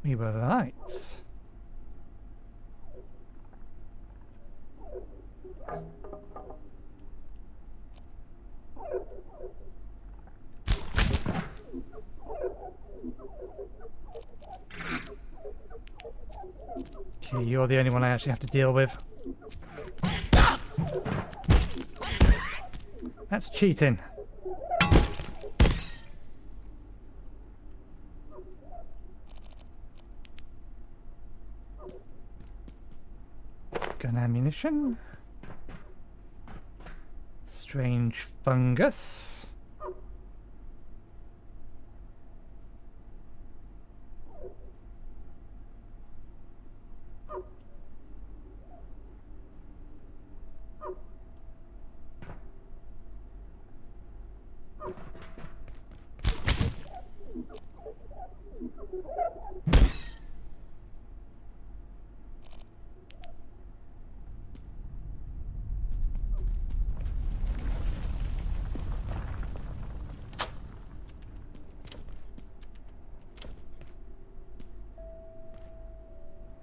We were right. Okay, you're the only one I actually have to deal with. That's cheating. Gun ammunition. Strange fungus.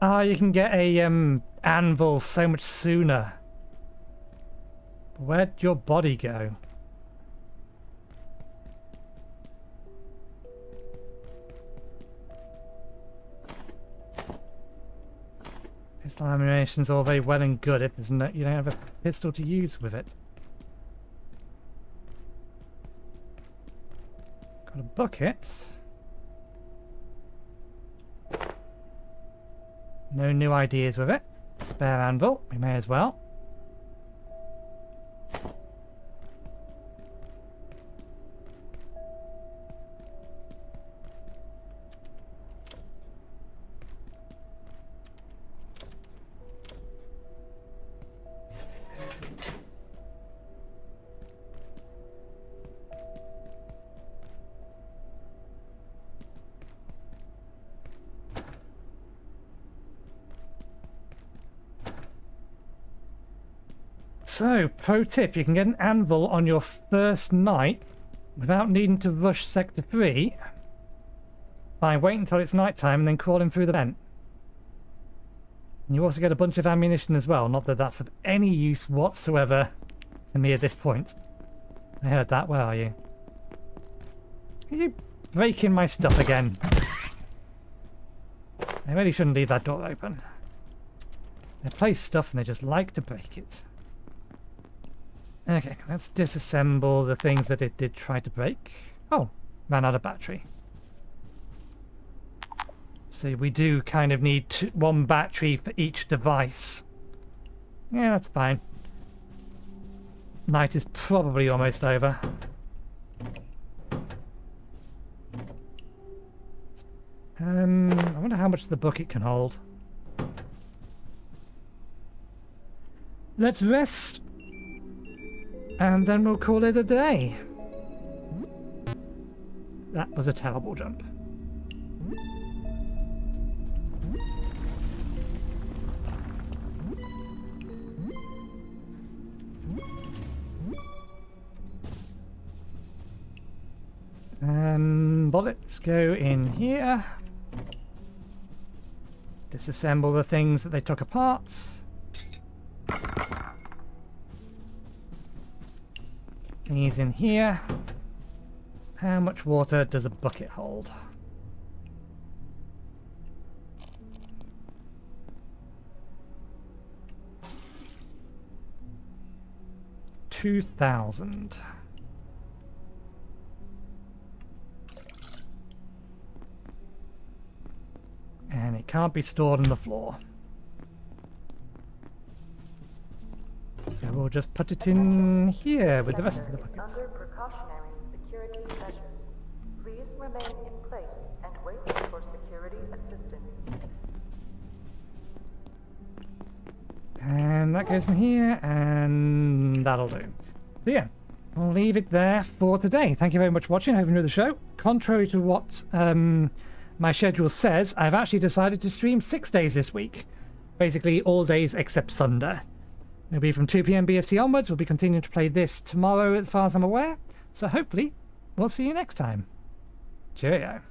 Ah, you can get a anvil so much sooner. Where'd your body go? Pistol ammunition's all very well and good if there's no, you don't have a pistol to use with it. Got a bucket. No new ideas with it. Spare anvil, we may as well. So, pro tip, you can get an Anvil on your first night without needing to rush Sector 3 by waiting until it's nighttime and then crawling through the vent. And you also get a bunch of ammunition as well, not that that's of any use whatsoever to me at this point. I heard that, where are you? Are you breaking my stuff again? I really shouldn't leave that door open. They play stuff and they just like to break it. Okay, let's disassemble the things that it did try to break. Oh, ran out of battery. So we do kind of need one battery for each device. Yeah, that's fine. Night is probably almost over. I wonder how much the bucket can hold. Let's rest. And then we'll call it a day. That was a terrible jump. Bullets go in here. Disassemble the things that they took apart. These in here. How much water does a bucket hold? 2,000. And it can't be stored on the floor. So we'll just put it in here with the rest of the buckets. Under precautionary security measures. Please remain in place and wait for security assistance. And that goes in here, and that'll do. So yeah, I'll leave it there for today. Thank you very much for watching. I hope you enjoyed the show. Contrary to what my schedule says, I've actually decided to stream 6 days this week. Basically all days except Sunday. It'll be from 2 PM BST onwards. We'll be continuing to play this tomorrow as far as I'm aware. So hopefully we'll see you next time. Cheerio.